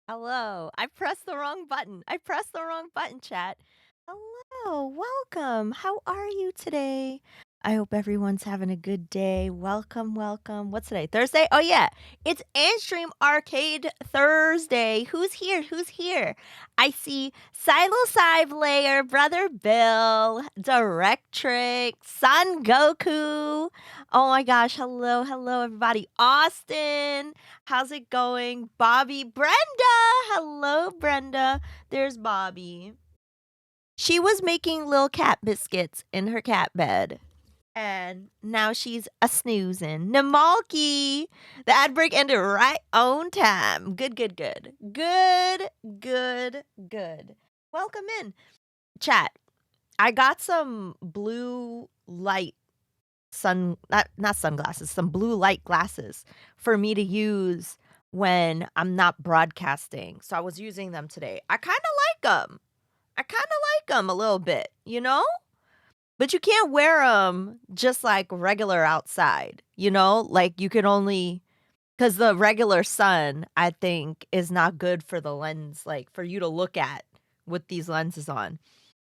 Hello. I pressed the wrong button. I pressed the wrong button, chat. Hello. Welcome. How are you today? I hope everyone's having a good day. Welcome, welcome. What's today? Thursday? Oh, yeah. It's Anstream Arcade Thursday. Who's here? Who's here? I see Silo Sive Layer, Brother Bill, Directrix, Son Goku. Oh my gosh. Hello, hello, everybody. Austin. How's it going? Bobby, Brenda. Hello, Brenda. There's Bobby. She was making little cat biscuits in her cat bed. And now she's a snoozing. Namalki. The ad break ended right on time. Good, good, good. Good, good, good. Welcome in. Chat. I got some blue light not sunglasses, some blue light glasses for me to use when I'm not broadcasting. So I was using them today. I kind of like them. I kind of like them a little bit, you know? But you can't wear them just like regular outside, you know? Like you can only cuz the regular sun, I think, is not good for the lens like for you to look at with these lenses on.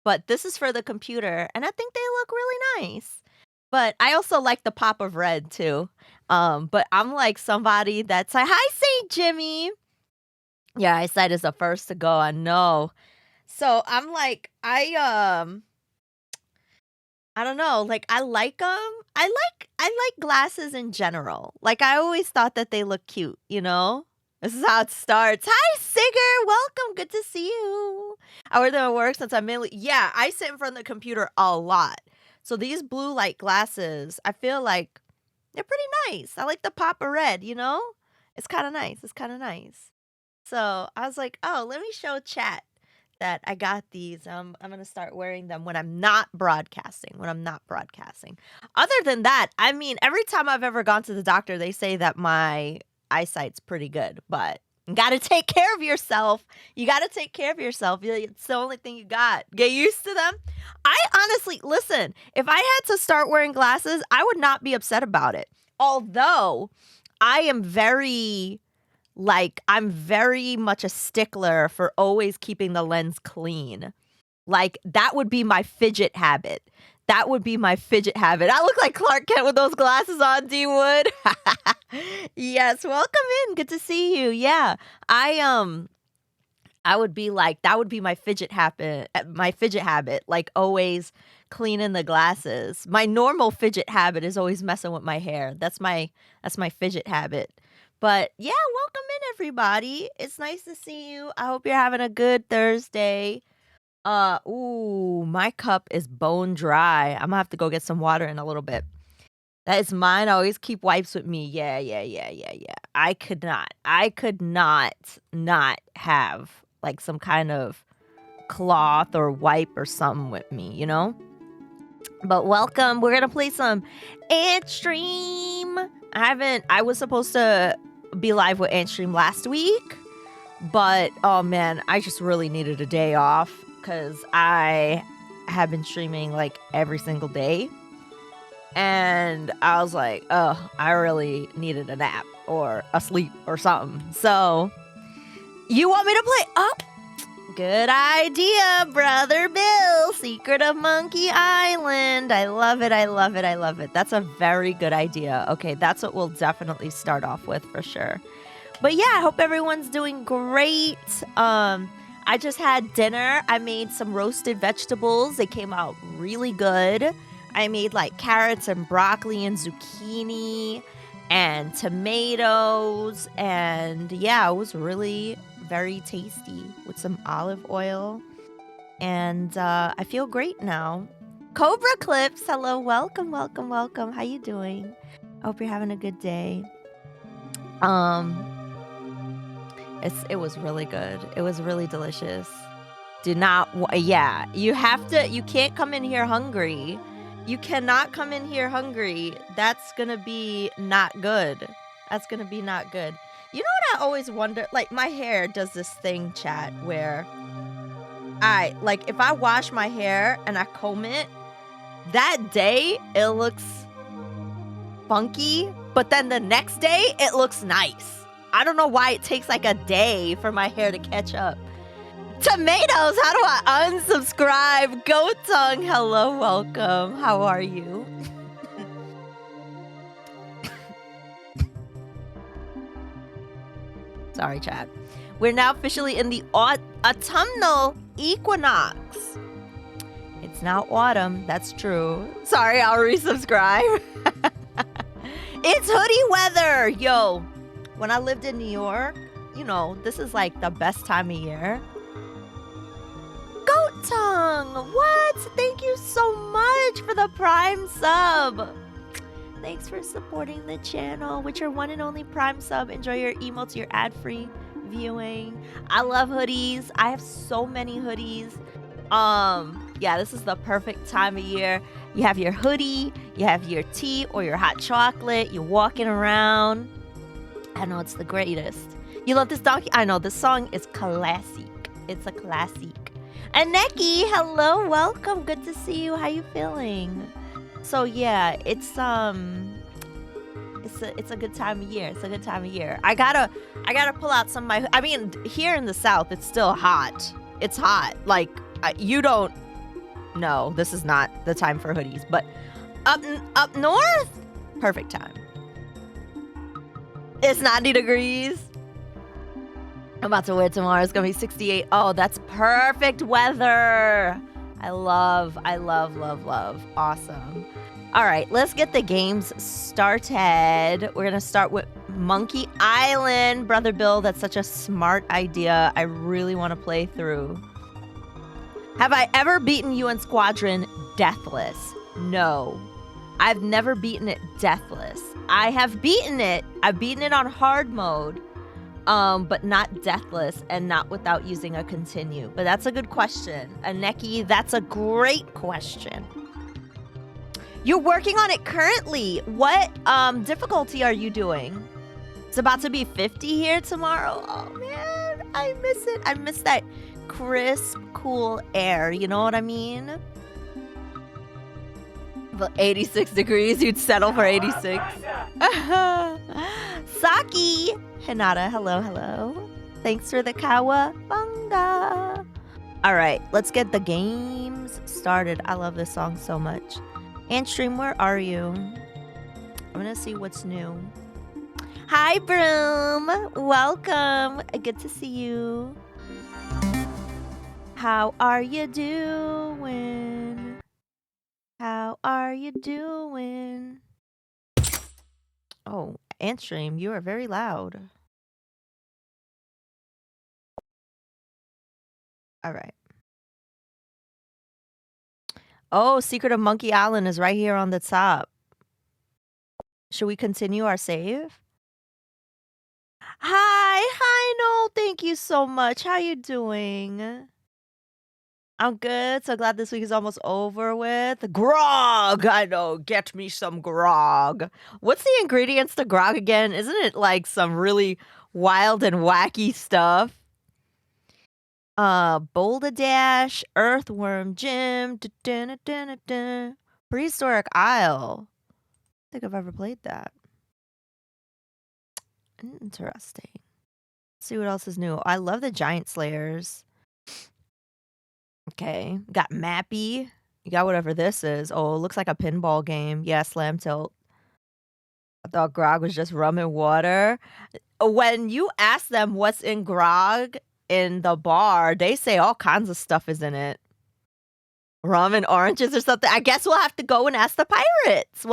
But this is for the computer and I think they look really nice. But I also like the pop of red too. But I'm like somebody that's like, hi, St. Jimmy. Yeah, eyesight is the first to go. I know. So I'm like, I don't know. Like I like them. I like glasses in general. Like I always thought that they look cute, you know? This is how it starts. Hi, Sigger. Welcome. Good to see you. I wear them at work since I'm mainly I sit in front of the computer a lot. So these blue light glasses, I feel like they're pretty nice. I like the pop of red, you know? It's kind of nice. It's kind of nice. So I was like, oh, let me show chat that I got these. I'm going to start wearing them when I'm not broadcasting. Other than that, I mean, every time I've ever gone to the doctor, they say that my eyesight's pretty good, but you got to take care of yourself. You got to take care of yourself. It's the only thing you got. Get used to them. I honestly, listen, if I had to start wearing glasses, I would not be upset about it. Although I am I'm very much a stickler for always keeping the lens clean. Like, that would be my fidget habit. I look like Clark Kent with those glasses on, D Wood. Yes, welcome in. Good to see you. Yeah. I would be like, that would be my fidget habit, like always cleaning the glasses. My normal fidget habit is always messing with my hair. That's my fidget habit. But yeah, welcome in everybody. It's nice to see you. I hope you're having a good Thursday. Ooh, my cup is bone dry. I'm gonna have to go get some water in a little bit. That is mine. I always keep wipes with me. Yeah. I could not have like some kind of cloth or wipe or something with me, you know? But welcome. We're gonna play some Anstream. I was supposed to be live with Anstream last week, but oh man, I just really needed a day off because I have been streaming like every single day. And I was like, oh, I really needed a nap or a sleep or something. So you want me to play? Oh, good idea, Brother Bill. Secret of Monkey Island. I love it. That's a very good idea. Okay, that's what we'll definitely start off with for sure. But yeah, I hope everyone's doing great. I just had dinner. I made some roasted vegetables. They came out really good. I made like carrots and broccoli and zucchini and tomatoes. And yeah, it was really very tasty with some olive oil. And I feel great now. Cobra Clips, hello, welcome. How you doing? I hope you're having a good day. It was really good. It was really delicious. Do not, yeah, you can't come in here hungry. You cannot come in here hungry. That's gonna be not good. That's gonna be not good. You know what I always wonder? Like, my hair does this thing, chat, where like, if I wash my hair and I comb it, that day it looks funky, but then the next day it looks nice. I don't know why it takes like a day for my hair to catch up. Tomatoes, how do I unsubscribe? Goat tongue, hello, welcome. How are you? Sorry, chat. We're now officially in the autumnal equinox. It's now autumn, that's true. Sorry, I'll resubscribe. It's hoodie weather, yo. When I lived in New York, you know, this is like the best time of year. Goat tongue, what? Thank you so much for the Prime sub. Thanks for supporting the channel with your one and only Prime sub. Enjoy your emotes, your ad-free viewing. I love hoodies. I have so many hoodies. Yeah, this is the perfect time of year. You have your hoodie, you have your tea or your hot chocolate, you're walking around. I know, it's the greatest. You love this donkey? I know, this song is classic. It's a classic. And Neki, hello, welcome. Good to see you. How you feeling? So yeah, it's a good time of year. It's a good time of year. I gotta pull out some of my. I mean, here in the South, it's still hot. It's hot. Like, you don't. No, this is not the time for hoodies. But up north, perfect time. It's 90 degrees. I'm about to wear it tomorrow. It's gonna be 68. Oh, that's perfect weather. I love. Awesome. All right, let's get the games started. We're gonna start with Monkey Island. Brother Bill, that's such a smart idea. I really want to play through. Have I ever beaten you in Squadron deathless? No. I've never beaten it deathless. I have beaten it. I've beaten it on hard mode, but not deathless and not without using a continue. But that's a good question. Aneki, that's a great question. You're working on it currently. What difficulty are you doing? It's about to be 50 here tomorrow. Oh man, I miss it. I miss that crisp, cool air. You know what I mean? But 86 degrees, you'd settle for 86. Saki, Hinata, hello. Thanks for the kawabanga. All right, let's get the games started. I love this song so much. Anstream, where are you? I'm gonna see what's new. Hi, Broom. Welcome. Good to see you. How are you doing? How are you doing? Oh, Anstream, you are very loud. All right. Oh, Secret of Monkey Island is right here on the top. Should we continue our save? Hi, Noel. Thank you so much. How you doing? I'm good. So glad this week is almost over with. Grog! I know. Get me some grog. What's the ingredients to grog again? Isn't it like some really wild and wacky stuff? Boulder Dash, Earthworm Jim, Prehistoric Isle. I don't think I've ever played that. Interesting. Let's see what else is new. I love the Giant Slayers. Okay, got Mappy. You got whatever this is. Oh, it looks like a pinball game. Yeah, Slam Tilt. I thought grog was just rum and water. When you ask them what's in grog in the bar, they say all kinds of stuff is in it. Rum and oranges or something. I guess we'll have to go and ask the pirates.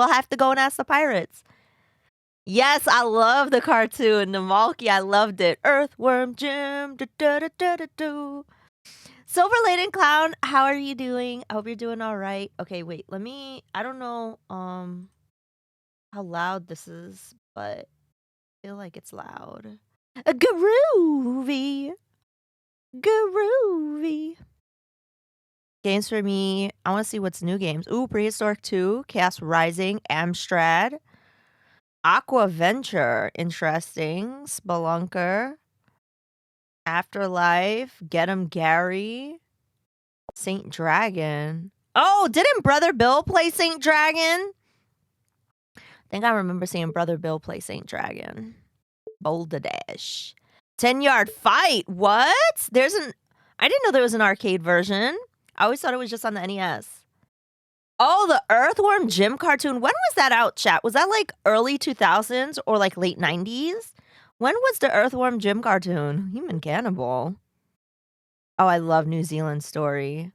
Yes, I love the cartoon. The Malky, I loved it. Earthworm Jim. Silver Laden Clown, how are you doing? I hope you're doing all right. Okay, wait, I don't know how loud this is, but I feel like it's loud. Groovy. Games for me. I want to see what's new games. Ooh, Prehistoric 2, Chaos Rising, Amstrad, Aqua Venture, interesting. Spelunker, Afterlife, Get 'em Gary, Saint Dragon. Oh, didn't Brother Bill play Saint Dragon? I think I remember seeing Brother Bill play Saint Dragon. Boulder Dash. 10-yard fight. What? I didn't know there was an arcade version. I always thought it was just on the NES. Oh, the Earthworm Jim cartoon. When was that out, chat? Was that like early 2000s or like late 90s? When was the Earthworm Jim cartoon? Human Cannibal. Oh, I love New Zealand Story.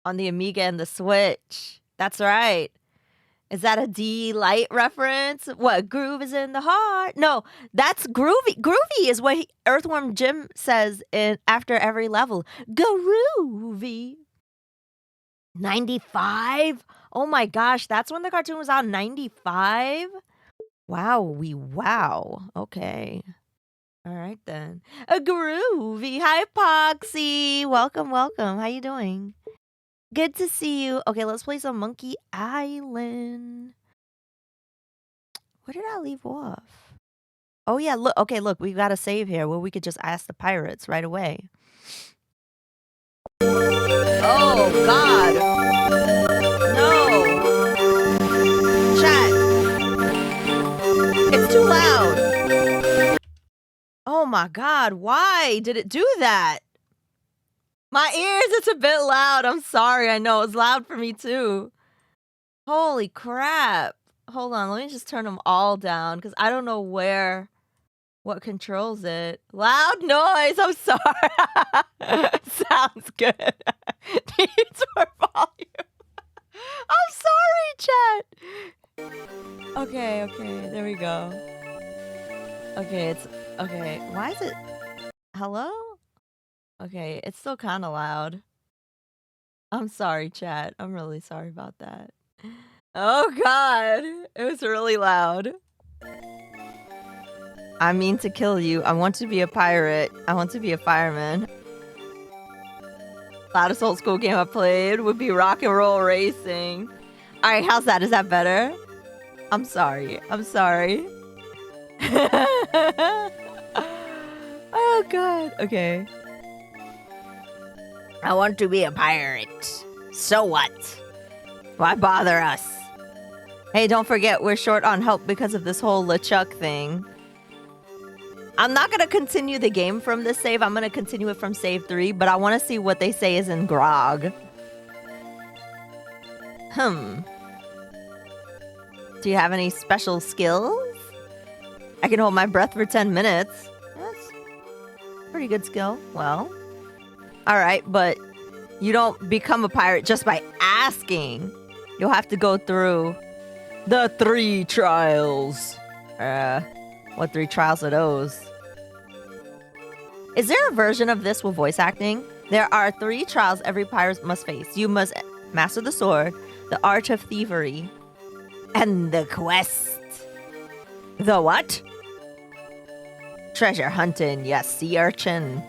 On the Amiga and the Switch. That's right. Is that a D-Light reference? What, groove is in the heart? No, that's groovy. Groovy is what Earthworm Jim says after every level. Groovy. 95? Oh my gosh, that's when the cartoon was on, 95? Wow. Okay. All right then. A groovy. Hi, Poxy. Welcome. How you doing? Good to see you. Okay, let's play some Monkey Island. Where did I leave off? Oh yeah, look, we've got a save here where we could just ask the pirates right away. Oh God. No. Chat. It's too loud. Oh my God, why did it do that? My ears, it's a bit loud. I'm sorry. I know it's loud for me too. Holy crap. Hold on, let me just turn them all down because I don't know what controls it. Loud noise. I'm sorry. Sounds good. Needs more volume. I'm sorry, chat. Okay. There we go. Okay, why is it? Hello? Okay, it's still kind of loud. I'm sorry, chat. I'm really sorry about that. Oh God, it was really loud. I mean to kill you. I want to be a pirate. I want to be a fireman. Loudest old school game I played would be Rock and Roll Racing. All right, how's that? Is that better? I'm sorry. Oh God. Okay. I want to be a pirate. So what? Why bother us? Hey, don't forget we're short on help because of this whole LeChuck thing. I'm not going to continue the game from this save. I'm going to continue it from save 3, but I want to see what they say is in Grog. Do you have any special skills? I can hold my breath for 10 minutes. That's a pretty good skill. Well, all right, but you don't become a pirate just by asking. You'll have to go through the 3 trials. What 3 trials are those? Is there a version of this with voice acting? There are 3 trials every pirate must face. You must master the sword, the art of thievery, and the quest. The what? Treasure hunting, yes, sea urchin.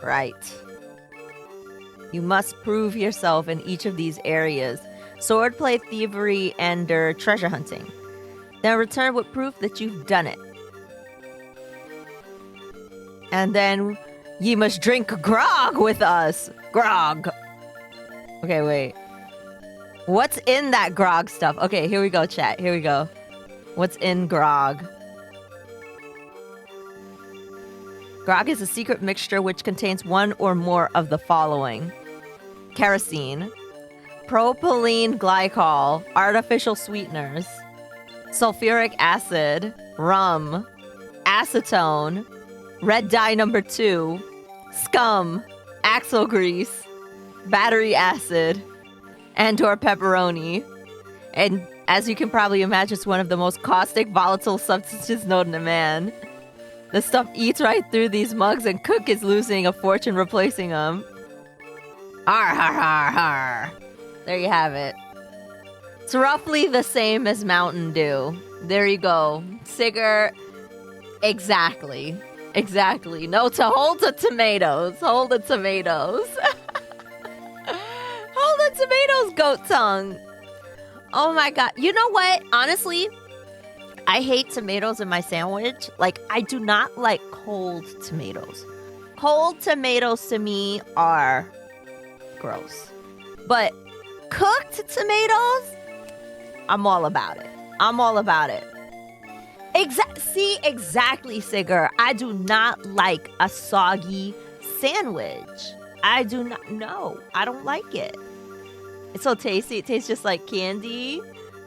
Right. You must prove yourself in each of these areas. Swordplay, thievery, and treasure hunting. Then return with proof that you've done it. And then ye must drink grog with us. Grog. Okay, wait. What's in that grog stuff? Okay, here we go, chat. Here we go. What's in grog? Grog is a secret mixture which contains one or more of the following: kerosene, propylene glycol, artificial sweeteners, sulfuric acid, rum, acetone, red dye number 2, scum, axle grease, battery acid, and/or pepperoni. And as you can probably imagine, it's one of the most caustic, volatile substances known to man. The stuff eats right through these mugs, and Cook is losing a fortune replacing them. Har har har har. There you have it. It's roughly the same as Mountain Dew. There you go. Sigger. Exactly. Exactly. No, to hold the tomatoes. Hold the tomatoes. Hold the tomatoes, goat tongue. Oh my god. You know what? Honestly, I hate tomatoes in my sandwich. Like, I do not like cold tomatoes. Cold tomatoes to me are gross. But cooked tomatoes, I'm all about it. I'm all about it. See, exactly, Sigger. I do not like a soggy sandwich. I do not. No, I don't like it. It's so tasty. It tastes just like candy.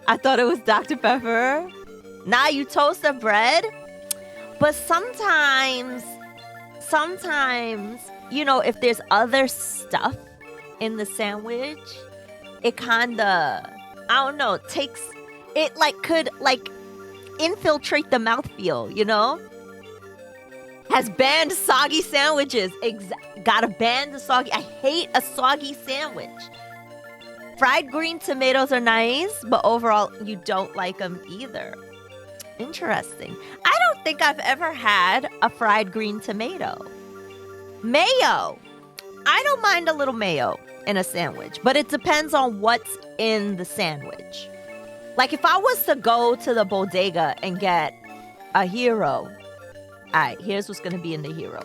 I thought it was Dr. Pepper. Nah, you toast the bread. But sometimes, if there's other stuff in the sandwich, it kinda, I don't know, could infiltrate the mouthfeel, Has banned soggy sandwiches. Gotta ban the soggy. I hate a soggy sandwich. Fried green tomatoes are nice, but overall, you don't like them either. Interesting. I don't think I've ever had a fried green tomato. Mayo. I don't mind a little mayo in a sandwich, but it depends on what's in the sandwich. Like, if I was to go to the bodega and get a hero, all right, here's what's going to be in the hero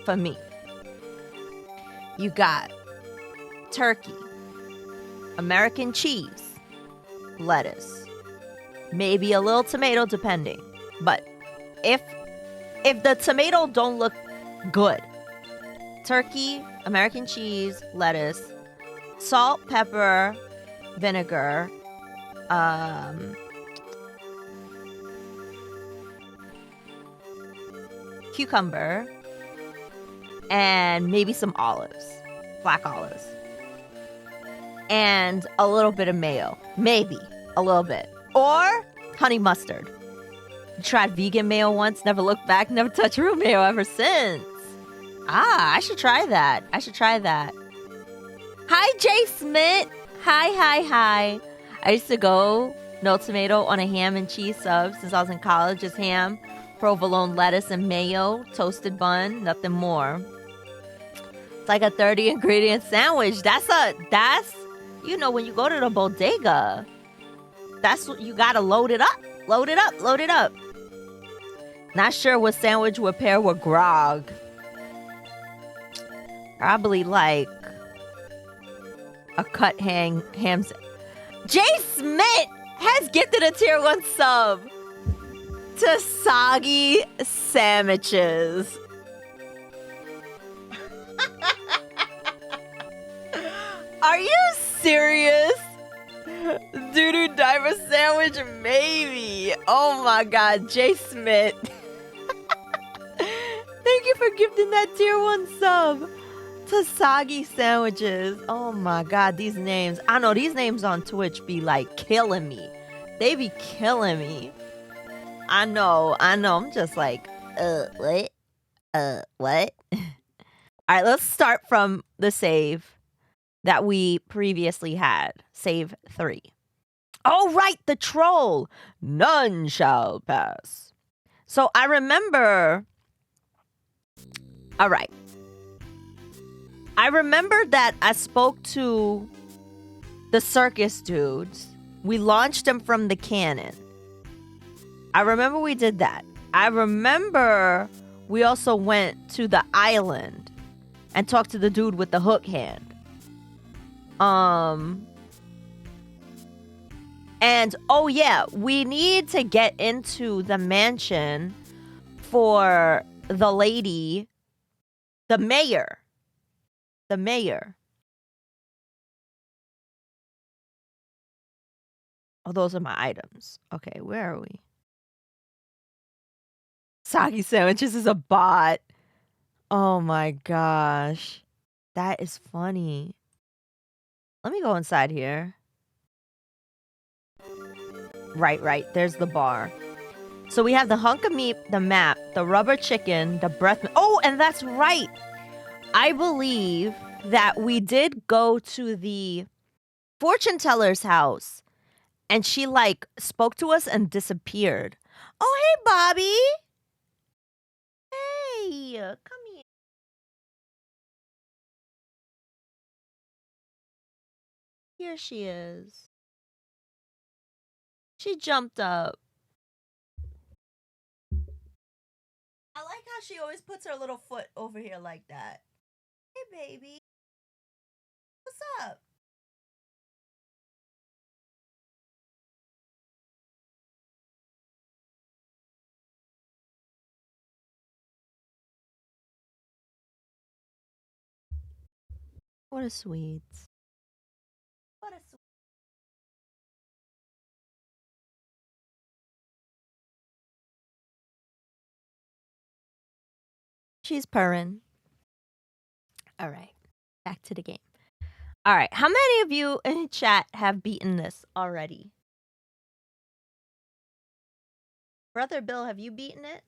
for me. You got turkey, American cheese, lettuce, maybe a little tomato depending. But if the tomato don't look good, turkey, American cheese, lettuce, salt, pepper, vinegar, cucumber, and maybe some olives, black olives, and a little bit of mayo, maybe a little bit, or honey mustard. Tried vegan mayo once, never looked back, never touched real mayo ever since. I should try that. Hi, Jay Smith. Hi. I used to go no tomato on a ham and cheese sub since I was in college. Just ham, provolone lettuce, and mayo, toasted bun, nothing more. It's like a 30 ingredient sandwich. That's when you go to the bodega, that's what you gotta load it up. Not sure what sandwich would pair with grog. Probably like a cut ham. Jay Smith has gifted a tier 1 sub to soggy sandwiches. Are you serious? Doo-doo diver sandwich, maybe. Oh my god, Jay Smith. Thank you for gifting that tier 1 sub to soggy sandwiches. Oh my god, these names. I know these names on Twitch be like killing me. They be killing me. I know. I'm just like, what? What? All right, let's start from the save that we previously had. Save 3. Oh, right, the troll. None shall pass. So I remember. All right. I remember that I spoke to the circus dudes. We launched them from the cannon. I remember we did that. I remember we also went to the island and talked to the dude with the hook hand. And oh yeah, we need to get into the mansion for the lady, the mayor. The mayor. Oh, those are my items. Okay, where are we? Soggy sandwiches is a bot. Oh my gosh. That is funny. Let me go inside here. Right. There's the bar. So we have the hunk of meat, the map, the rubber chicken, the breath. Oh, and that's right. I believe that we did go to the fortune teller's house and she spoke to us and disappeared. Oh, hey, Bobby. here. Come here. Here she is. She jumped up. I like how she always puts her little foot over here like that. Hey, baby. What's up? What a sweet. What a sweet. She's purring. All right. Back to the game. All right. How many of you in chat have beaten this already? Brother Bill, have you beaten it?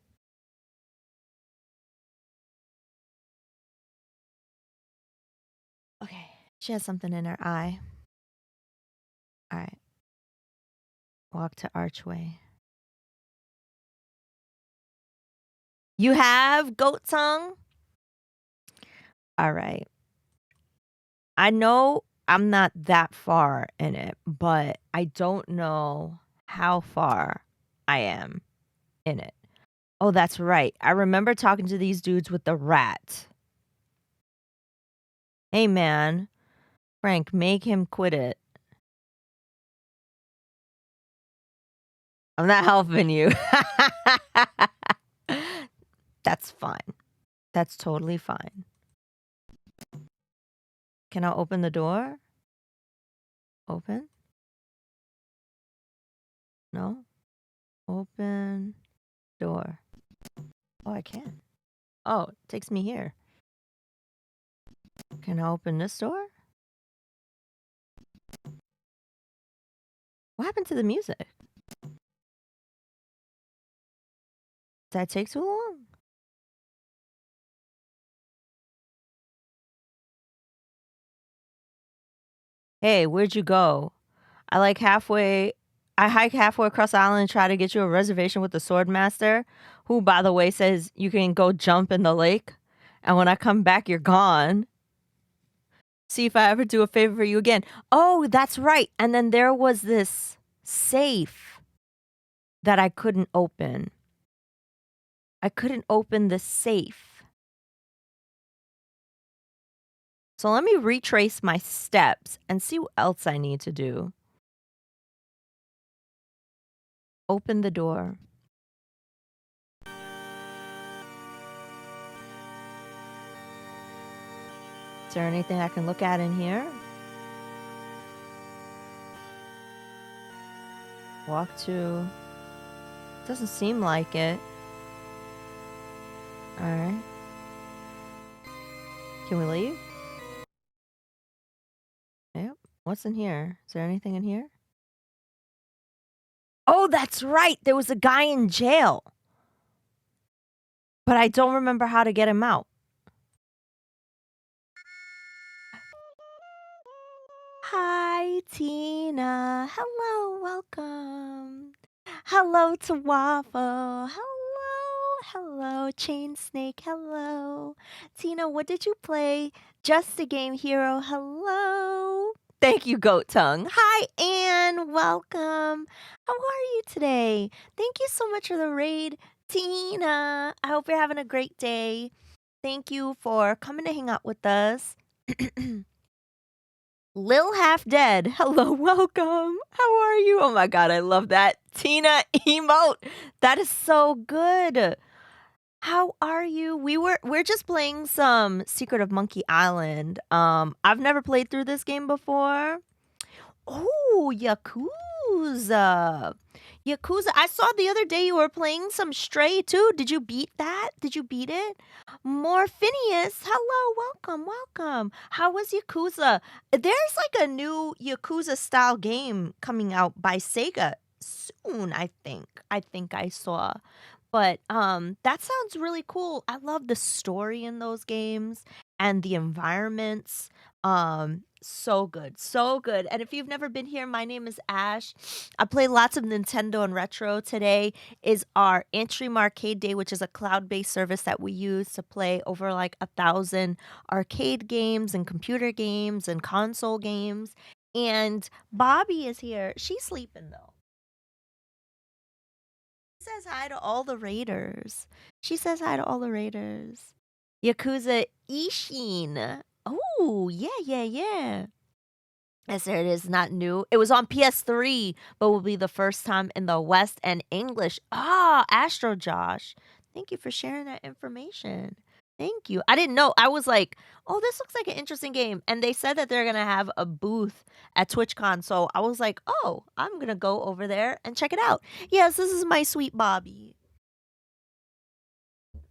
Okay. She has something in her eye. All right. Walk to archway. You have goat tongue? All right. I know I'm not that far in it, but I don't know how far I am in it. Oh, that's right. I remember talking to these dudes with the rat. Hey, man. Frank, make him quit it. I'm not helping you. That's fine. That's totally fine. Can I open the door? Open? No? Open door. Oh, I can. Oh, it takes me here. Can I open this door? What happened to the music? Did that take too long? Hey, where'd you go? I hike halfway across the island and try to get you a reservation with the sword master, who, by the way, says you can go jump in the lake. And when I come back, you're gone. See if I ever do a favor for you again. Oh, that's right. And then there was this safe that I couldn't open. I couldn't open the safe. So let me retrace my steps and see what else I need to do. Open the door. Is there anything I can look at in here? Walk to... Doesn't seem like it. Alright. Can we leave? Yep. What's in here? Is there anything in here? Oh, that's right! There was a guy in jail! But I don't remember how to get him out. Hi, Tina. Hello, welcome. Hello to Waffle. Hello, Chain Snake. Hello. Tina, what did you play? Just a Game Hero. Hello. Thank you, Goat Tongue. Hi, Anne. Welcome. How are you today? Thank you so much for the raid, Tina. I hope you're having a great day. Thank you for coming to hang out with us. Lil Half Dead. Hello, welcome. How are you? Oh my god, I love that Tina emote. That is so good. How are you? We're just playing some Secret of Monkey Island. I've never played through this game before. Oh, Yakuza. Yakuza. I saw the other day you were playing some Stray too. Did you beat that? Did you beat it? Morphinius. Hello, welcome. How was Yakuza? There's like a new Yakuza style game coming out by Sega soon, I think. I saw. But that sounds really cool. I love the story in those games and the environments. So good, so good. And if you've never been here, my name is Ash. I play lots of Nintendo and retro. Today is our Anstream Arcade Day, which is a cloud-based service that we use to play over like 1,000 arcade games and computer games and console games. And Bobby is here. She's sleeping though. She says hi to all the raiders. She says hi to all the raiders. Yakuza Ishin. Oh, yeah, yeah, yeah. Yes, there it is, not new. It was on PS3, but will be the first time in the West and English. Ah, Astro Josh. Thank you for sharing that information. Thank you. I didn't know. I was like, oh, this looks like an interesting game. And they said that they're going to have a booth at TwitchCon. So I was like, oh, I'm going to go over there and check it out. Yes, this is my sweet Bobby.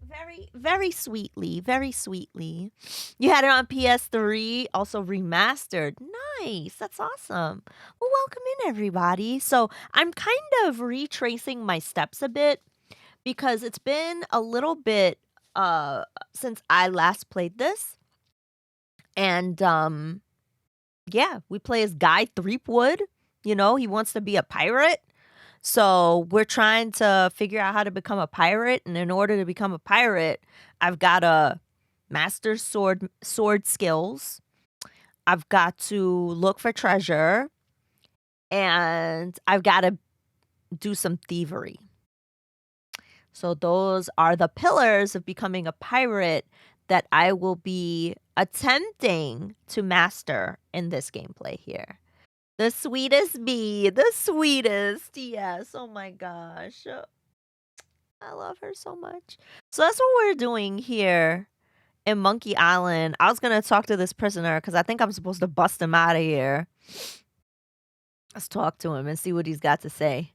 Very, very sweetly, very sweetly. You had it on PS3, also remastered. Nice, that's awesome. Well, welcome in, everybody. So I'm kind of retracing my steps a bit because it's been a little bit since I last played this. And yeah, we play as Guy Threepwood. You know, he wants to be a pirate. So we're trying to figure out how to become a pirate, and in order to become a pirate, I've got to master sword skills. I've got to look for treasure, and I've got to do some thievery. So those are the pillars of becoming a pirate that I will be attempting to master in this gameplay here. The sweetest bee, the sweetest. Yes. Oh my gosh. I love her so much. So that's what we're doing here in Monkey Island. I was gonna talk to this prisoner because I think I'm supposed to bust him out of here. Let's talk to him and see what he's got to say.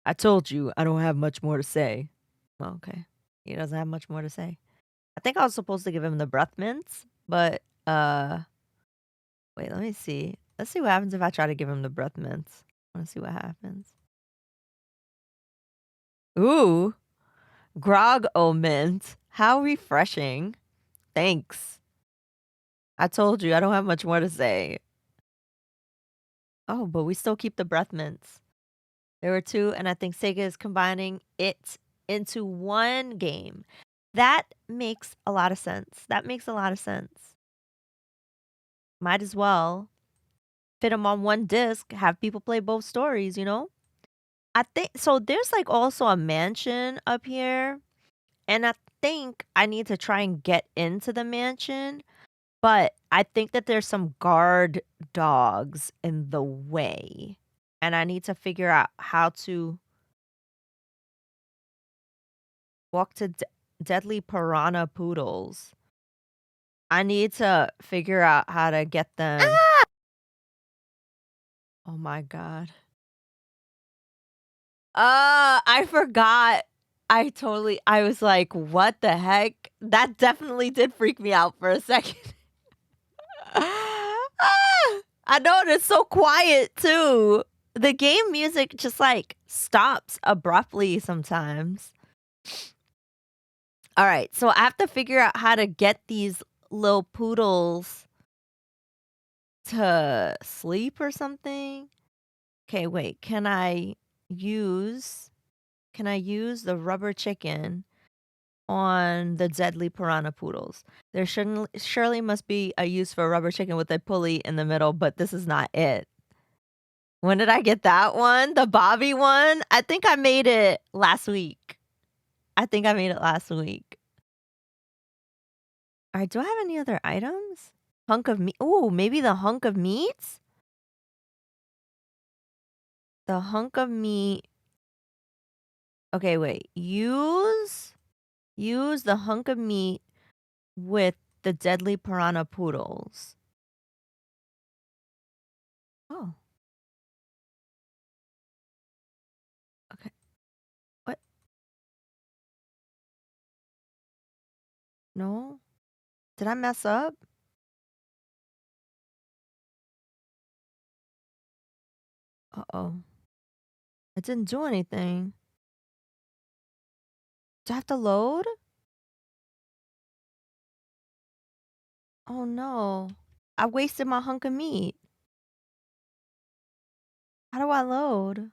I told you I don't have much more to say. Well, okay. He doesn't have much more to say. I think I was supposed to give him the breath mints, but wait, let me see. Let's see what happens if I try to give him the breath mints. I want to see what happens. Ooh, grog o mint. How refreshing. Thanks. I told you I don't have much more to say. Oh, but we still keep the breath mints. There were two, and I think Sega is combining it into one game. That makes a lot of sense. That makes a lot of sense. Might as well fit them on one disc, have people play both stories, you know? I think so. There's like also a mansion up here, and I think I need to try and get into the mansion. But I think that there's some guard dogs in the way, and I need to figure out how to walk to deadly piranha poodles. I need to figure out how to get them. Ah! Oh my god. I forgot. I was like, "What the heck?" That definitely did freak me out for a second. I know, and it's so quiet too. The game music just like stops abruptly sometimes. All right, so I have to figure out how to get these little poodles to sleep or something. Okay, wait. Can I use the rubber chicken on the deadly piranha poodles? There surely must be a use for a rubber chicken with a pulley in the middle, but this is not it. When did I get that one? The Bobby one? I think I made it last week. All right, do I have any other items? Hunk of meat. Oh, maybe the hunk of meat? The hunk of meat. Okay, wait. Use the hunk of meat with the deadly piranha poodles. Oh, okay. What? No? Did I mess up? Uh-oh. It didn't do anything. Do I have to load? Oh no. I wasted my hunk of meat. How do I load?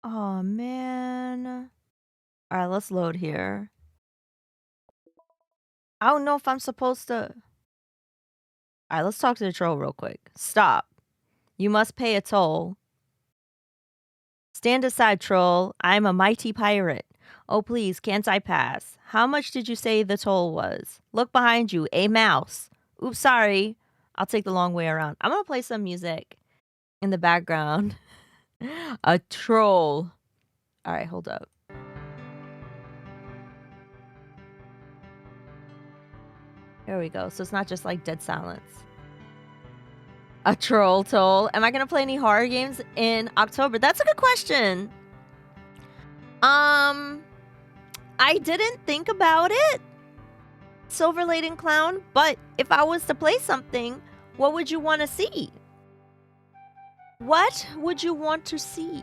Oh man. Alright, let's load here. I don't know if I'm supposed to. Alright, let's talk to the troll real quick. Stop. You must pay a toll. Stand aside, troll. I'm a mighty pirate. Oh, please, can't I pass? How much did you say the toll was? Look behind you, a mouse. Oops, sorry. I'll take the long way around. I'm gonna play some music in the background. A troll. Alright, hold up. There we go. So it's not just like dead silence. A troll toll. Am I gonna play any horror games in October? That's a good question. I didn't think about it, Silver Laden Clown, but if I was to play something, what would you want to see? What would you want to see?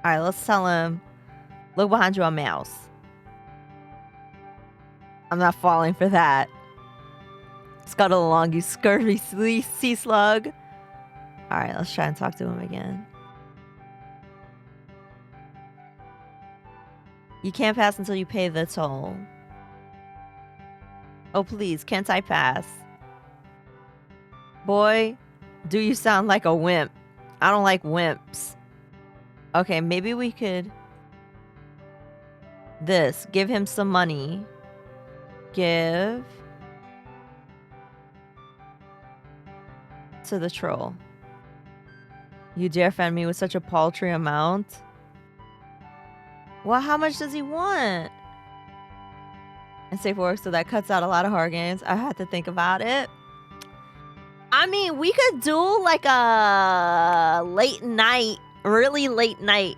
Alright, let's tell him. Look behind you, a mouse. I'm not falling for that. Scuttle along, you scurvy sea slug. Alright, let's try and talk to him again. You can't pass until you pay the toll. Oh, please, can't I pass? Boy, do you sound like a wimp. I don't like wimps. Okay, maybe we could... This. Give him some money. Give... to the troll. You dare offend me with such a paltry amount? Well, how much does he want? And safe work, so that cuts out a lot of horror games. I had to think about it. I mean, we could do like a late night, really late night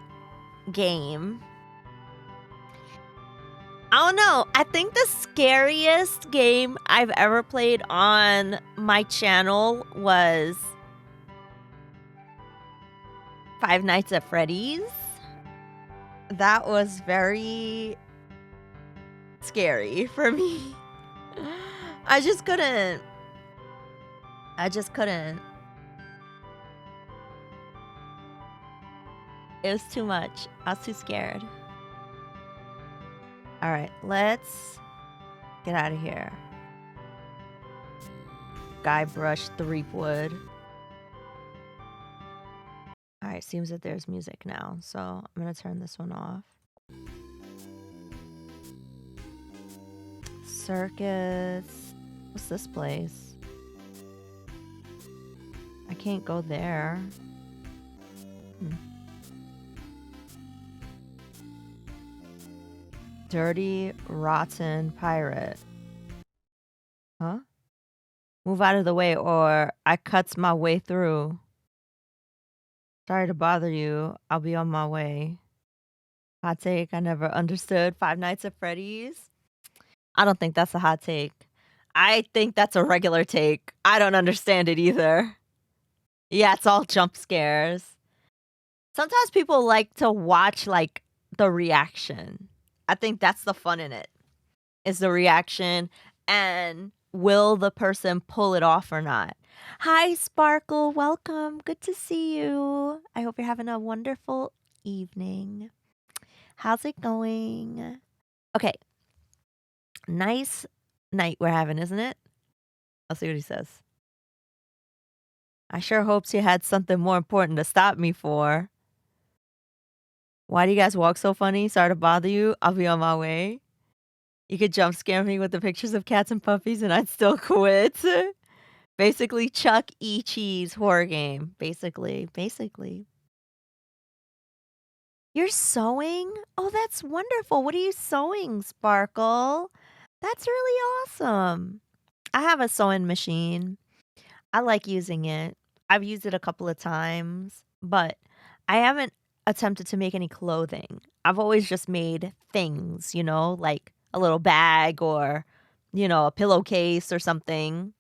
game. I don't know. I think the scariest game I've ever played on my channel was Five Nights at Freddy's. That was very scary for me. I just couldn't. It was too much. I was too scared. Alright, let's get out of here. Guybrush Threepwood. Alright, seems that there's music now, so I'm gonna turn this one off. Circus. What's this place? I can't go there. Dirty, rotten pirate. Huh? Move out of the way or I cuts my way through. Sorry to bother you. I'll be on my way. Hot take. I never understood Five Nights at Freddy's. I don't think that's a hot take. I think that's a regular take. I don't understand it either. Yeah, it's all jump scares. Sometimes people like to watch like the reaction. I think that's the fun in it. Is the reaction and will the person pull it off or not? Hi, Sparkle. Welcome. Good to see you. I hope you're having a wonderful evening. How's it going? Okay. Nice night we're having, isn't it? I'll see what he says. I sure hopes you had something more important to stop me for. Why do you guys walk so funny? Sorry to bother you. I'll be on my way. You could jump scare me with the pictures of cats and puppies and I'd still quit. Basically, Chuck E. Cheese horror game. Basically. You're sewing? Oh, that's wonderful. What are you sewing, Sparkle? That's really awesome. I have a sewing machine. I like using it. I've used it a couple of times, but I haven't attempted to make any clothing. I've always just made things, like a little bag or, a pillowcase or something.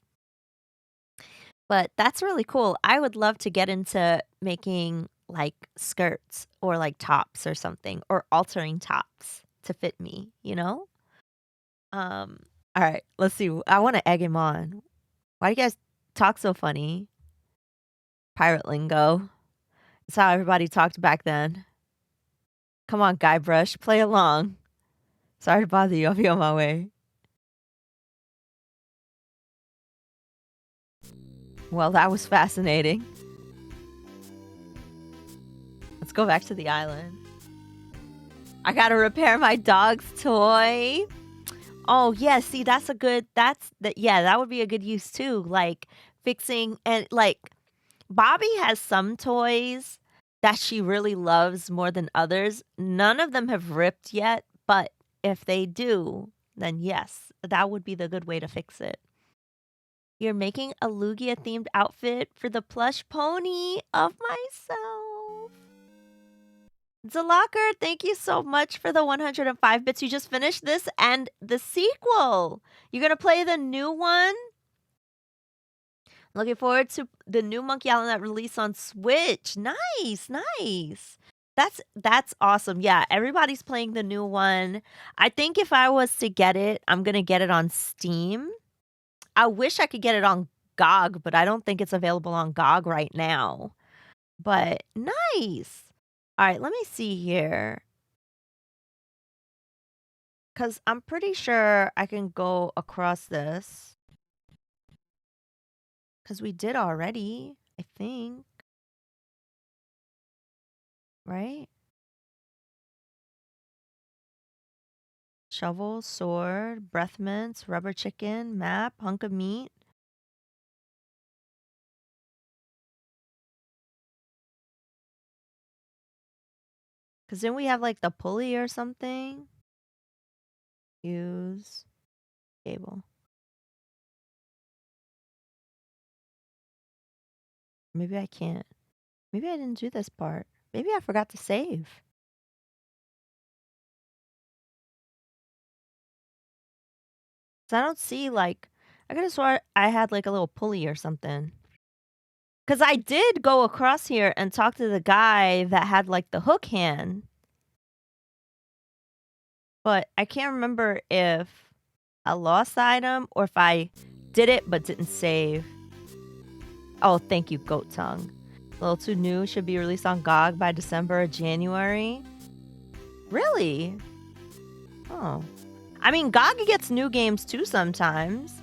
But that's really cool. I would love to get into making like skirts or like tops or something or altering tops. to fit me, you know? All right, let's see. I want to egg him on. Why do you guys talk so funny? Pirate lingo. It's how everybody talked back then. Come on, Guybrush, play along. Sorry to bother you. I'll be on my way. Well, that was fascinating. Let's go back to the island. I gotta repair my dog's toy. Oh, yeah, see, that's a good, yeah, that would be a good use too. Like fixing, and like Bobby has some toys that she really loves more than others. None of them have ripped yet, but if they do, then yes, that would be the good way to fix it. You're making a Lugia themed outfit for the plush pony of myself. Zalakar, thank you so much for the 105 bits. You just finished this and the sequel. You're going to play the new one? Looking forward to the new Monkey Island that release on Switch. Nice, nice. That's awesome. Yeah, everybody's playing the new one. I think if I was to get it, I'm going to get it on Steam. I wish I could get it on GOG, but I don't think it's available on GOG right now. But nice. All right, let me see here. Because I'm pretty sure I can go across this. Because we did already, I think. Right? Shovel, sword, breath mints, rubber chicken, map, hunk of meat. Because then we have like the pulley or something. Use cable. Maybe I can't. Maybe I didn't do this part. Maybe I forgot to save. So I don't see like, I could have swore I had like a little pulley or something. Because I did go across here and talk to the guy that had like the hook hand. But I can't remember if I lost the item or if I did it but didn't save. Oh, thank you, Goat Tongue. A little too new. Should be released on GOG by December or January. Really? Oh. I mean, GOG gets new games too sometimes.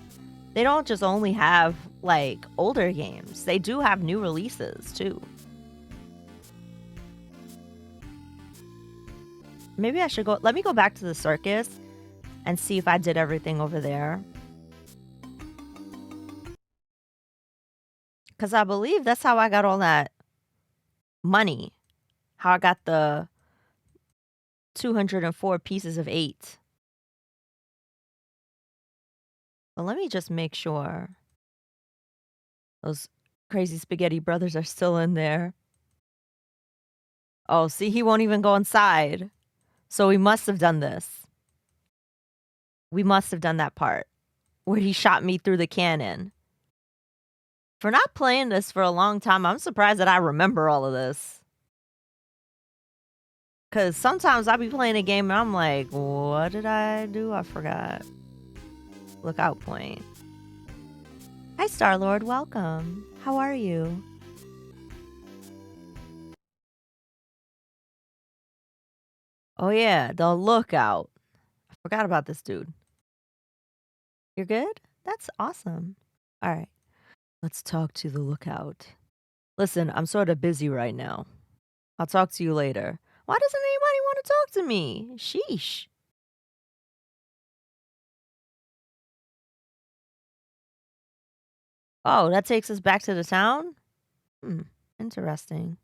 They don't just only have, like, older games. They do have new releases, too. Maybe I should go... Let me go back to the circus and see if I did everything over there. Because I believe that's how I got all that money. How I got the 204 pieces of 8. But let me just make sure. Those crazy spaghetti brothers are still in there. Oh, see, he won't even go inside. So we must have done this. We must have done that part where he shot me through the cannon. For not playing this for a long time, I'm surprised that I remember all of this. Because sometimes I'll be playing a game and I'm like, what did I do? I forgot. Lookout point. Hi, Star-Lord. Welcome. How are you? Oh, yeah. The lookout. I forgot about this dude. You're good? That's awesome. All right. Let's talk to the lookout. Listen, I'm sort of busy right now. I'll talk to you later. Why doesn't anybody want to talk to me? Sheesh. Oh, that takes us back to the town? Interesting.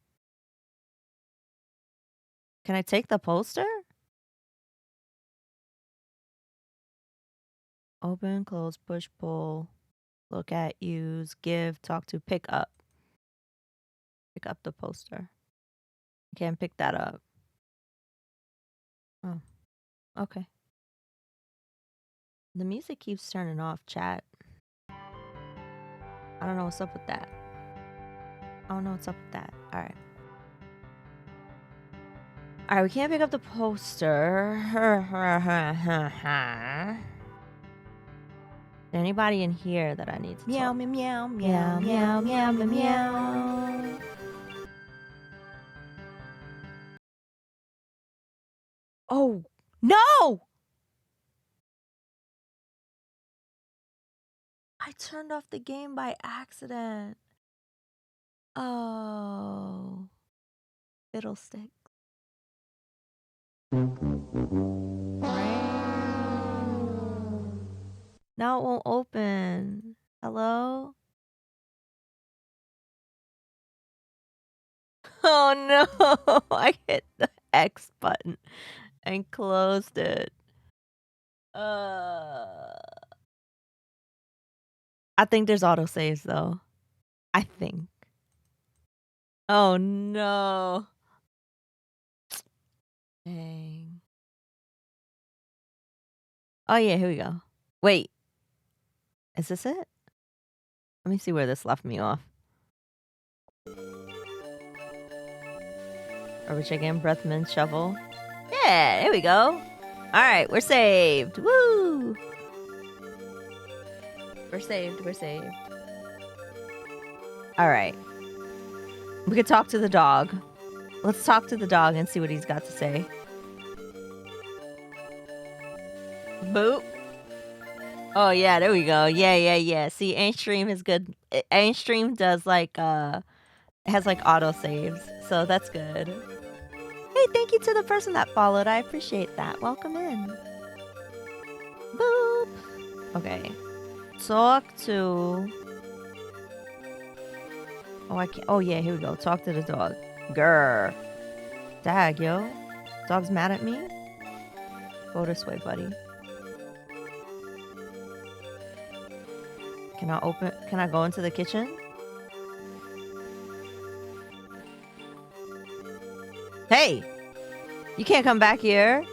Can I take the poster? Open, close, push, pull, look at, use, give, talk to, pick up. Pick up the poster. Can't pick that up. Oh, okay. The music keeps turning off, chat. I don't know what's up with that. I don't know what's up with that. All right. Alright, we can't pick up the poster. Anybody in here that I need to Meow, talk? meow, meow, meow, meow, meow, meow. Oh, no! I turned off the game by accident. Oh. Fiddlestick. Now it won't open. Hello? Oh no! I hit the X button and closed it. I think there's autosaves though. I think. Oh no. Dang. Oh yeah, here we go. Wait. Is this it? Let me see where this left me off. Rubber chicken, breath mint, shovel. Yeah, there we go. Alright, we're saved. Woo! We're saved, we're saved. Alright. We could talk to the dog. Let's talk to the dog and see what he's got to say. Boop. Oh yeah, there we go. Yeah. See, Anstream is good. Anstream does like has like auto saves, so that's good. Hey, thank you to the person that followed. I appreciate that. Welcome in. Boop. Okay. Talk to. Oh, I can't. Oh yeah, here we go. Talk to the dog. Grr. Dag, yo. Dog's mad at me. Go this way, buddy. Can I go into the kitchen? Hey! You can't come back here.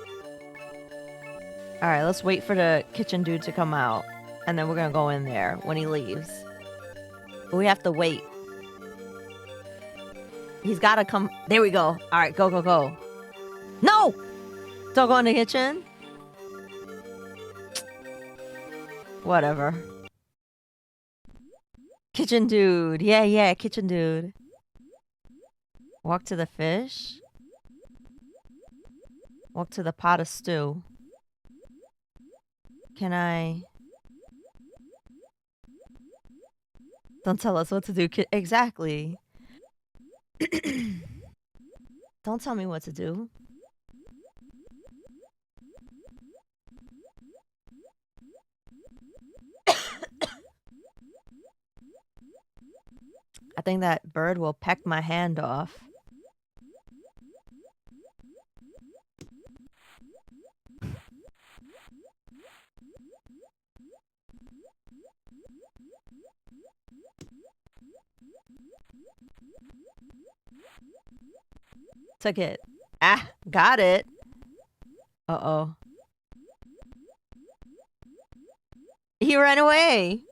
Alright, let's wait for the kitchen dude to come out. And then we're gonna go in there when he leaves. But we have to wait. He's gotta come. There we go. Alright, go. No! Don't go in the kitchen. Whatever. Kitchen dude. Yeah, kitchen dude. Walk to the fish. Walk to the pot of stew. Can I... Don't tell us what to do. Exactly. Don't tell me what to do. I think that bird will peck my hand off. Took it. Ah, got it. Uh-oh. He ran away.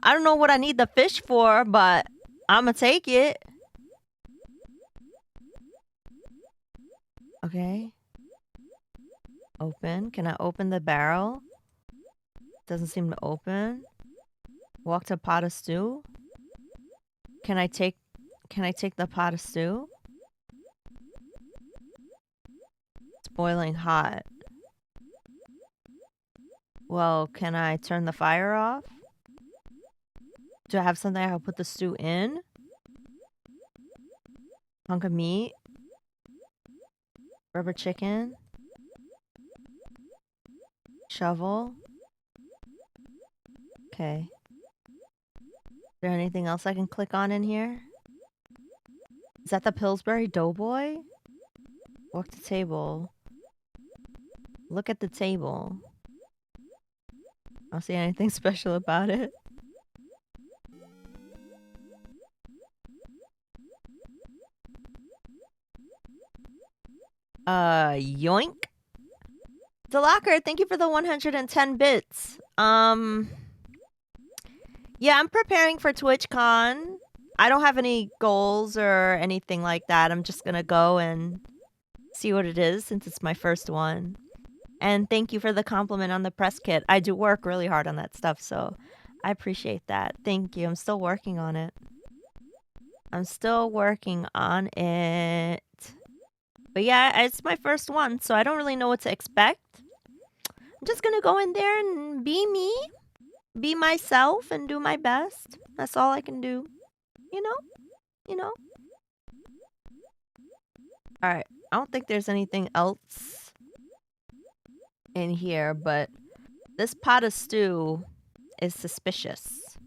I don't know what I need the fish for, but I'ma take it. Okay. Open. Can I open the barrel? Doesn't seem to open. Walk to pot of stew. Can I take the pot of stew? It's boiling hot. Well, can I turn the fire off? Do I have something I can put the stew in? Hunk of meat. Rubber chicken. Shovel. Okay. Is there anything else I can click on in here? Is that the Pillsbury Doughboy? Walk the table. Look at the table. I don't see anything special about it. Yoink. Delacker, thank you for the 110 bits. Yeah, I'm preparing for TwitchCon. I don't have any goals or anything like that. I'm just gonna go and see what it is since it's my first one. And thank you for the compliment on the press kit. I do work really hard on that stuff, so I appreciate that. Thank you. I'm still working on it. I'm still working on it. But yeah, it's my first one, so I don't really know what to expect. I'm just gonna go in there and be me, be myself, and do my best. That's all I can do. You know? You know? Alright. I don't think there's anything else in here, but this pot of stew is suspicious.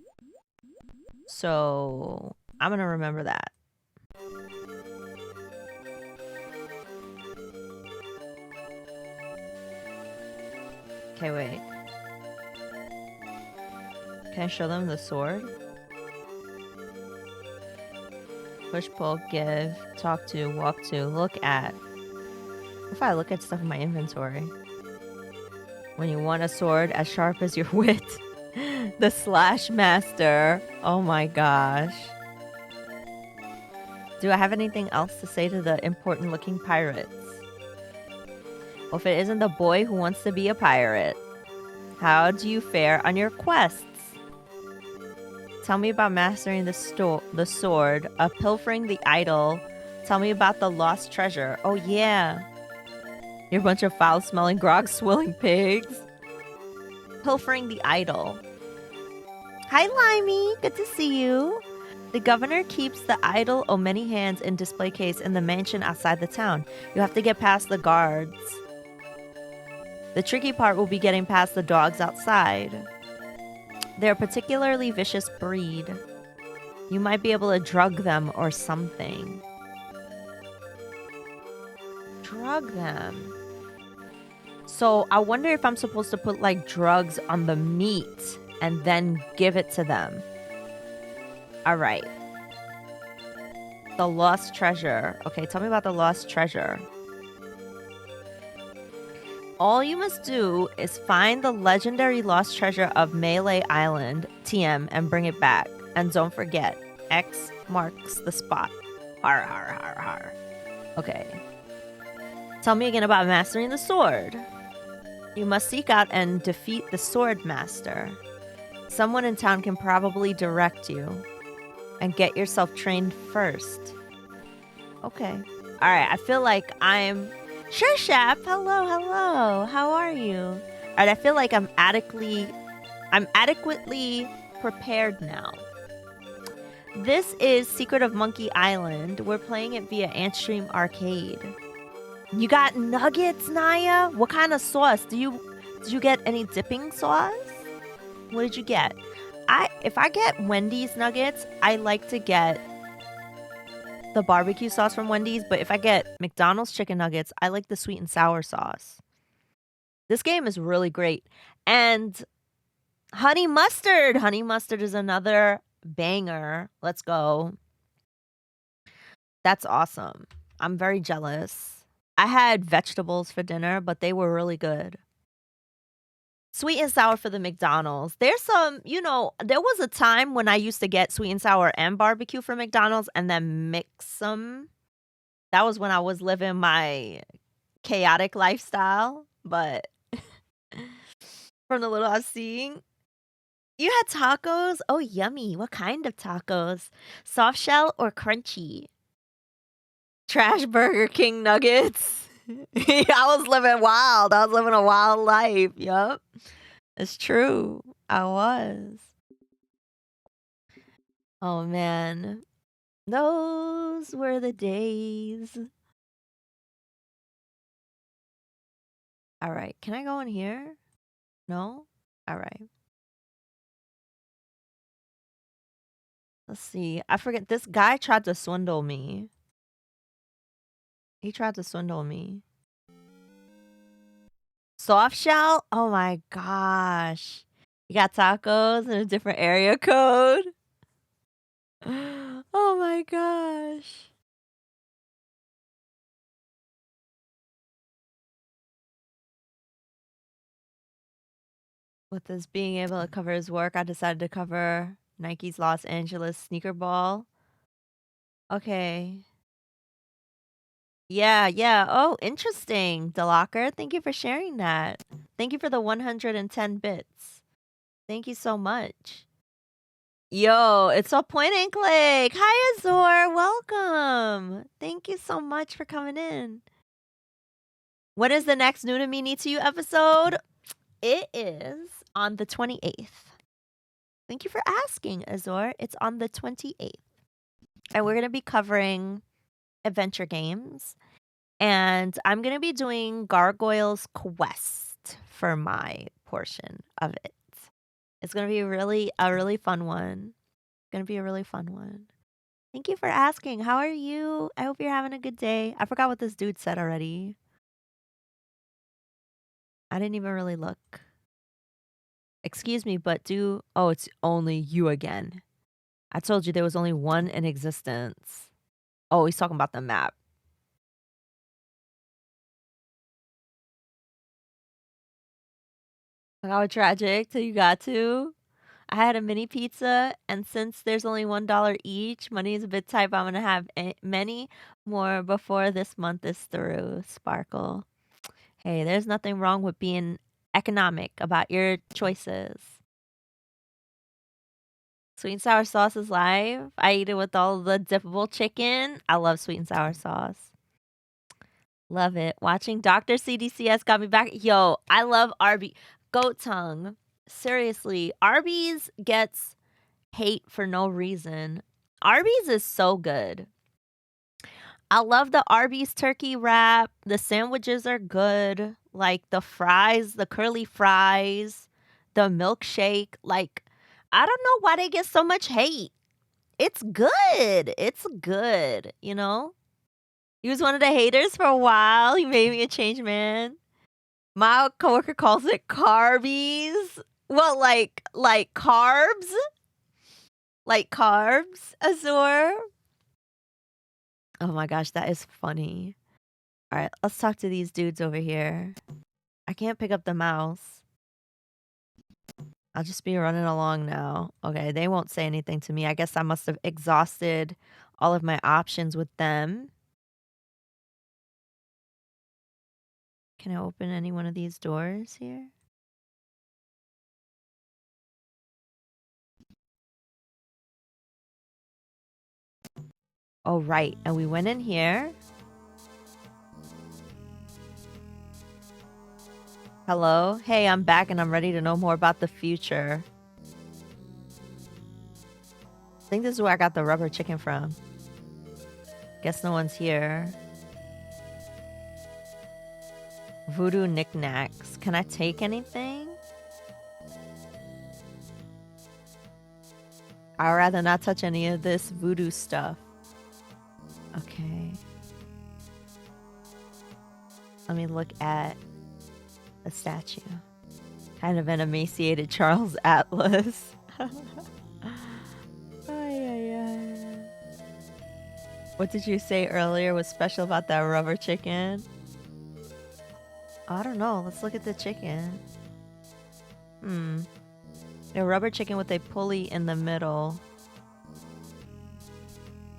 So I'm gonna remember that. Okay, wait. Can I show them the sword? Push, pull, give, talk to, walk to, look at. What if I look at stuff in my inventory? When you want a sword as sharp as your wit. The Slash Master. Oh my gosh. Do I have anything else to say to the important looking pirates? Well, if it isn't the boy who wants to be a pirate, how do you fare on your quests? Tell me about mastering the sword, pilfering the idol. Tell me about the lost treasure. Oh yeah. You're a bunch of foul-smelling, grog-swilling pigs. Pilfering the idol. Hi, Limey. Good to see you. The governor keeps the idol o' many hands in display case in the mansion outside the town. You have to get past the guards. The tricky part will be getting past the dogs outside. They're a particularly vicious breed. You might be able to drug them or something. Drug them. So I wonder if I'm supposed to put like drugs on the meat and then give it to them. All right. The lost treasure. Okay, tell me about the lost treasure. All you must do is find the legendary lost treasure of Melee Island, TM, and bring it back. And don't forget, X marks the spot. Har, har, har, har. Okay. Tell me again about mastering the sword. You must seek out and defeat the sword master. Someone in town can probably direct you. And get yourself trained first. Okay. Alright, I feel like I'm... Sure, Shap. Hello, hello. How are you? Alright, I feel like I'm adequately prepared now. This is Secret of Monkey Island. We're playing it via Anstream Arcade. You got nuggets, Naya? What kind of sauce? Did you get any dipping sauce? What did you get? If I get Wendy's nuggets, I like to get the barbecue sauce from Wendy's, but if I get McDonald's chicken nuggets, I like the sweet and sour sauce. This game is really great. And honey mustard. Honey mustard is another banger. Let's go. That's awesome. I'm very jealous. I had vegetables for dinner, but they were really good. Sweet and sour for the McDonald's. There's some, there was a time when I used to get sweet and sour and barbecue for McDonald's and then mix them. That was when I was living my chaotic lifestyle. But from the little I was seeing, you had tacos? Oh, yummy. What kind of tacos? Soft shell or crunchy? Trash Burger King nuggets. I was living wild. I was living a wild life. Yup. It's true. I was. Oh, man. Those were the days. All right. Can I go in here? No? All right. Let's see. I forget. This guy tried to swindle me. He tried to swindle me. Soft shell? Oh my gosh. You got tacos in a different area code? Oh my gosh. With this being able to cover his work, I decided to cover Nike's Los Angeles sneaker ball. Okay. Yeah, yeah. Oh, interesting, Delocker. Thank you for sharing that. Thank you for the 110 bits. Thank you so much. Yo, it's a point and click. Hi, Azor. Welcome. Thank you so much for coming in. When is the next New to Me Need to You episode? It is on the 28th. Thank you for asking, Azor. It's on the 28th. And we're going to be covering adventure games. And I'm going to be doing Gargoyle's Quest for my portion of it. It's going to be a really fun one. Going to be a really fun one. Thank you for asking. How are you? I hope you're having a good day. I forgot what this dude said already. I didn't even really look. Excuse me, but oh, it's only you again. I told you there was only one in existence. Oh, he's talking about the map. Like, how tragic till you got to. I had a mini pizza, and since there's only $1 each, money is a bit tight, but I'm gonna have many more before this month is through. Sparkle. Hey, there's nothing wrong with being economic about your choices. Sweet and sour sauce is live. I eat it with all the dippable chicken. I love sweet and sour sauce. Love it. Watching Dr. CDCS got me back. Yo, I love Arby's. Goat tongue. Seriously, Arby's gets hate for no reason. Arby's is so good. I love the Arby's turkey wrap. The sandwiches are good. Like the fries, the curly fries, the milkshake. Like, I don't know why they get so much hate. It's good. It's good, you know? He was one of the haters for a while. He made me a changed man. My coworker calls it carbies. Well, like carbs? Like carbs, Azor? Oh my gosh, that is funny. All right, let's talk to these dudes over here. I can't pick up the mouse. I'll just be running along now. Okay, they won't say anything to me. I guess I must have exhausted all of my options with them. Can I open any one of these doors here? Oh, right. And we went in here. Hello? Hey, I'm back and I'm ready to know more about the future. I think this is where I got the rubber chicken from. Guess no one's here. Voodoo knickknacks. Can I take anything? I'd rather not touch any of this voodoo stuff. Okay. Let me look at the statue. Kind of an emaciated Charles Atlas. What did you say earlier was special about that rubber chicken? I don't know. Let's look at the chicken. A rubber chicken with a pulley in the middle.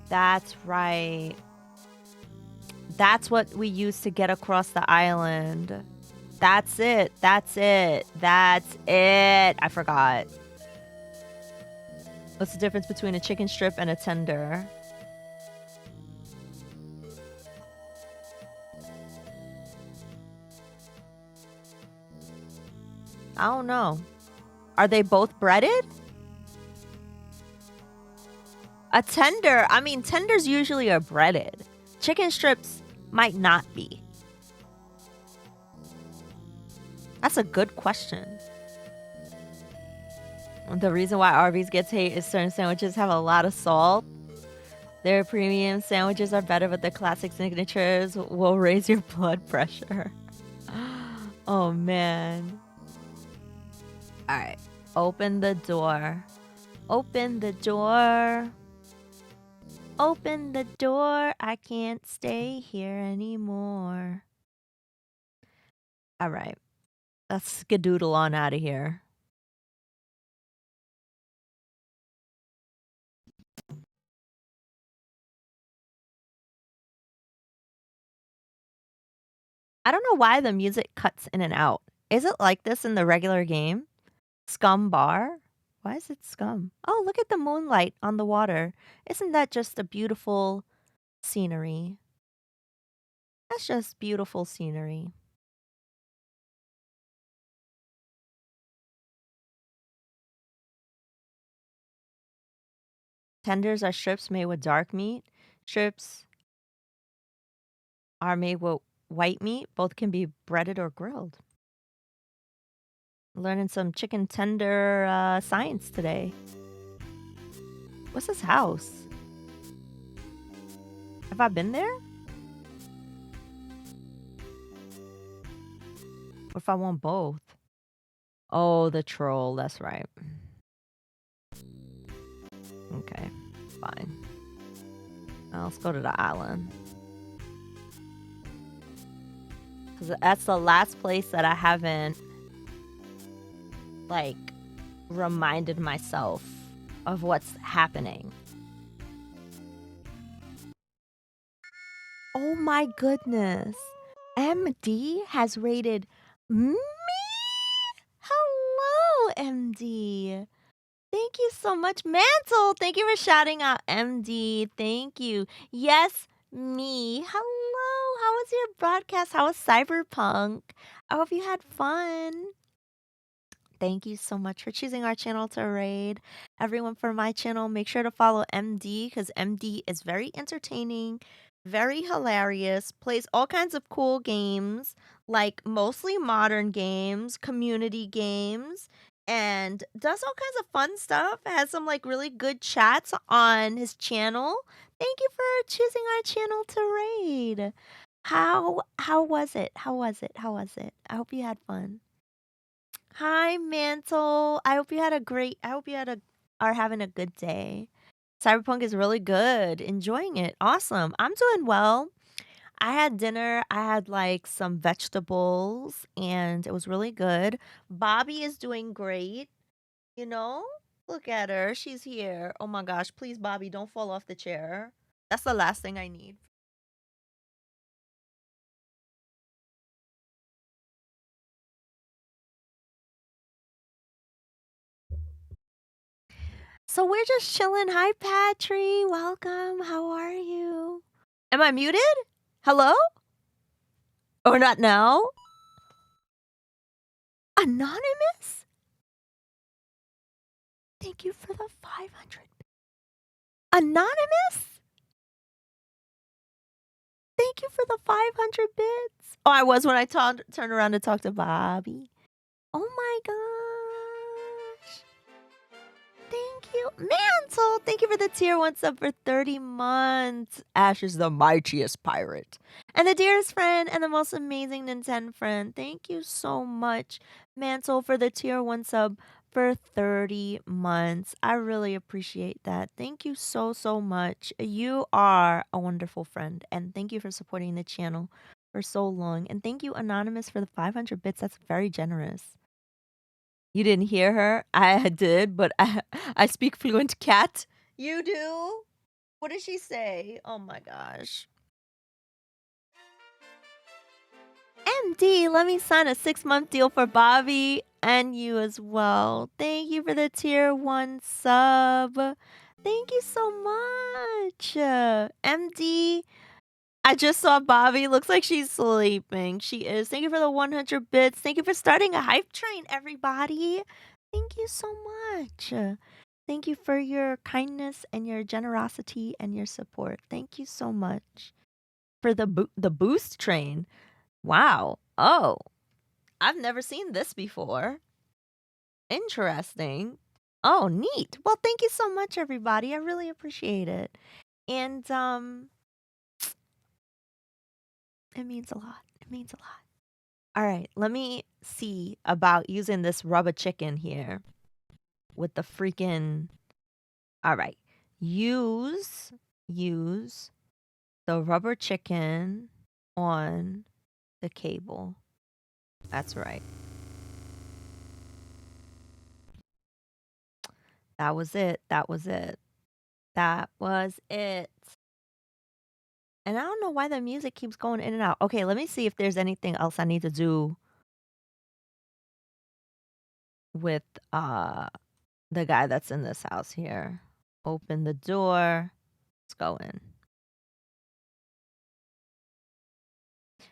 That's right. That's what we use to get across the island. That's it. That's it. That's it. I forgot. What's the difference between a chicken strip and a tender? I don't know. Are they both breaded? A tender, I mean, tenders usually are breaded. Chicken strips might not be. That's a good question. The reason why Arby's gets hate is certain sandwiches have a lot of salt. Their premium sandwiches are better, but their classic signatures will raise your blood pressure. Oh, man. All right. Open the door. Open the door. Open the door. I can't stay here anymore. All right. Let's skedoodle on out of here. I don't know why the music cuts in and out. Is it like this in the regular game? Scum bar? Why is it scum? Oh, look at the moonlight on the water. Isn't that just a beautiful scenery? That's just beautiful scenery. Tenders are strips made with dark meat. Strips are made with white meat. Both can be breaded or grilled. Learning some chicken tender science today. What's this house? Have I been there? Or if I want both? Oh, the troll. That's right. Okay, fine. Well, let's go to the island. Because that's the last place that I haven't, like, reminded myself of what's happening. Oh my goodness. MD has rated me? Hello, MD. Thank you so much. Mantle, thank you for shouting out MD. Thank you. Yes, me. Hello. How was your broadcast? How was Cyberpunk? I hope you had fun. Thank you so much for choosing our channel to raid. Everyone for my channel, make sure to follow MD because MD is very entertaining, very hilarious, plays all kinds of cool games, like mostly modern games, community games, and does all kinds of fun stuff. Has some like really good chats on his channel. Thank you for choosing our channel to raid. How was it? How was it? How was it? I hope you had fun. Hi, Mantle. I hope you had a are having a good day. Cyberpunk is really good. Enjoying it. Awesome. I'm doing well. I had dinner. I had like some vegetables and it was really good. Bobby is doing great, you know? Look at her. She's here. Oh my gosh. Please, Bobby, don't fall off the chair. That's the last thing I need. So we're just chilling. Hi, Patry. Welcome. How are you? Am I muted? Hello? Or not now? Anonymous? Thank you for the 500. Anonymous? Thank you for the 500 bits. Oh, I was when I turned around to talk to Bobby. Oh my gosh. Thank you. Mantle, thank you for the tier 1 sub for 30 months. Ash is the mightiest pirate. And the dearest friend and the most amazing Nintendo friend. Thank you so much, Mantle, for the tier 1 sub for 30 months. I really appreciate that. Thank you so, so much. You are a wonderful friend. And thank you for supporting the channel for so long. And thank you, Anonymous, for the 500 bits. That's very generous. You didn't hear her? I did, but I speak fluent cat. You do? What did she say? Oh my gosh. MD, let me sign a 6-month deal for Bobby and you as well. Thank you for the tier 1 sub. Thank you so much. MD, I just saw Bobby. Looks like she's sleeping. She is. Thank you for the 100 bits. Thank you for starting a hype train, everybody. Thank you so much. Thank you for your kindness and your generosity and your support. Thank you so much for the boost train. Wow. Oh, I've never seen this before. Interesting. Oh, neat. Well, thank you so much, everybody. I really appreciate it. And it means a lot. It means a lot. All right, let me see about using this rubber chicken here with the freaking. All right, use the rubber chicken on the cable. That's right. That was it. That was it. That was it. And I don't know why the music keeps going in and out. Okay, let me see if there's anything else I need to do with, the guy that's in this house here. Open the door. Let's go in.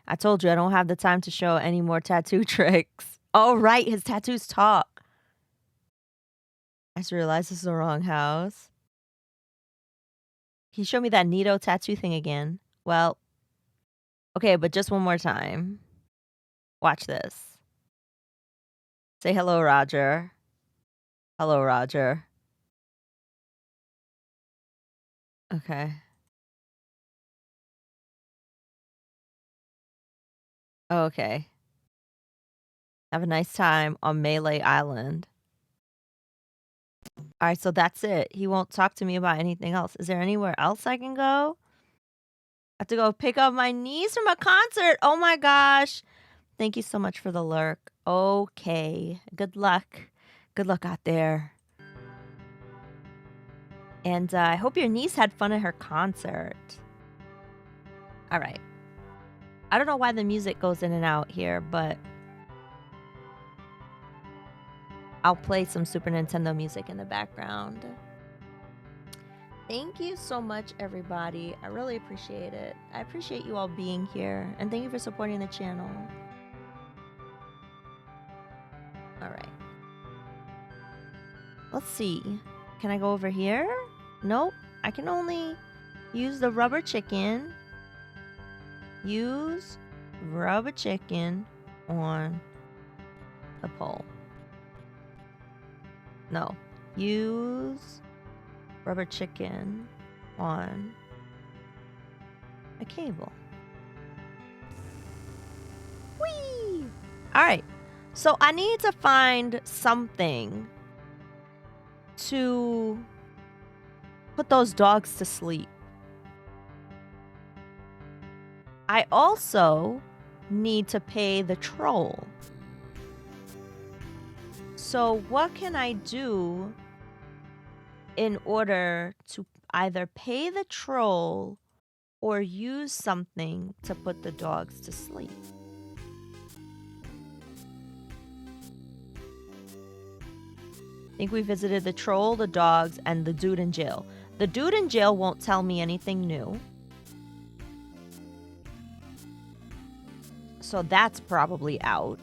I told you I don't have the time to show any more tattoo tricks. Oh, right, his tattoos talk. I just realized this is the wrong house. He showed me that Nito tattoo thing again. Well, okay, but just one more time. Watch this. Say hello, Roger. Hello, Roger. Okay. Okay. Have a nice time on Melee Island. Alright, so that's it. He won't talk to me about anything else. Is there anywhere else I can go? I have to go pick up my niece from a concert. Oh my gosh. Thank you so much for the lurk. Okay. Good luck. Good luck out there. And I hope your niece had fun at her concert. All right. I don't know why the music goes in and out here, but I'll play some Super Nintendo music in the background. Thank you so much, everybody. I really appreciate it. I appreciate you all being here, and thank you for supporting the channel. All right. Let's see. Can I go over here? Nope. I can only use the rubber chicken. Use rubber chicken on the pole. No. Use rubber chicken on a cable. Whee! Alright. So I need to find something to put those dogs to sleep. I also need to pay the troll. So what can I do in order to either pay the troll or use something to put the dogs to sleep? I think we visited the troll, the dogs, and the dude in jail. The dude in jail won't tell me anything new. So that's probably out.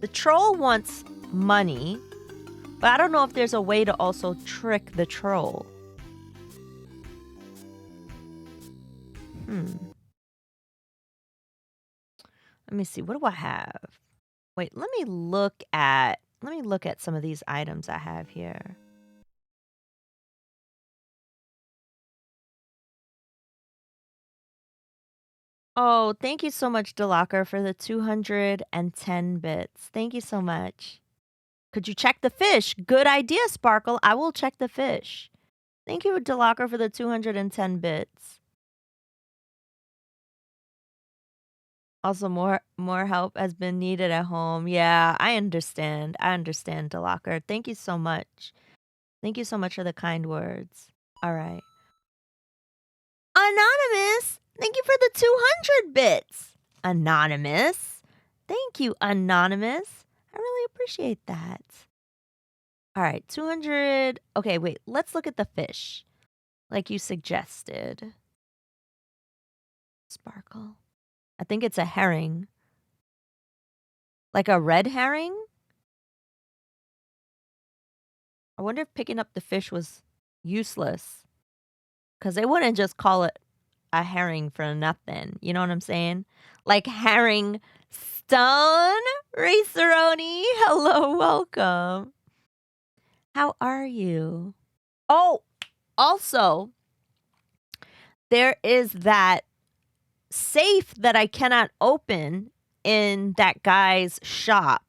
The troll wants money, but I don't know if there's a way to also trick the troll. Let me see. What do I have? Wait, let me look at some of these items I have here. Oh, thank you so much, Delaker, for the 210 bits. Thank you so much. Could you check the fish? Good idea, Sparkle. I will check the fish. Thank you, Delaker, for the 210 bits. Also, more help has been needed at home. Yeah, I understand. I understand, Delaker. Thank you so much. Thank you so much for the kind words. All right. Anonymous, thank you for the 200 bits. Anonymous. Thank you, Anonymous. I really appreciate that. All right, 200. Okay, wait. Let's look at the fish like you suggested. Sparkle. I think it's a herring. Like a red herring? I wonder if picking up the fish was useless. Because they wouldn't just call it a herring for nothing. You know what I'm saying? Like herring stone. Raceroni. Hello, welcome. How are you? Oh, also, there is that safe that I cannot open in that guy's shop.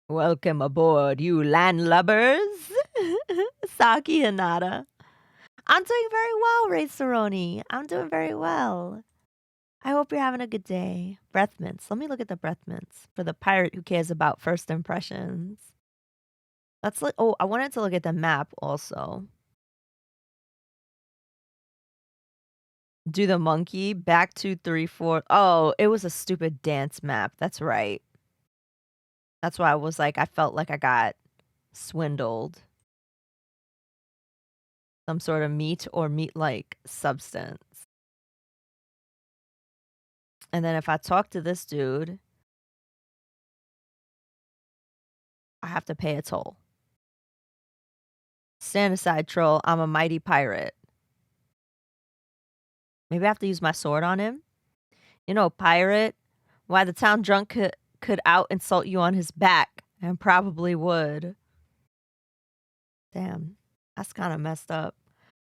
Welcome aboard, you landlubbers. Saki Hanada. I'm doing very well, Raceroni. I'm doing very well. I hope you're having a good day. Breath mints. Let me look at the breath mints for the pirate who cares about first impressions. Let's look. Oh, I wanted to look at the map also. Do the monkey back 2 3 4. Oh, it was a stupid dance map. That's right. That's why I was like, I felt like I got swindled. Some sort of meat or meat-like substance. And then if I talk to this dude, I have to pay a toll. Stand aside, troll. I'm a mighty pirate. Maybe I have to use my sword on him? You know, pirate, why the town drunk could out insult you on his back, and probably would. Damn, that's kind of messed up.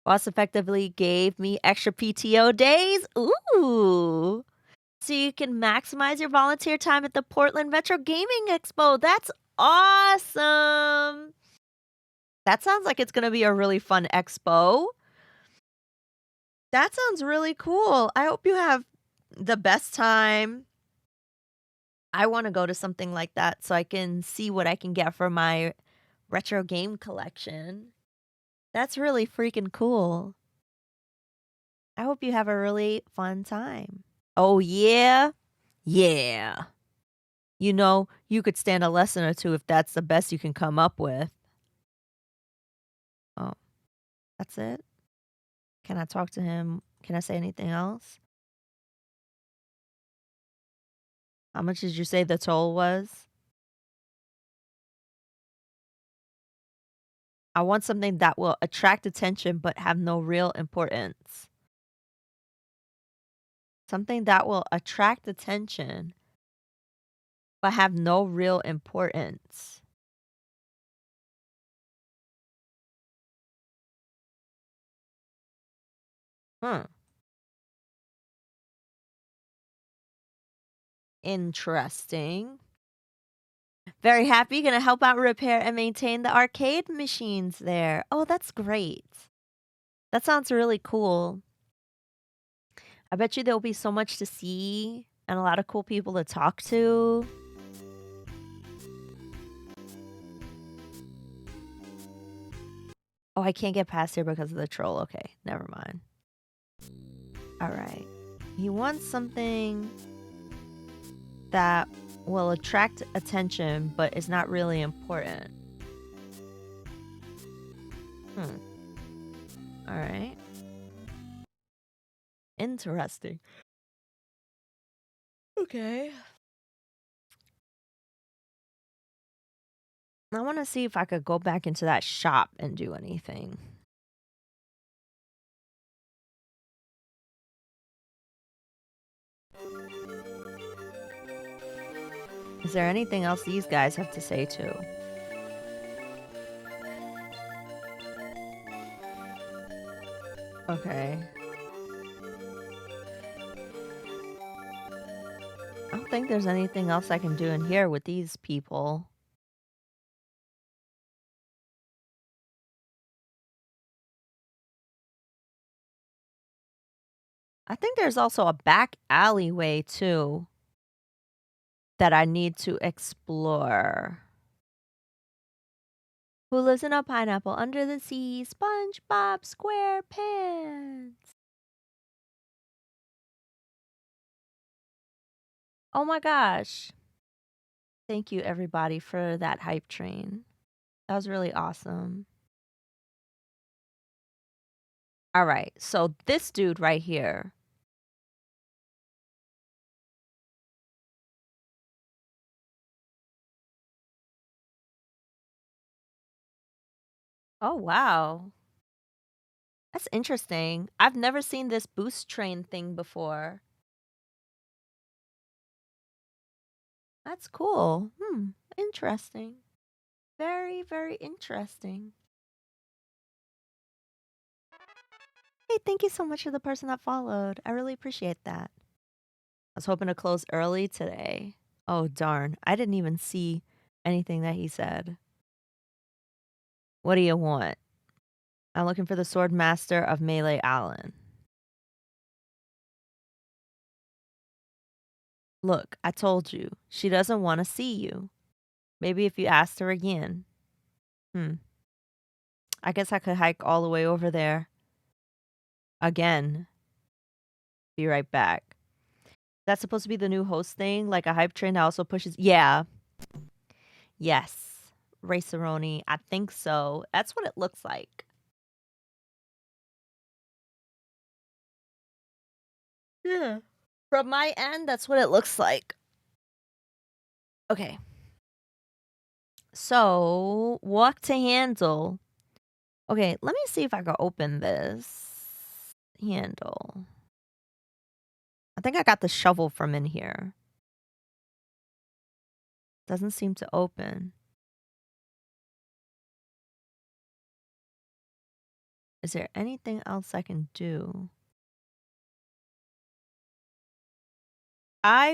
Boss effectively gave me extra PTO days. Ooh. So you can maximize your volunteer time at the Portland Retro Gaming Expo. That's awesome. That sounds like it's going to be a really fun expo. That sounds really cool. I hope you have the best time. I want to go to something like that so I can see what I can get for my retro game collection. That's really freaking cool. I hope you have a really fun time. Oh, yeah? Yeah. You know, you could stand a lesson or two if that's the best you can come up with. Oh, that's it? Can I talk to him? Can I say anything else? How much did you say the toll was? I want something that will attract attention but have no real importance. Something that will attract attention but have no real importance. Hmm. Interesting. Very happy. Gonna help out repair and maintain the arcade machines there. Oh, that's great. That sounds really cool. I bet you there'll be so much to see and a lot of cool people to talk to. Oh, I can't get past here because of the troll. Okay, never mind. All right. He wants something that will attract attention but is not really important. Hmm. All right. Interesting. Okay. I want to see if I could go back into that shop and do anything. Is there anything else these guys have to say too? Okay. I don't think there's anything else I can do in here with these people. I think there's also a back alleyway too that I need to explore. Who lives in a pineapple under the sea? SpongeBob SquarePants. Oh my gosh. Thank you everybody for that hype train. That was really awesome. All right. So this dude right here. Oh wow. That's interesting. I've never seen this boost train thing before. That's cool. Interesting. Very, very interesting. Hey, thank you so much for the person that followed. I really appreciate that. I was hoping to close early today. Oh, darn. I didn't even see anything that he said. What do you want? I'm looking for the Sword Master of Melee Allen. Look, I told you. She doesn't wanna see you. Maybe if you asked her again. Hmm. I guess I could hike all the way over there. Again. Be right back. That's supposed to be the new host thing, like a hype train that also pushes. Yeah. Yes. Raceroni. I think so. That's what it looks like. Yeah. From my end, that's what it looks like. Okay. So, walk to handle. Okay, let me see if I can open this handle. I think I got the shovel from in here. Doesn't seem to open. Is there anything else I can do?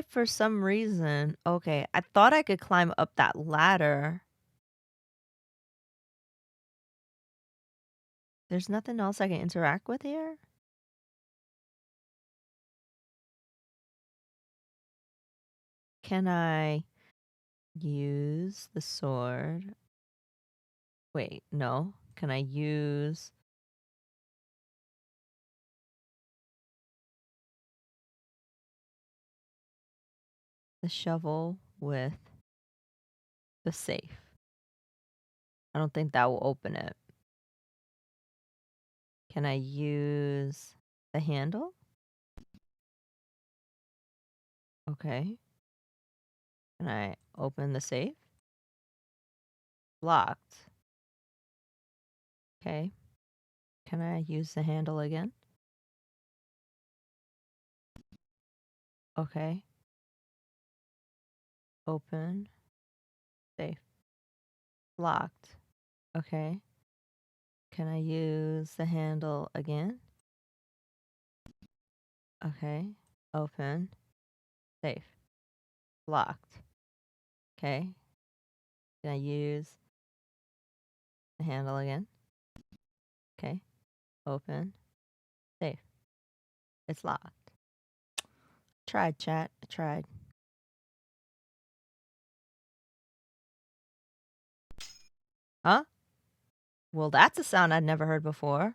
For some reason, okay, I thought I could climb up that ladder. There's nothing else I can interact with here? Can I use the sword? Wait, no. Can I use the shovel with the safe? I don't think that will open it. Can I use the handle? Okay. Can I open the safe? Locked. Okay. Can I use the handle again? Okay. Open. Safe. Locked. Okay. Can I use the handle again? Okay. Open. Safe. Locked. Okay. Can I use the handle again? Okay. Open. Safe. It's locked. Tried, chat. I tried. Huh? Well, that's a sound I'd never heard before.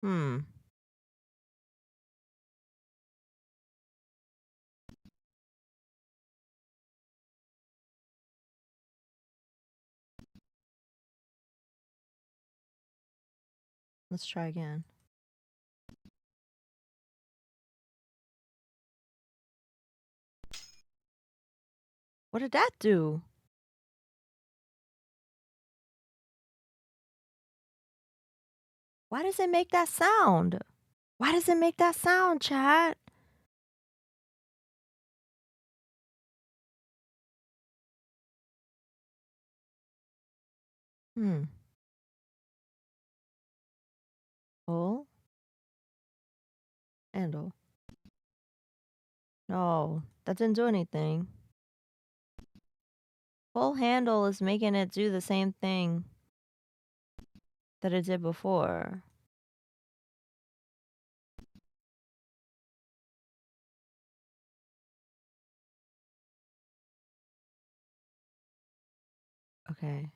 Hmm. Let's try again. What did that do? Why does it make that sound? Why does it make that sound, chat? Hmm. Pull. Handle. No, that didn't do anything. Pull handle is making it do the same thing that it did before. Okay.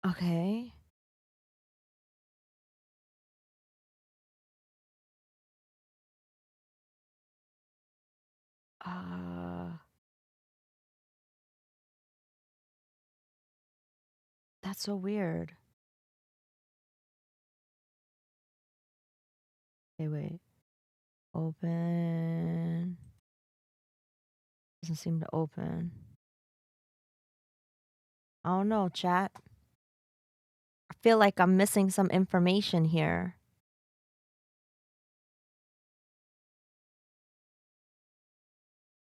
Okay. Uh, that's so weird. Okay, wait. Open. Doesn't seem to open. I don't know, chat. I feel like I'm missing some information here.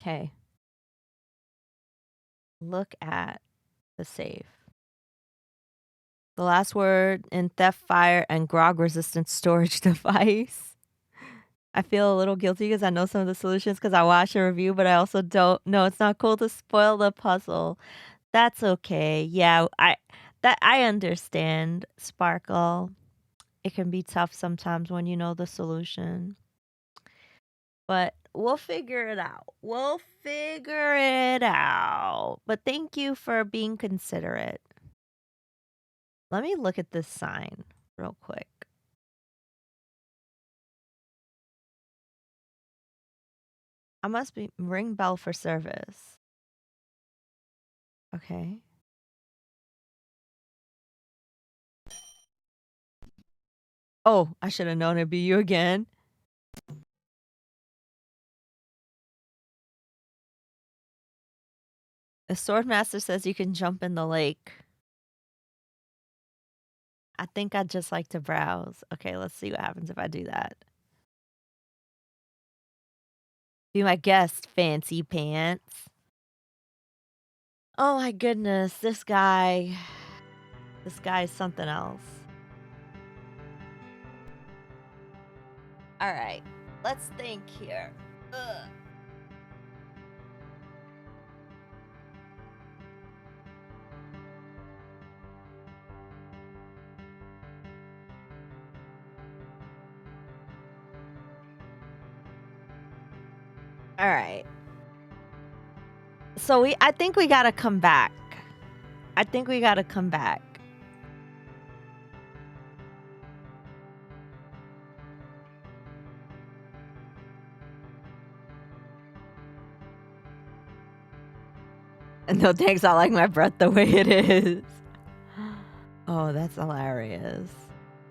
Okay. Look at the safe. The last word in theft, fire, and grog resistant storage device. I feel a little guilty because I know some of the solutions because I watched a review, but I also don't know it's not cool to spoil the puzzle. That's okay. Yeah, I understand, Sparkle. It can be tough sometimes when you know the solution, but we'll figure it out. We'll figure it out. But thank you for being considerate. Let me look at this sign real quick. I must be ring bell for service. Okay. Oh, I should have known it'd be you again. The sword master says you can jump in the lake. I think I'd just like to browse. Okay, let's see what happens if I do that. Be my guest, fancy pants. Oh my goodness, this guy. This guy is something else. All right, let's think here. Ugh. All right. So I think we gotta come back. I think we gotta come back. No thanks, I like my breath the way it is. Oh, that's hilarious.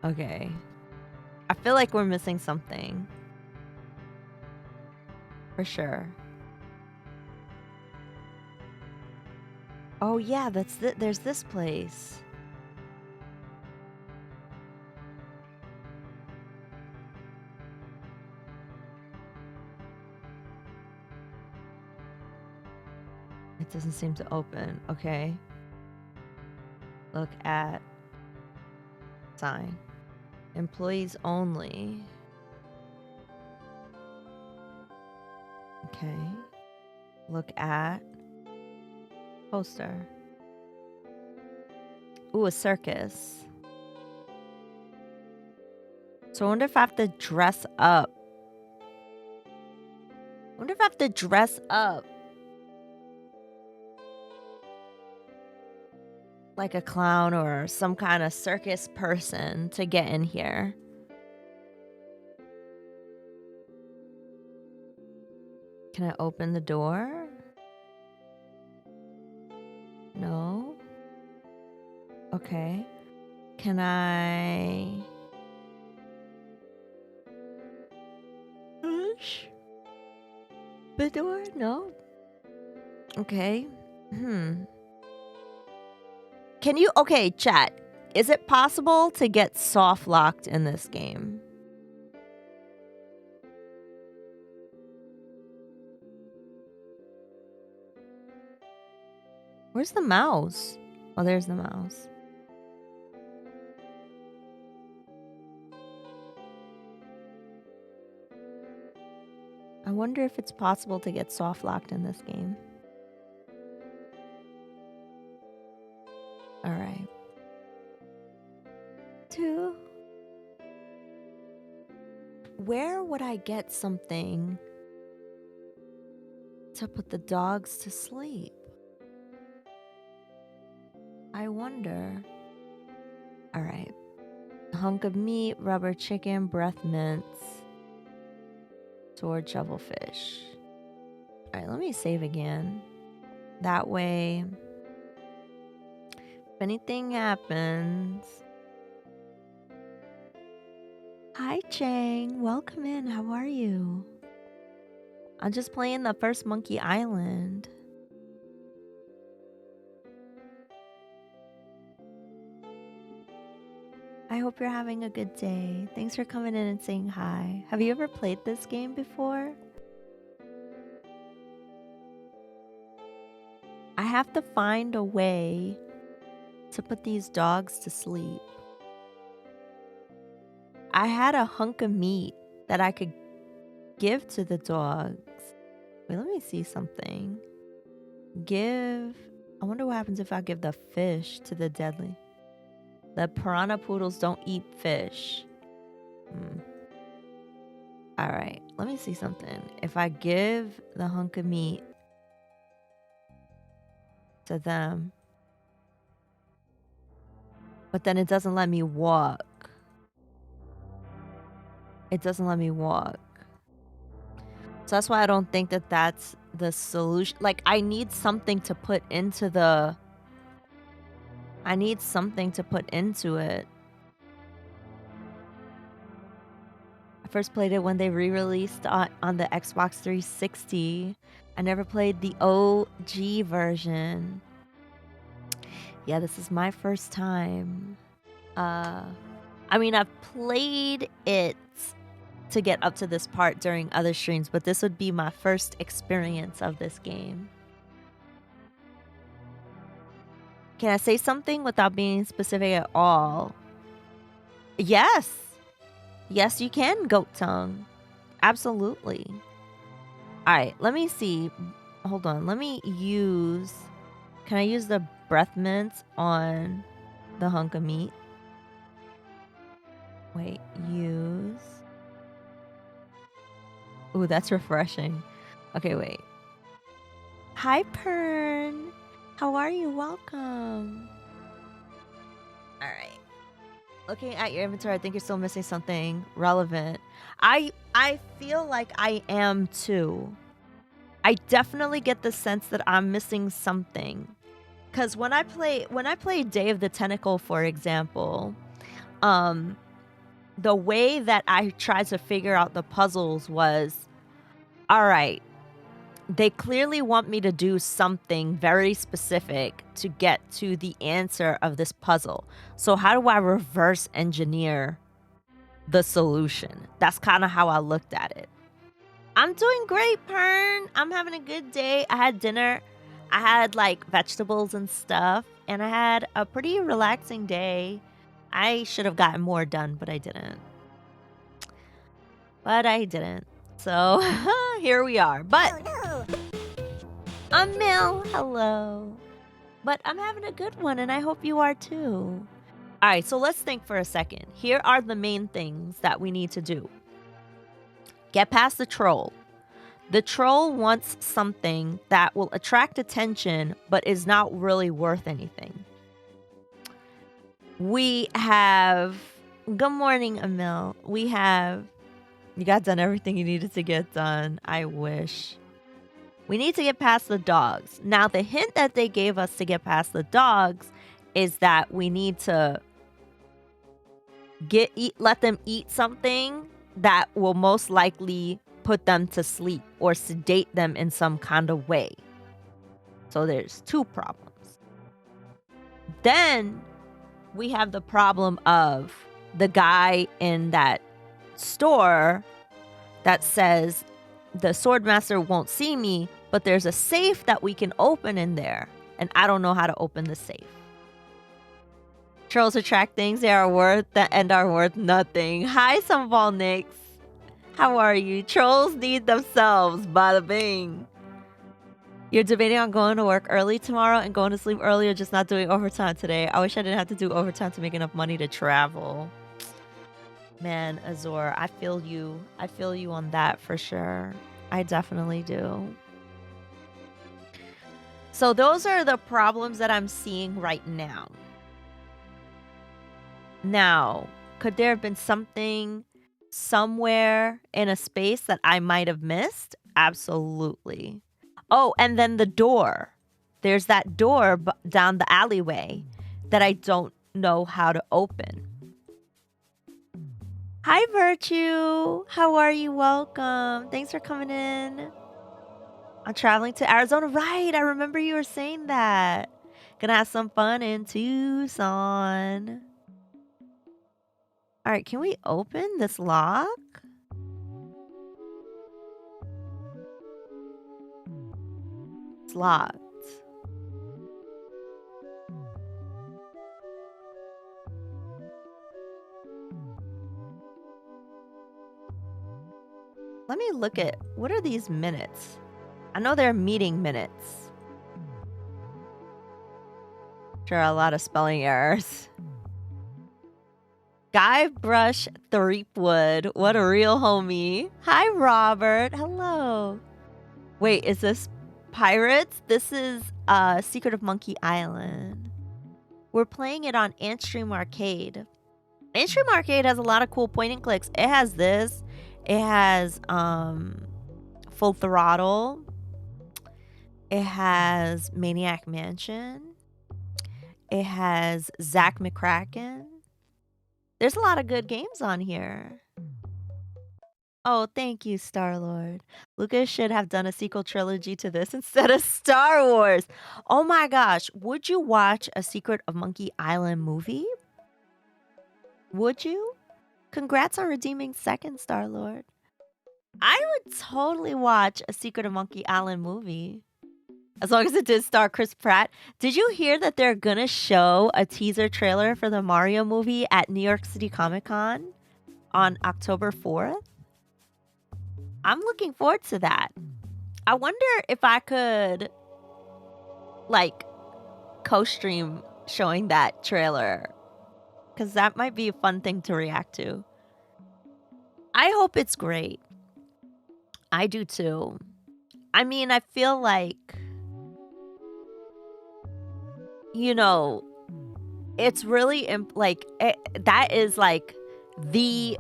Okay. I feel like we're missing something. For sure. Oh yeah, there's this place. It doesn't seem to open. Okay. Look at sign. Employees only. Okay. Look at poster. Ooh, a circus. So I wonder if I have to dress up. I wonder if I have to dress up like a clown or some kind of circus person to get in here. Can I open the door? No. Okay. Can I push the door? No. Okay. Can you okay, chat. Is it possible to get soft locked in this game? Where's the mouse? Oh, there's the mouse. I wonder if it's possible to get soft locked in this game. All right. 2. Where would I get something to put the dogs to sleep? I wonder. All right. Hunk of meat, rubber chicken, breath mints, sword, shovel fish. All right, let me save again. That way, if anything happens. Hi, Chang. Welcome in. How are you? I'm just playing the first Monkey Island. I hope you're having a good day. Thanks for coming in and saying hi. Have you ever played this game before? I have to find a way to put these dogs to sleep. I had a hunk of meat that I could give to the dogs? Wait, let me see something. Give. I wonder what happens if I give the fish to the deadly. The piranha poodles don't eat fish. All right, let me see something. If I give the hunk of meat to them, but then it doesn't let me walk. It doesn't let me walk. So that's why I don't think that that's the solution. Like, I need something to put into the... I need something to put into it. I first played it when they re-released on the Xbox 360. I never played the OG version. Yeah, this is my first time. I mean, I've played it to get up to this part during other streams, but this would be my first experience of this game. Can I say something without being specific at all? Yes. Yes, you can, Goat Tongue. Absolutely. All right, let me see. Hold on. Let me use... Can I use the breath mints on the hunk of meat? Wait, use... Ooh, that's refreshing. Okay, wait. Hi, Pern. How are you? Welcome. All right. Looking at your inventory, I think you're still missing something relevant. I feel like I am too. I definitely get the sense that I'm missing something. Cause when I play Day of the Tentacle, for example, the way that I tried to figure out the puzzles was, all right, they clearly want me to do something very specific to get to the answer of this puzzle. So how do I reverse engineer the solution? That's kind of how I looked at it. I'm doing great, Pern. I'm having a good day. I had dinner. I had like vegetables and stuff, and I had a pretty relaxing day. I should have gotten more done, but I didn't. So here we are. But I'm Mel. Hello. But I'm having a good one, and I hope you are too. All right, so let's think for a second. Here are the main things that we need to do. Get past the troll. The troll wants something that will attract attention, but is not really worth anything. We have... Good morning, Emil. We have... You got done everything you needed to get done. I wish. We need to get past the dogs. Now, the hint that they gave us to get past the dogs is that we need to let them eat something that will most likely put them to sleep or sedate them in some kind of way. So there's two problems. Then we have the problem of the guy in that store that says the swordmaster won't see me, but there's a safe that we can open in there, and I don't know how to open the safe. Trolls attract things they are worth and are worth nothing. Hi, Samvolnix. How are you? Trolls need themselves. Bada bing. You're debating on going to work early tomorrow and going to sleep early, or just not doing overtime today. I wish I didn't have to do overtime to make enough money to travel. Man, Azor, I feel you. I feel you on that for sure. I definitely do. So those are the problems that I'm seeing right now. Now, could there have been something somewhere in a space that I might have missed? Absolutely. Oh, and then the door. There's that door down the alleyway that I don't know how to open. Hi, Virtue. How are you? Welcome. Thanks for coming in. I'm traveling to Arizona. Right. I remember you were saying that. Gonna have some fun in Tucson. All right. Can we open this lock? It's locked. Let me look at what are these minutes? I know they're meeting minutes. Sure, a lot of spelling errors. Guybrush Threepwood. What a real homie. Hi, Robert. Hello. Wait, is this Pirates? This is Secret of Monkey Island. We're playing it on Anstream Arcade. Anstream Arcade has a lot of cool point and clicks. It has this. It has Full Throttle. It has Maniac Mansion. It has Zach McCracken. There's a lot of good games on here. Oh, thank you, Star-Lord. Lucas should have done a sequel trilogy to this instead of Star Wars. Oh my gosh. Would you watch a Secret of Monkey Island movie? Would you? Congrats on redeeming second, Star-Lord. I would totally watch a Secret of Monkey Island movie. As long as it did star Chris Pratt. Did you hear that they're gonna show a teaser trailer for the Mario movie at New York City Comic Con on October 4th? I'm looking forward to that. I wonder if I could, like, co-stream showing that trailer. Because that might be a fun thing to react to. I hope it's great. I do too. I mean, I feel like, you know, it's really that is like the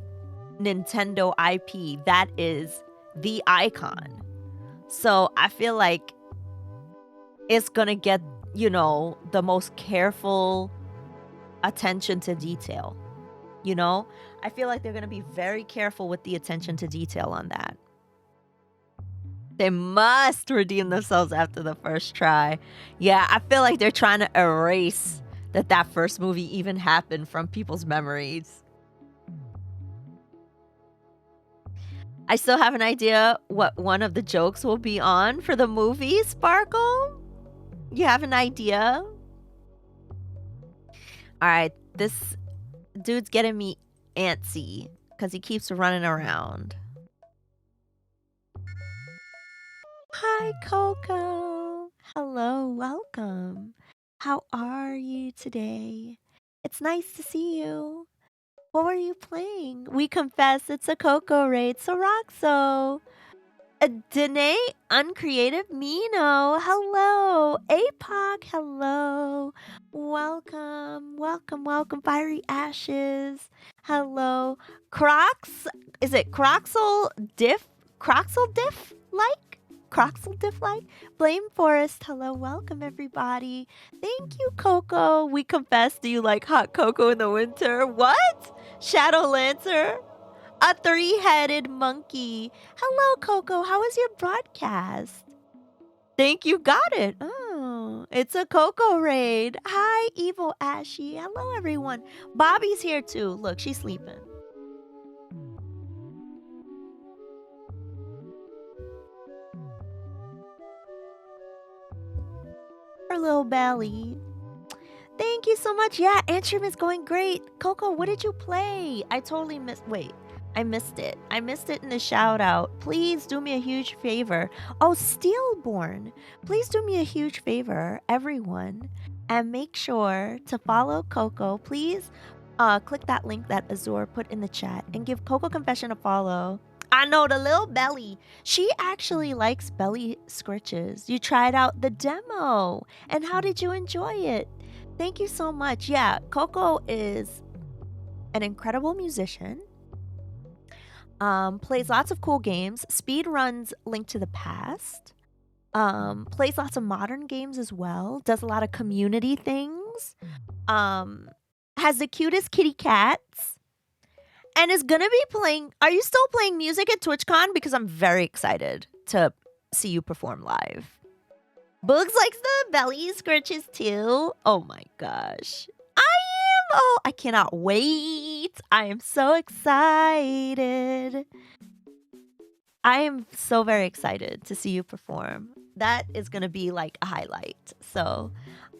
Nintendo IP. That is the icon. So I feel like it's gonna get, the most careful attention to detail. I feel like they're gonna be very careful with the attention to detail on that. They must redeem themselves after the first try. Yeah, I feel like they're trying to erase that first movie even happened from people's memories. I still have an idea what one of the jokes will be on for the movie, Sparkle? You have an idea? All right, this dude's getting me antsy because he keeps running around. Hi, Coco. Hello, welcome. How are you today? It's nice to see you. What were you playing? We confess it's a Coco raid, Soroxo. Danae, Uncreative Mino, hello. APOC, hello. Welcome, welcome, welcome. Fiery Ashes, hello. Crocs, is it Croxel Diff? Croxel Diff like? Croxel Diff like? Blame Forest, hello, welcome everybody. Thank you, Coco. We confess, do you like hot cocoa in the winter? What? Shadow Lancer? A three-headed monkey. Hello, Coco. How was your broadcast? Think you got it. Oh, it's a Coco raid. Hi, Evil Ashy. Hello, everyone. Bobby's here, too. Look, she's sleeping. Her little belly. Thank you so much. Yeah, Anstream is going great. Coco, what did you play? I totally missed. Wait. I missed it. I missed it in the shout out. Please do me a huge favor. Oh, Steelborn. Please do me a huge favor, everyone, and make sure to follow Coco. Please click that link that Azur put in the chat and give Coco Confession a follow. I know, the little belly. She actually likes belly scritches. You tried out the demo. And how did you enjoy it? Thank you so much. Yeah, Coco is an incredible musician. Plays lots of cool games, speed runs Link to the Past, plays lots of modern games as well, does a lot of community things, has the cutest kitty cats, and is gonna be playing. Are you still playing music at TwitchCon? Because I'm very excited to see you perform live. Bugs likes the belly scratches too. Oh my gosh. Oh, I cannot wait. I am so excited. I am so very excited to see you perform. That is going to be like a highlight. So,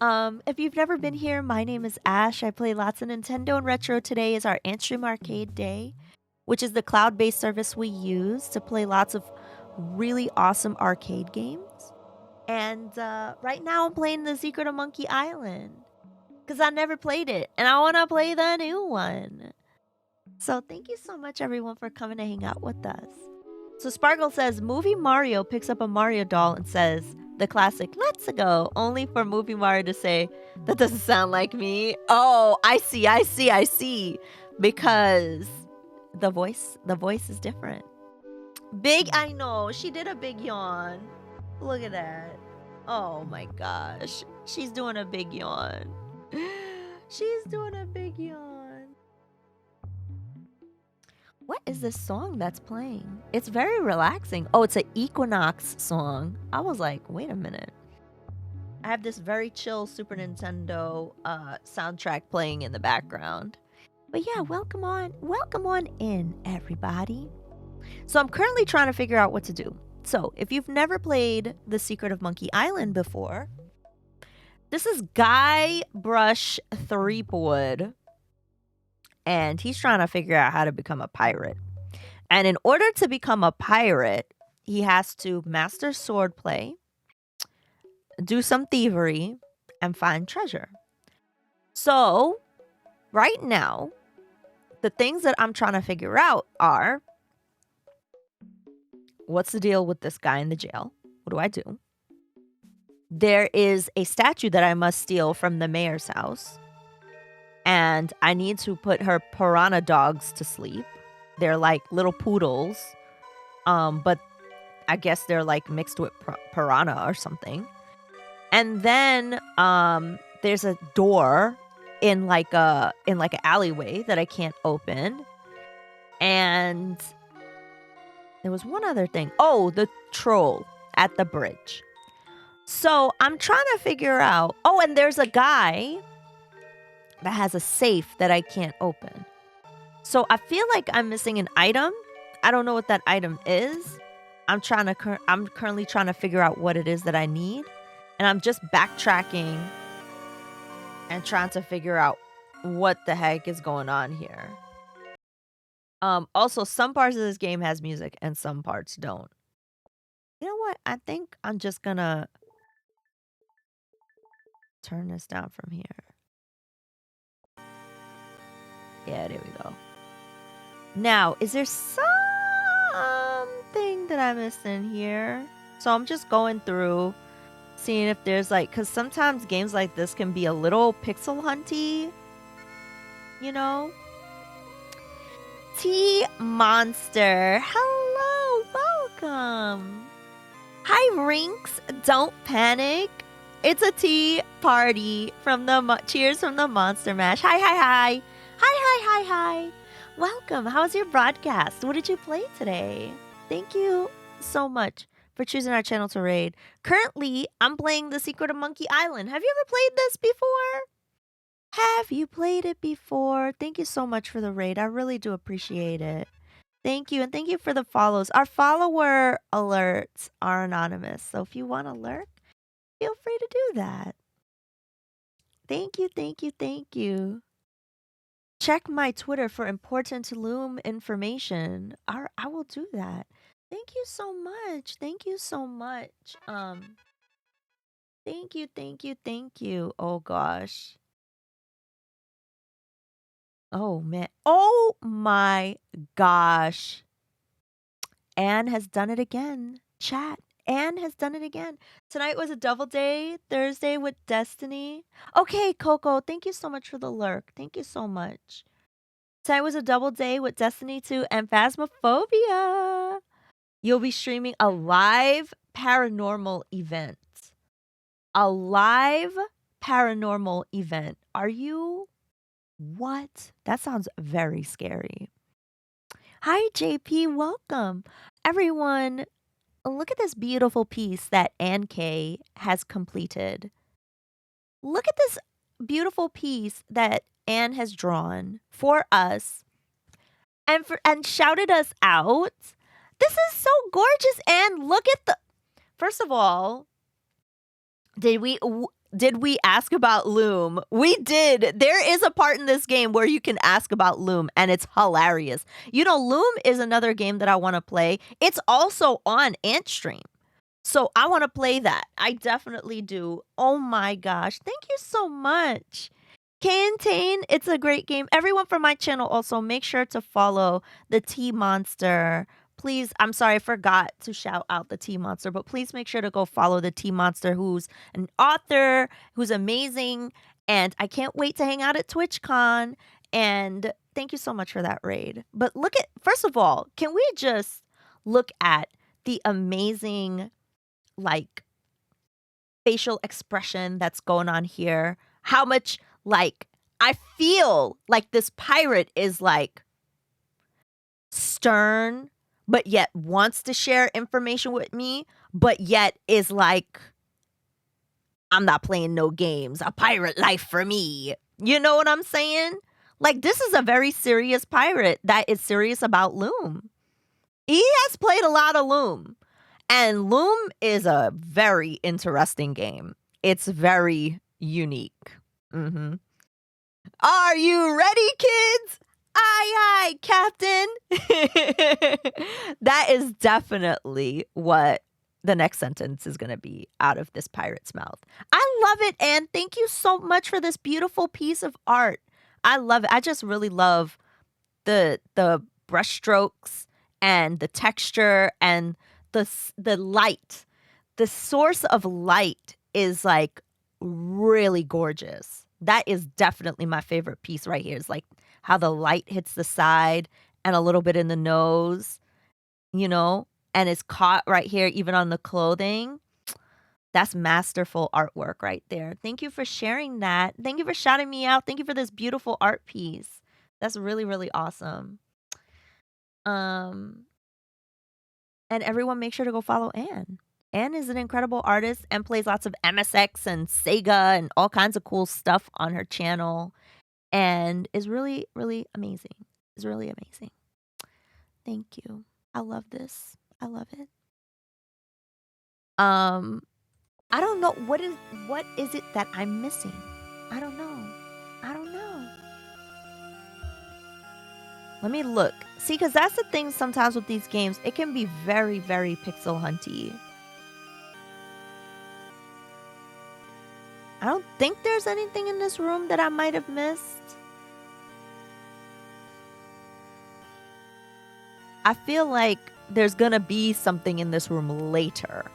if you've never been here, my name is Ash. I play lots of Nintendo and retro. Today is our Anstream Arcade day, which is the cloud-based service we use to play lots of really awesome arcade games. And right now I'm playing The Secret of Monkey Island because I never played it and I want to play the new one. So thank you so much, everyone, for coming to hang out with us. So Sparkle says, Movie Mario picks up a Mario doll and says, the classic, let's go, only for Movie Mario to say, that doesn't sound like me. Oh, I see. Because the voice is different. Big, I know, she did a big yawn. Look at that. Oh my gosh. She's doing a big yawn. She's doing a big yawn. What is this song that's playing? It's very relaxing. Oh, it's an Equinox song. I was like, wait a minute. I have this very chill Super Nintendo soundtrack playing in the background. But yeah, welcome on in, everybody. So I'm currently trying to figure out what to do. So if you've never played The Secret of Monkey Island before, this is Guy Brush Threepwood. And he's trying to figure out how to become a pirate. And in order to become a pirate, he has to master swordplay, do some thievery, and find treasure. So, right now, the things that I'm trying to figure out are, what's the deal with this guy in the jail? What do I do? There is a statue that I must steal from the mayor's house. And I need to put her piranha dogs to sleep. They're like little poodles. But I guess they're like mixed with piranha or something. And then there's a door in like an alleyway that I can't open. And there was one other thing. Oh, the troll at the bridge. So I'm trying to figure out. Oh, and there's a guy that has a safe that I can't open. So I feel like I'm missing an item. I don't know what that item is. I'm currently trying to figure out what it is that I need. And I'm just backtracking and trying to figure out what the heck is going on here. Also, some parts of this game has music and some parts don't. You know what? I think I'm just gonna turn this down from here. Yeah, there we go. Now, is there something that I missed in here? So I'm just going through, seeing if there's like, because sometimes games like this can be a little pixel hunty, you know? T-Monster, hello, welcome. Hi, Rinks, don't panic. It's a tea party from the Cheers from the Monster Mash. Hi. Welcome. How's your broadcast? What did you play today? Thank you so much for choosing our channel to raid. Currently, I'm playing The Secret of Monkey Island. Have you ever played this before? Have you played it before? Thank you so much for the raid. I really do appreciate it. Thank you, and thank you for the follows. Our follower alerts are anonymous, so if you want to lurk, feel free to do that. Thank you. Check my Twitter for important Loom information. I will do that. Thank you so much. Thank you. Thank you. Oh gosh. Oh man. Oh my gosh. Anne has done it again. Chat. Anne has done it again. Tonight was a double day, Thursday with Destiny. Okay, Coco, thank you so much for the lurk. Thank you so much. Tonight was a double day with Destiny 2 and Phasmophobia. You'll be streaming a live paranormal event. A live paranormal event. Are you? What? That sounds very scary. Hi, JP. Welcome. Everyone, look at this beautiful piece that Ann K has completed. Look at this beautiful piece that Anne has drawn for us and shouted us out. This is so gorgeous, Anne. Look at the... First of all, Did we ask about Loom? We did. There is a part in this game where you can ask about Loom, and it's hilarious. You know, Loom is another game that I want to play. It's also on Antstream. So I want to play that. I definitely do. Oh my gosh. Thank you so much. Canteen, it's a great game. Everyone from my channel also make sure to follow the Tea Monster. Please, I'm sorry, I forgot to shout out the Tea Monster, but please make sure to go follow the Tea Monster, who's an author, who's amazing, and I can't wait to hang out at TwitchCon. And thank you so much for that raid. But look at, first of all, can we just look at the amazing, like, facial expression that's going on here? How much, like, I feel like this pirate is like stern, but yet wants to share information with me, but yet is like, I'm not playing no games. A pirate life for me. You know what I'm saying? Like, this is a very serious pirate that is serious about Loom. He has played a lot of Loom. And Loom is a very interesting game. It's very unique. Mm-hmm. Are you ready, kids? Aye, aye, Captain. That is definitely what the next sentence is going to be out of this pirate's mouth. I love it, Anne. Thank you so much for this beautiful piece of art. I love it. I just really love the brushstrokes and the texture and the light. The source of light is like really gorgeous. That is definitely my favorite piece right here. Is like how the light hits the side and a little bit in the nose, you know, and it's caught right here even on the clothing. That's masterful artwork right there. Thank you for sharing that. Thank you for shouting me out. Thank you for this beautiful art piece. That's really, really awesome. And everyone make sure to go follow Anne. Anne is an incredible artist and plays lots of MSX and Sega and all kinds of cool stuff on her channel and is really, really amazing. Is really amazing. Thank you. I love this. I love it. I don't know what is it that I'm missing? I don't know. I don't know. Let me look. See, because that's the thing sometimes with these games. It can be very, very pixel hunty. I don't think there's anything in this room that I might have missed. I feel like there's gonna be something in this room later.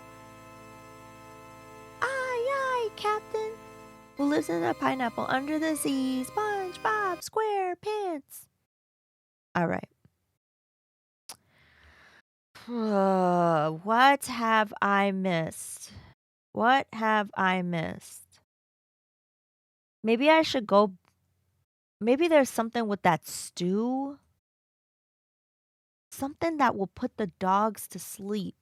Aye, aye, Captain. Who lives in a pineapple under the sea? SpongeBob SquarePants. All right. What have I missed? What have I missed? Maybe I should go. Maybe there's something with that stew. Something that will put the dogs to sleep.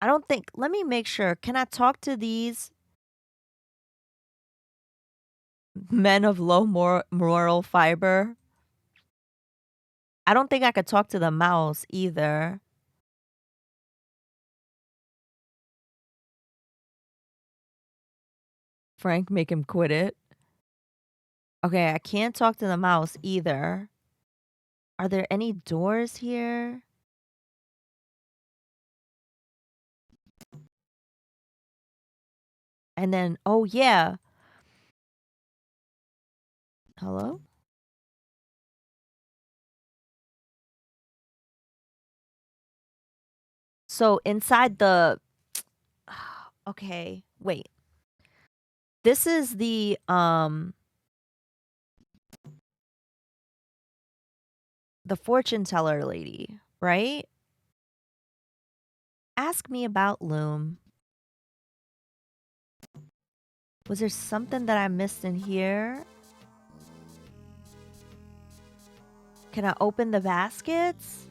I don't think. Let me make sure. Can I talk to these men of low moral fiber? I don't think I could talk to the mouse either. Frank, make him quit it. Okay, I can't talk to the mouse either. Are there any doors here? And then, oh yeah. Hello? So inside the okay, wait. This is the fortune teller lady, right? Ask me about Loom. Was there something that I missed in here? Can I open the baskets?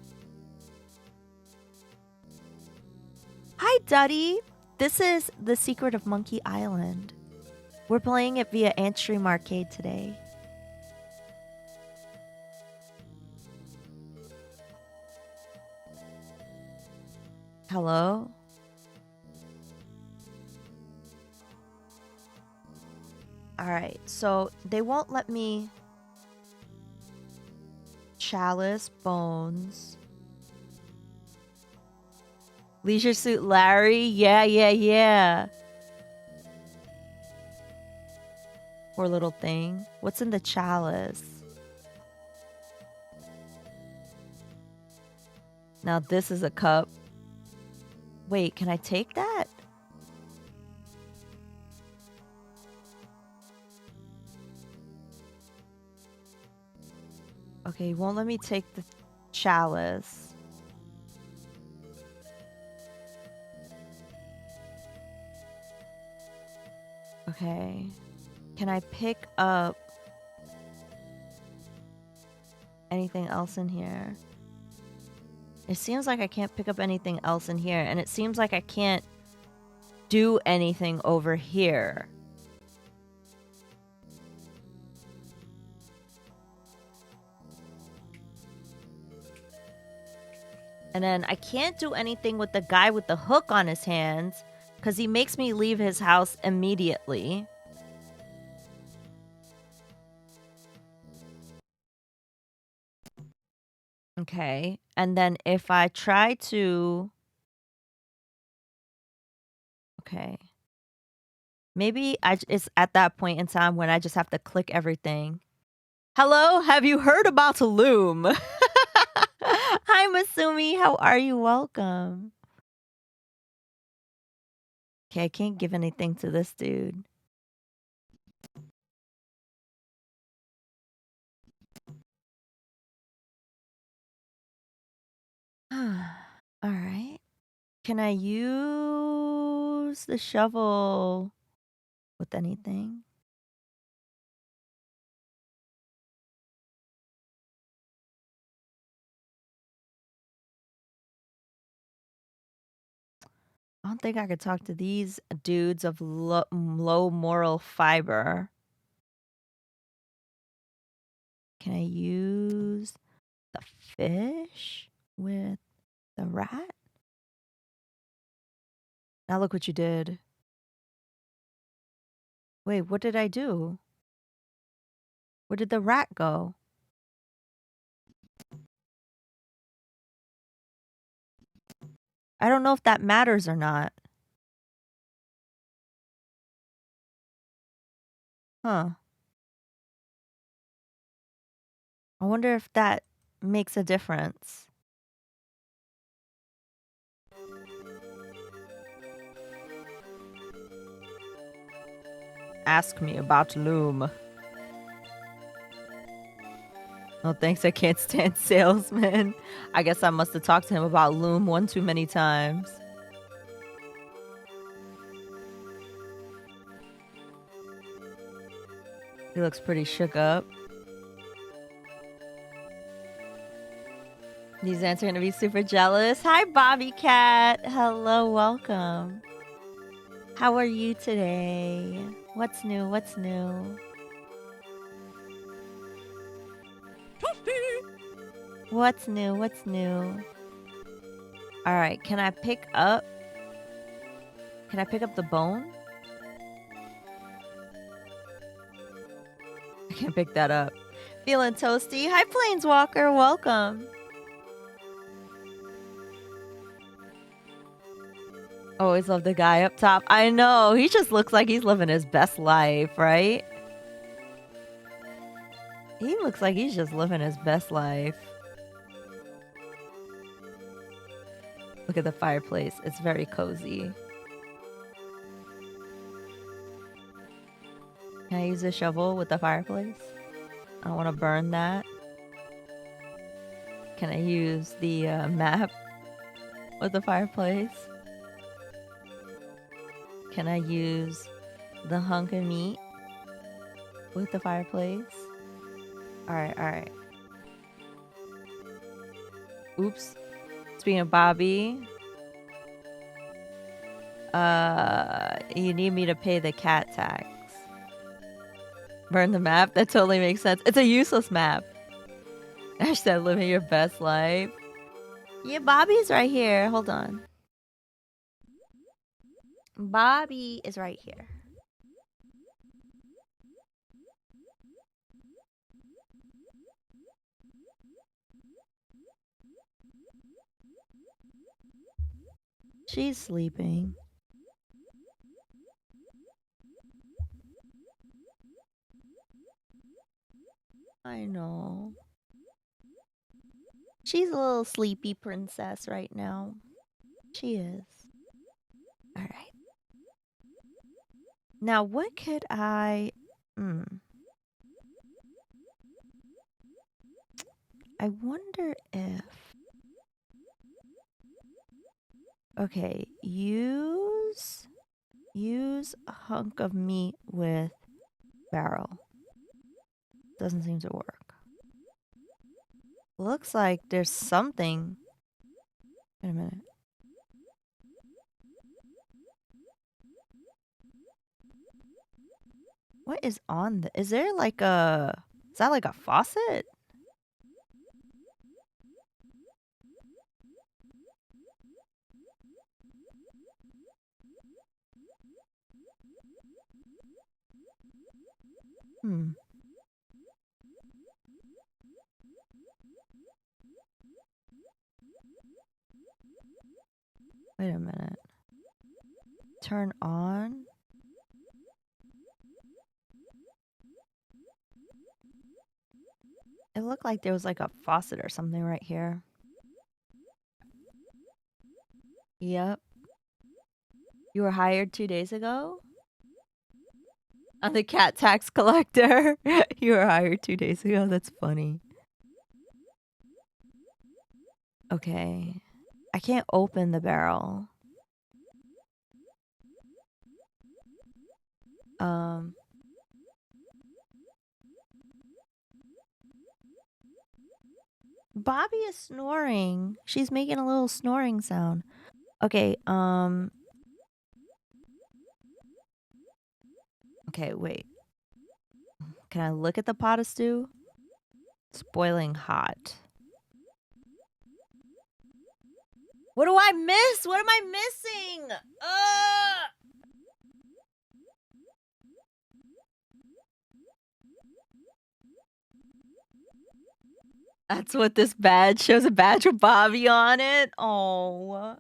Hi, Duddy. This is The Secret of Monkey Island. We're playing it via Anstream Arcade today. Hello? Alright, so they won't let me... Chalice, bones... Leisure Suit Larry? Yeah. Poor little thing. What's in the chalice? Now this is a cup. Wait, can I take that? Okay, he won't let me take the chalice. Okay. Can I pick up anything else in here? It seems like I can't pick up anything else in here, and it seems like I can't do anything over here. And then I can't do anything with the guy with the hook on his hands because he makes me leave his house immediately. Okay. And then if I try to... Okay. Maybe it's at that point in time when I just have to click everything. Hello? Have you heard about Loom? Hi, Masumi. How are you? Welcome. Okay, I can't give anything to this dude. All right. Can I use the shovel with anything? I don't think I could talk to these dudes of low moral fiber. Can I use the fish with the rat? Now look what you did. Wait, what did I do? Where did the rat go? I don't know if that matters or not. Huh. I wonder if that makes a difference. Ask me about Loom. No thanks, I can't stand salesmen. I guess I must have talked to him about Loom one too many times. He looks pretty shook up. These ants are gonna be super jealous. Hi, Bobby Cat. Hello, welcome. How are you today? What's new? What's new? What's new? What's new? All right, can I pick up the bone? I can't pick that up. Feeling toasty. Hi, Planeswalker. Welcome. Always love the guy up top. I know. He just looks like he's living his best life, right? He looks like he's just living his best life. Look at the fireplace. It's very cozy. Can I use a shovel with the fireplace? I don't want to burn that. Can I use the map with the fireplace? Can I use the hunk of meat with the fireplace? Alright. Oops. Speaking of Bobby, you need me to pay the cat tax. Burn the map? That totally makes sense. It's a useless map. Hashtag living your best life. Yeah, Bobby's right here. Hold on. Bobby is right here. She's sleeping. I know. She's a little sleepy princess right now. She is. All right. Now, what could I... I wonder if... Okay, use a hunk of meat with barrel. Doesn't seem to work. Looks like there's something. Wait a minute. What is on the... Is there like a... Is that like a faucet? Wait a minute. Turn on. It looked like there was like a faucet or something right here. Yep. You were hired 2 days ago? I'm the cat tax collector. You were hired 2 days ago. That's funny. Okay. I can't open the barrel. Bobby is snoring. She's making a little snoring sound. Okay, okay, wait. Can I look at the pot of stew? It's boiling hot. What do I miss? What am I missing? That's what this badge shows, a badge with Bobby on it. Oh.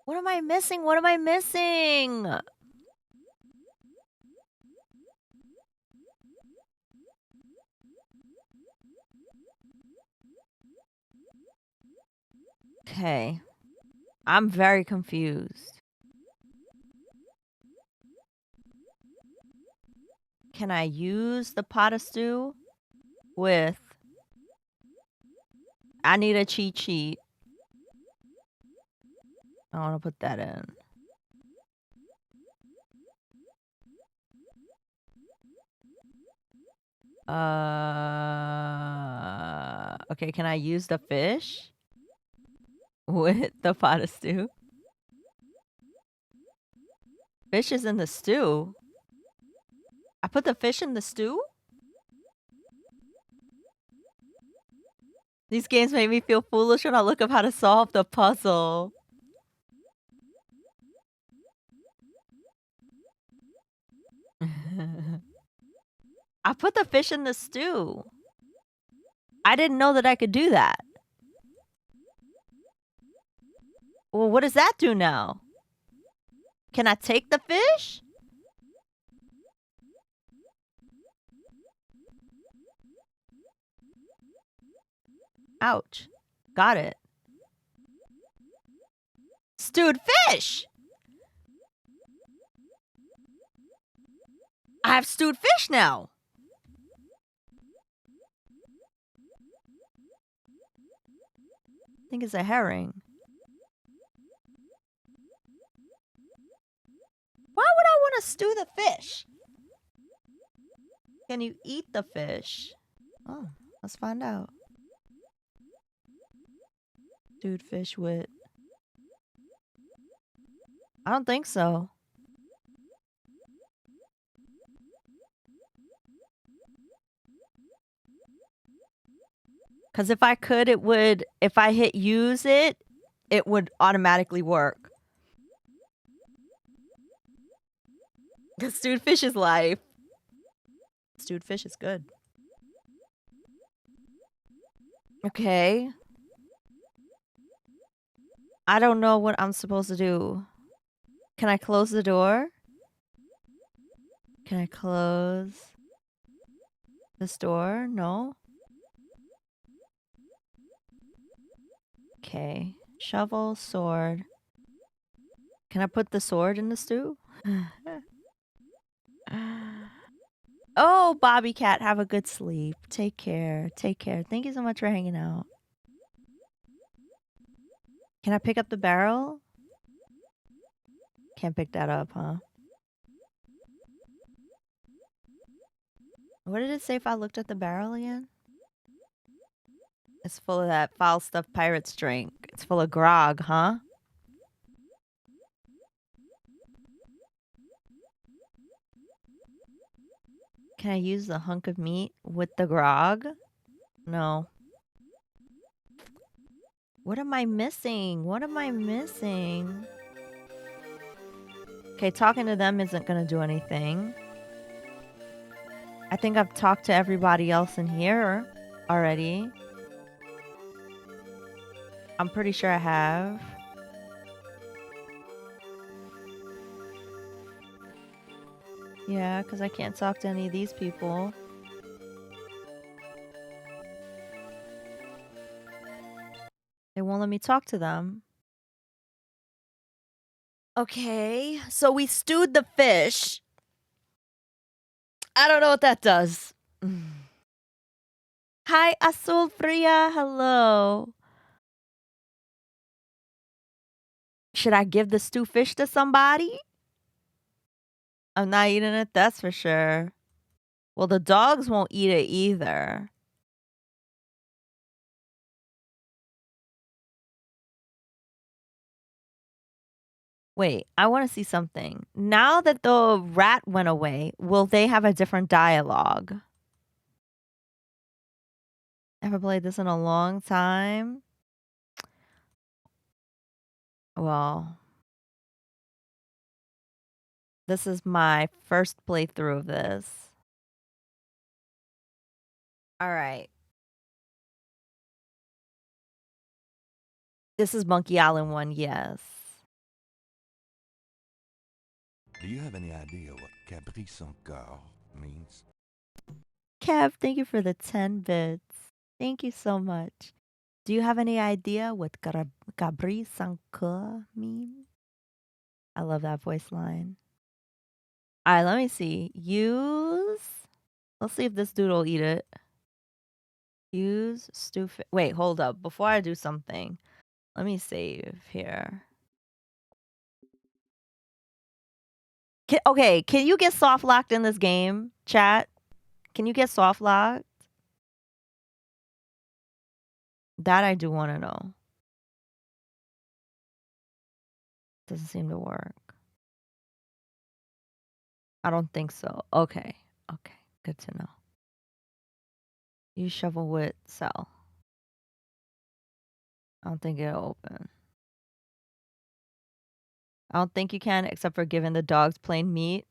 What am I missing? What am I missing? Okay. I'm very confused. Can I use the pot of stew with... I need a cheat sheet. I want to put that in. Okay, can I use the fish with the pot of stew? Fish is in the stew. I put the fish in the stew? These games make me feel foolish when I look up how to solve the puzzle. I put the fish in the stew. I didn't know that I could do that. Well, what does that do now? Can I take the fish? Ouch. Got it. Stewed fish! I have stewed fish now. I think it's a herring. Why would I want to stew the fish? Can you eat the fish? Oh, let's find out. Stewed fish with... I don't think so. Because if I could, it would... If I hit use it, it would automatically work. Because stewed fish is life. Stewed fish is good. Okay. I don't know what I'm supposed to do. Can I close the door? Can I close this door? No? Okay. Shovel, sword. Can I put the sword in the stew? Oh, Bobby Cat, have a good sleep. Take care. Take care. Thank you so much for hanging out. Can I pick up the barrel? Can't pick that up, huh? What did it say if I looked at the barrel again? It's full of that foul stuff pirates drink. It's full of grog, huh? Can I use the hunk of meat with the grog? No. What am I missing? What am I missing? Okay, talking to them isn't gonna do anything. I think I've talked to everybody else in here already. I'm pretty sure I have. Yeah, because I can't talk to any of these people. They won't let me talk to them. Okay, so we stewed the fish. I don't know what that does. Hi, Azul Fria. Hello. Should I give the stew fish to somebody? I'm not eating it, that's for sure. Well, the dogs won't eat it either. Wait, I want to see something. Now that the rat went away, will they have a different dialogue? Ever played this in a long time? Well, this is my first playthrough of this. All right. This is Monkey Island 1, yes. Do you have any idea what Caprice encore means? Kev, thank you for the 10 bits. Thank you so much. Do you have any idea what Cabri Sanka means? I love that voice line. All right, let me see. Use. Let's see if this dude will eat it. Use stew. Wait, hold up. Before I do something, let me save here. Okay, can you get soft locked in this game, chat? Can you get soft locked? That I do want to know. Doesn't seem to work. I don't think so. Okay. Okay. Good to know. Use shovel with cell. I don't think it'll open. I don't think you can, except for giving the dogs plain meat.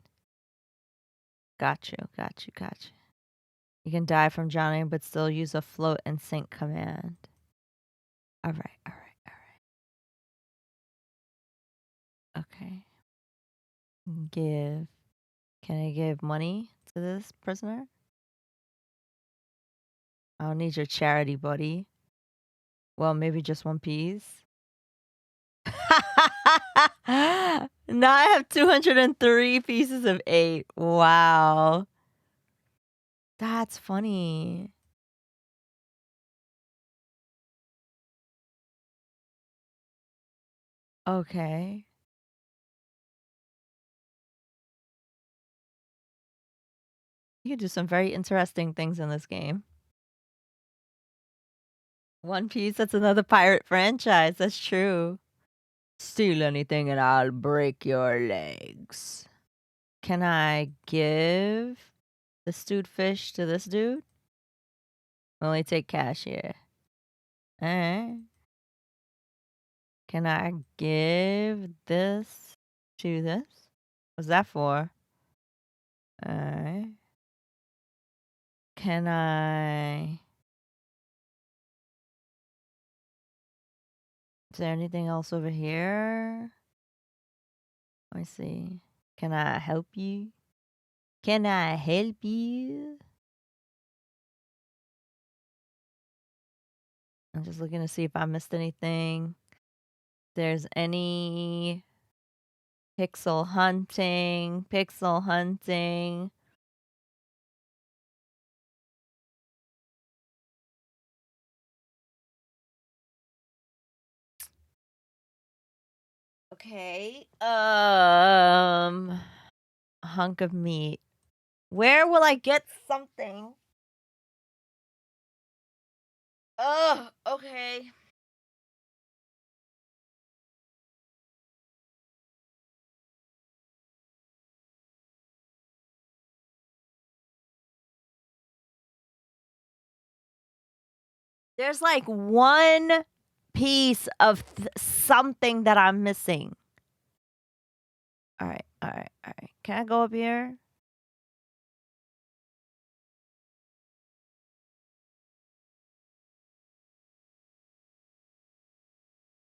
Got you. Got you. Got you. You can die from drowning, but still use a float and sink command. All right. All right. All right. Okay. Give. Can I give money to this prisoner? I don't need your charity, buddy. Well, maybe just one piece. Now I have 203 pieces of 8. Wow. That's funny. Okay. You can do some very interesting things in this game. One Piece, that's another pirate franchise. That's true. Steal anything and I'll break your legs. Can I give the stewed fish to this dude? Only take cash here. Alright. Can I give this to this? What's that for? Alright. Can I Is there anything else over here? Let me see. Can I help you? Can I help you? I'm just looking to see if I missed anything. There's any pixel hunting, pixel hunting. Okay. Hunk of meat. Where will I get something? Oh, okay. There's like one piece of something that I'm missing. All right, all right, all right. Can I go up here?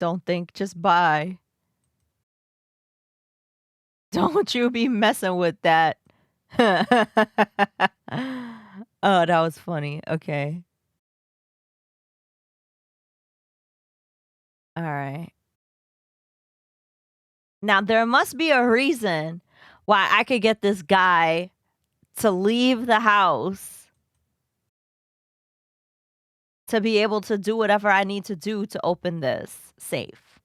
Don't think, just buy. Don't you be messing with that. Oh, that was funny. Okay. All right. Now, there must be a reason why I could get this guy to leave the house to be able to do whatever I need to do to open this safe.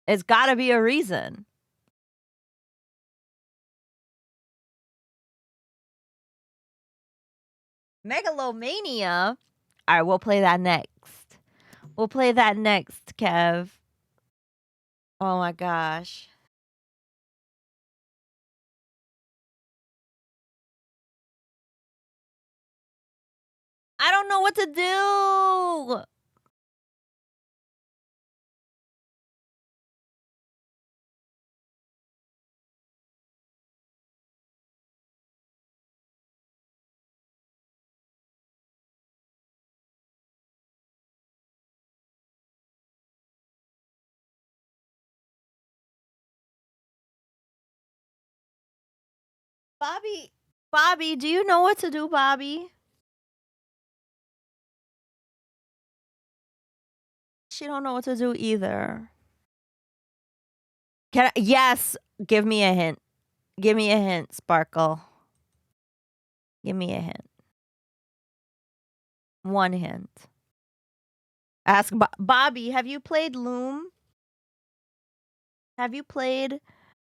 It's got to be a reason. Megalomania. All right, we'll play that next. We'll play that next, Kev. Oh my gosh. I don't know what to do. Bobby, do you know what to do, Bobby? She don't know what to do either. Yes, give me a hint. Give me a hint, Sparkle. Give me a hint. One hint. Ask Bobby, have you played Loom? Have you played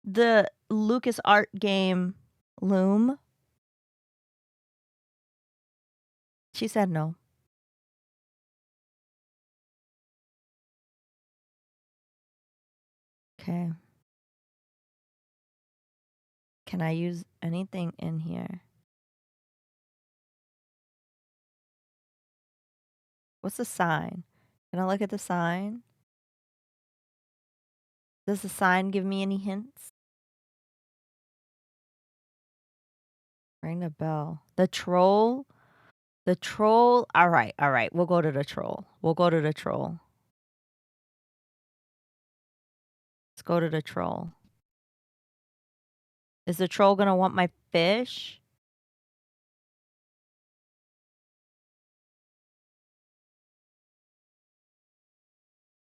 the Lucas Art game Loom? She said no. Okay. Can I use anything in here? What's the sign? Can I look at the sign? Does the sign give me any hints? Ring the bell. The troll? The troll? All right, all right. We'll go to the troll. We'll go to the troll. Let's go to the troll. Is the troll gonna want my fish?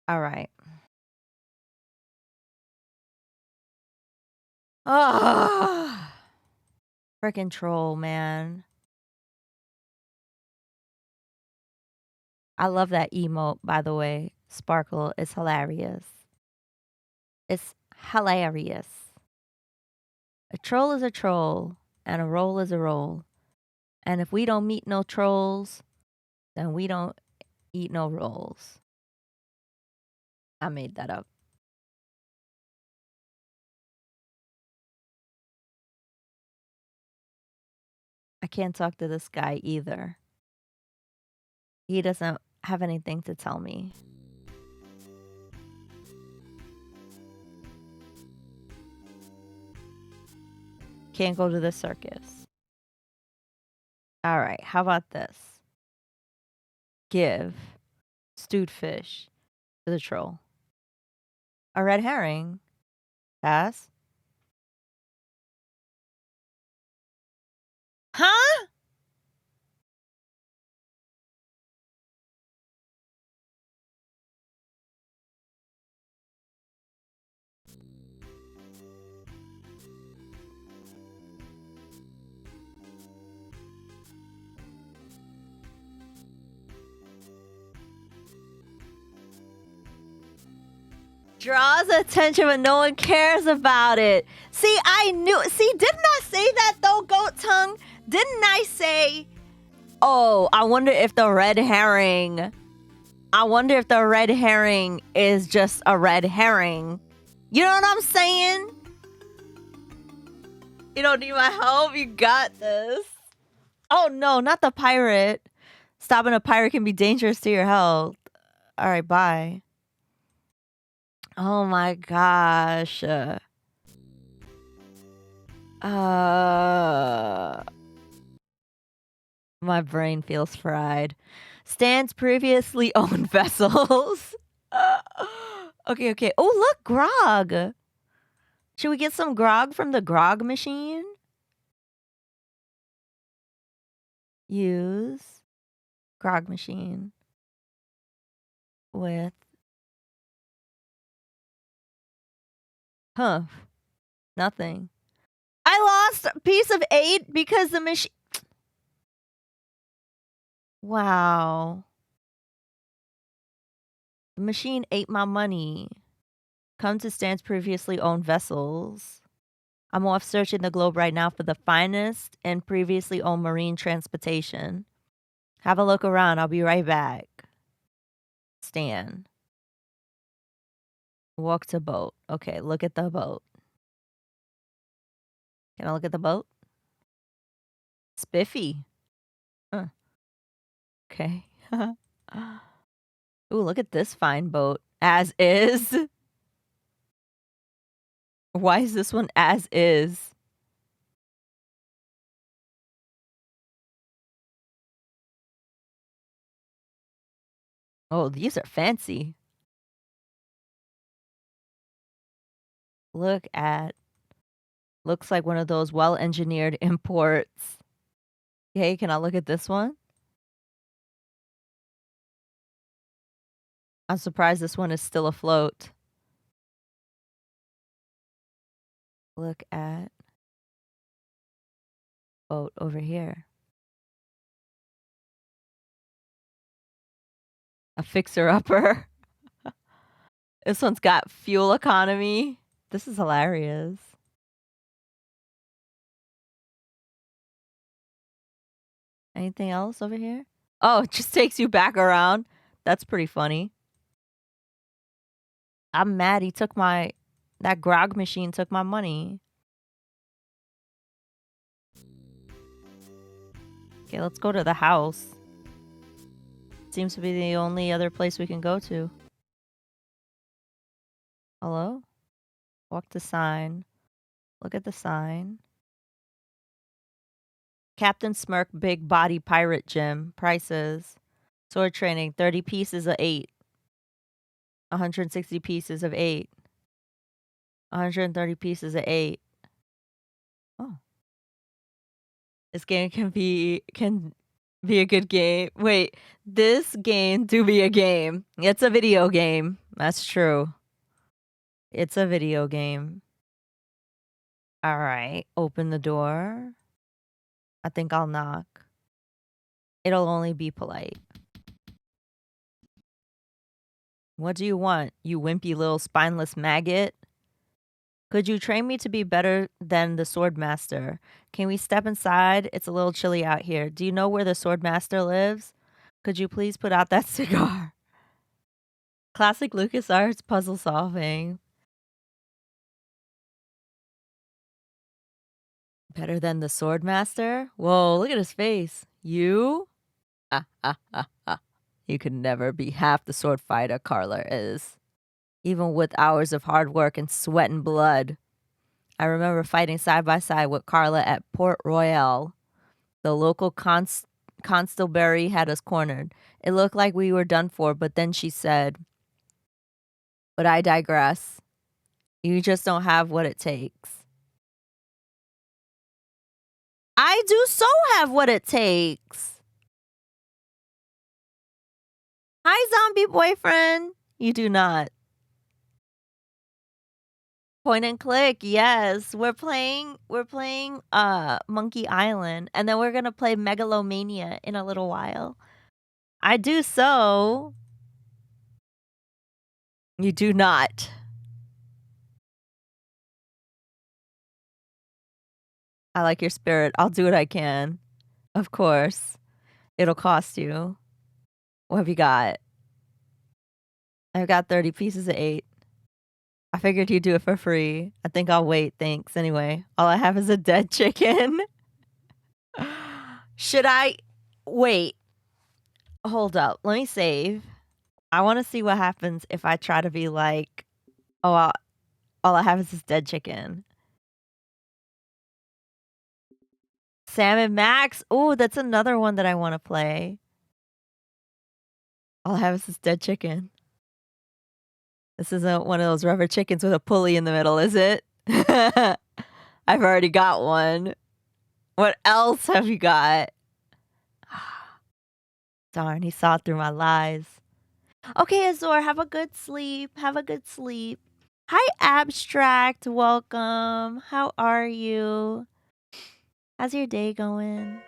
All right. Ah, freaking troll, man. I love that emote, by the way. Sparkle is hilarious. It's hilarious. A troll is a troll, and a roll is a roll. And if we don't meet no trolls, then we don't eat no rolls. I made that up. I can't talk to this guy either. He doesn't have anything to tell me. Can't go to the circus. All right, how about this? Give. Stewed fish. To the troll. A red herring. Pass. Huh? Draws attention, but no one cares about it. See, I knew. See, didn't I say that though, Goat Tongue? Didn't I say, oh, I wonder if the red herring. I wonder if the red herring is just a red herring. You know what I'm saying? You don't need my help. You got this. Oh, no, not the pirate. Stopping a pirate can be dangerous to your health. All right, bye. Oh my gosh. My brain feels fried. Stan's previously owned vessels. Okay. Oh, look, grog. Should we get some grog from the grog machine? Use grog machine with nothing. I lost a piece of 8 because the machine. Wow. The machine ate my money. Come to Stan's previously owned vessels. I'm off searching the globe right now for the finest and previously owned marine transportation. Have a look around. I'll be right back. Stan. Walk to boat. Okay, look at the boat. Can I look at the boat? Spiffy. Okay. Ooh, look at this fine boat. As is. Why is this one as is? Oh, these are fancy. Looks like one of those well-engineered imports. Okay, can I look at this one? I'm surprised this one is still afloat. Look at boat over here. A fixer-upper. This one's got fuel economy. This is hilarious. Anything else over here? Oh, it just takes you back around. That's pretty funny. I'm mad he took that grog machine took my money. Okay, let's go to the house. Seems to be the only other place we can go to. Hello? Walk the sign. Look at the sign. Captain Smirk Big Body Pirate Gym. Prices. Sword training. 30 pieces of 8. 160 pieces of 8. 130 pieces of 8. Oh. This game can be a good game. Wait, this game do be a game. It's a video game. That's true. It's a video game. All right, open the door. I think I'll knock. It'll only be polite. What do you want, you wimpy little spineless maggot? Could you train me to be better than the Swordmaster? Can we step inside? It's a little chilly out here. Do you know where the Swordmaster lives? Could you please put out that cigar? Classic LucasArts puzzle solving. Better than the Swordmaster? Whoa, look at his face. You? You could never be half the sword fighter Carla is. Even with hours of hard work and sweat and blood. I remember fighting side by side with Carla at Port Royal. The local Constable had us cornered. It looked like we were done for, but then she said, but I digress. You just don't have what it takes. I do so have what it takes. Hi, zombie boyfriend. You do not. Point and click, yes. We're playing Monkey Island, and then we're gonna play Lo Mania in a little while. I do so. You do not. I like your spirit. I'll do what I can. Of course. It'll cost you. What have you got? I've got 30 pieces of 8. I figured you'd do it for free. I think I'll wait, thanks. Anyway, all I have is a dead chicken. Should I... Wait. Hold up. Let me save. I want to see what happens if I try to be like, oh, all I have is this dead chicken. Sam and Max. Oh, that's another one that I want to play. All I have is this dead chicken. This isn't one of those rubber chickens with a pulley in the middle, is it? I've already got one. What else have you got? Darn, he saw through my lies. Okay, Azor, have a good sleep. Have a good sleep. Hi, Abstract. Welcome. How are you? How's your day going?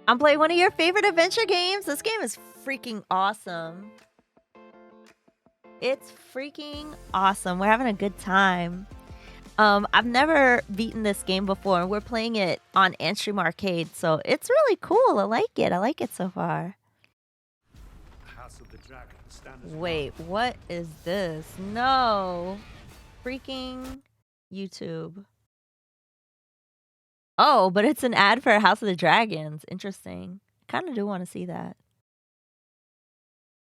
I'm playing one of your favorite adventure games. This game is freaking awesome. It's freaking awesome. We're having a good time. I've never beaten this game before. We're playing it on Anstream Arcade, so it's really cool. I like it. I like it so far. Wait, what is this? No. Freaking YouTube. Oh, but it's an ad for House of the Dragons. Interesting. I kind of do want to see that.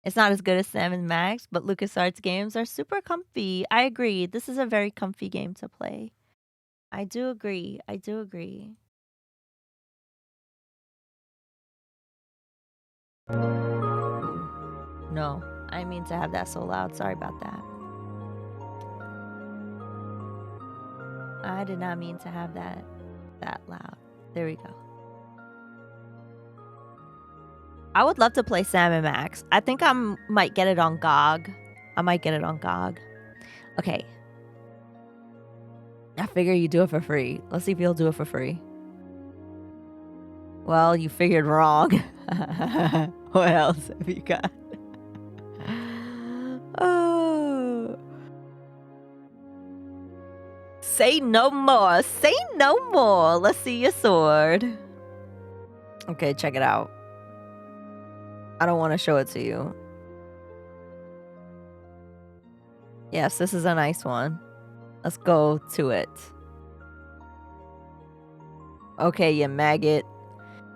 It's not as good as Sam and Max, but LucasArts games are super comfy. I agree. This is a very comfy game to play. I do agree. I do agree. No, I didn't mean to have that so loud. Sorry about that. I did not mean to have that loud. There we go. I would love to play Sam and Max. I think I might get it on GOG. I might get it on GOG. Okay. I figure you do it for free. Let's see if you'll do it for free. Well, you figured wrong. What else have you got? Oh. Say no more. Say no more. Let's see your sword. Okay, check it out. I don't want to show it to you. Yes, this is a nice one. Let's go to it. Okay, you maggot.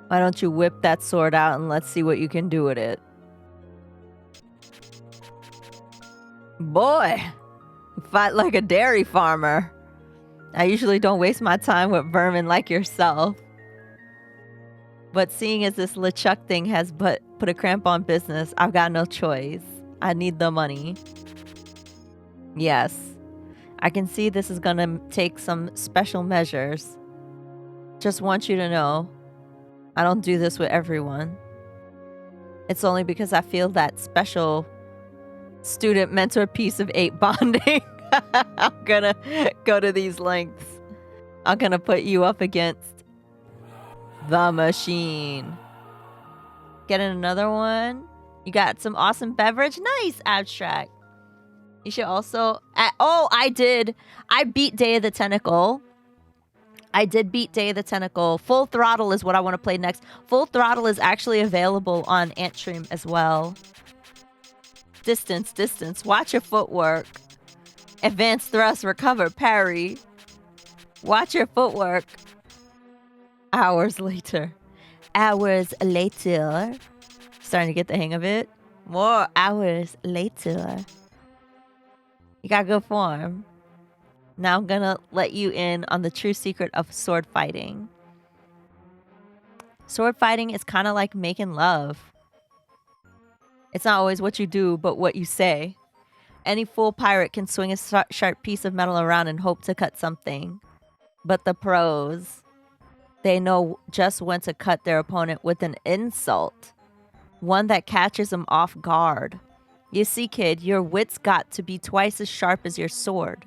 Why don't you whip that sword out and let's see what you can do with it. Boy, you fight like a dairy farmer. I usually don't waste my time with vermin like yourself. But seeing as this LeChuck thing has put a cramp on business, I've got no choice. I need the money. Yes. I can see this is gonna take some special measures. Just want you to know, I don't do this with everyone. It's only because I feel that special student mentor piece of 8 bonding. I'm gonna go to these lengths. I'm gonna put you up against the machine. Getting another one. You got some awesome beverage. Nice, Abstract. You should also... I beat Day of the Tentacle. I did beat Day of the Tentacle. Full Throttle is what I want to play next. Full Throttle is actually available on Antstream as well. Distance. Watch your footwork. Advanced thrust, recover, parry. Watch your footwork. Hours later. Starting to get the hang of it. More hours later. You got good form. Now I'm gonna let you in on the true secret of sword fighting. Sword fighting is kind of like making love. It's not always what you do, but what you say. Any fool pirate can swing a sharp piece of metal around and hope to cut something. But the pros, they know just when to cut their opponent with an insult. One that catches them off guard. You see, kid, your wit's got to be twice as sharp as your sword.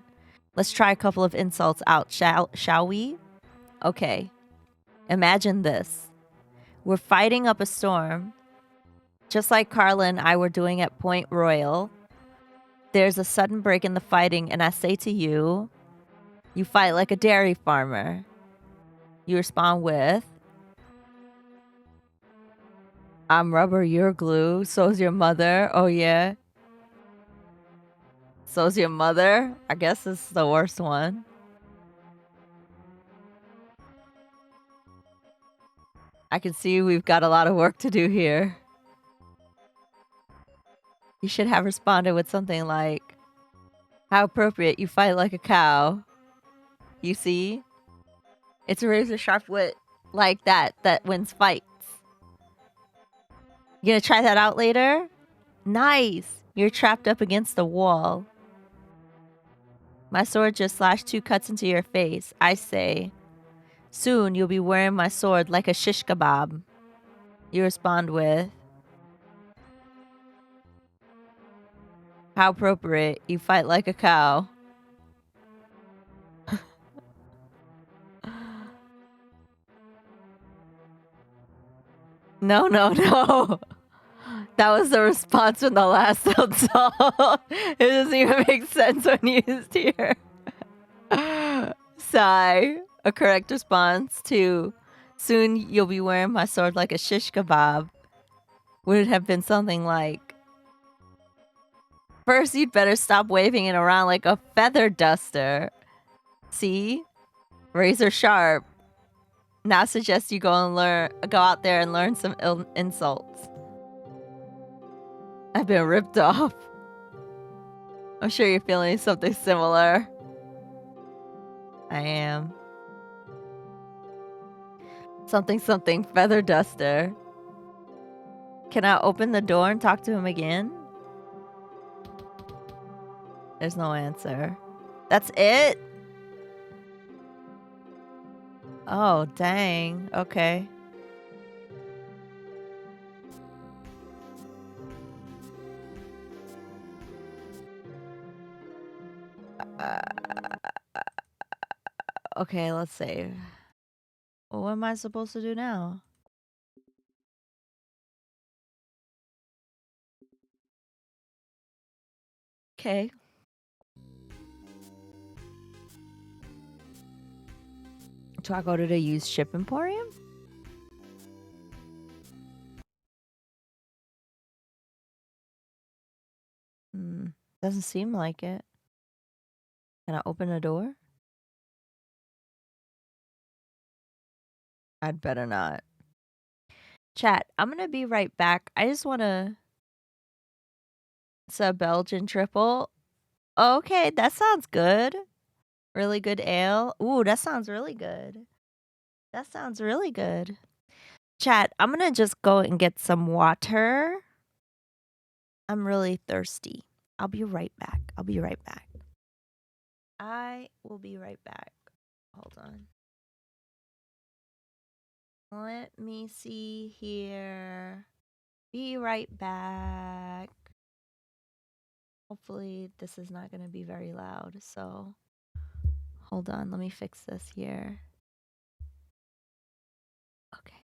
Let's try a couple of insults out, shall we? Okay. Imagine this. We're fighting up a storm, just like Carla and I were doing at Point Royal. There's a sudden break in the fighting, and I say to you, you fight like a dairy farmer. You respond with, I'm rubber, you're glue, so's your mother, oh yeah. So's your mother? I guess this is the worst one. I can see we've got a lot of work to do here. You should have responded with something like, how appropriate, you fight like a cow. You see? It's a razor sharp wit like that wins fights. You gonna try that out later? Nice! You're trapped up against the wall. My sword just slashed 2 cuts into your face. I say, soon you'll be wearing my sword like a shish kebab. You respond with, how appropriate, you fight like a cow. No, no, no. That was the response from the last song. It doesn't even make sense when used here. Sigh. A correct response to, soon you'll be wearing my sword like a shish kebab, would have been something like, first you'd better stop waving it around like a feather duster. See? Razor sharp. Now I suggest you go out there and learn some insults. I've been ripped off. I'm sure you're feeling something similar. I am. Something feather duster. Can I open the door and talk to him again? There's no answer. That's it? Oh, dang. Okay. Okay, let's save. Well, what am I supposed to do now? Okay. Do I go to the used ship emporium? Doesn't seem like it. Can I open a door? I'd better not. Chat, I'm gonna be right back. I just wanna... It's a Belgian triple. Okay, that sounds good. Really good ale. Ooh, that sounds really good. That sounds really good. Chat, I'm gonna just go and get some water. I'm really thirsty. I'll be right back. I will be right back. Hold on. Let me see here. Be right back. Hopefully this is not going to be very loud. So hold on. Let me fix this here. Okay.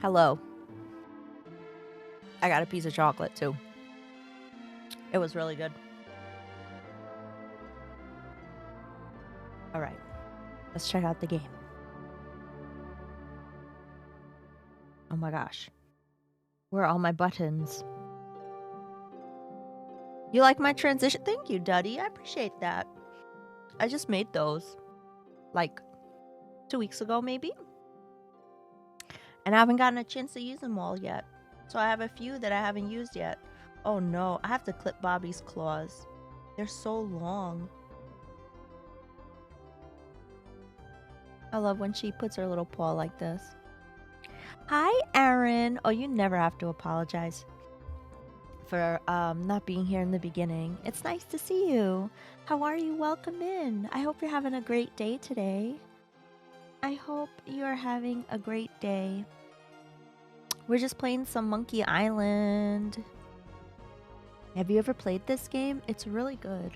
Hello. I got a piece of chocolate too. It was really good. All right. Let's check out the game. Oh my gosh. Where are all my buttons? You like my transition? Thank you, Duddy. I appreciate that. I just made those like 2 weeks ago, maybe. And I haven't gotten a chance to use them all yet. So I have a few that I haven't used yet. Oh no, I have to clip Bobby's claws. They're so long. I love when she puts her little paw like this. Hi, Aaron. Oh, you never have to apologize for not being here in the beginning. It's nice to see you. How are you? Welcome in. I hope you're having a great day today. I hope you are having a great day. We're just playing some Monkey Island. Have you ever played this game? It's really good.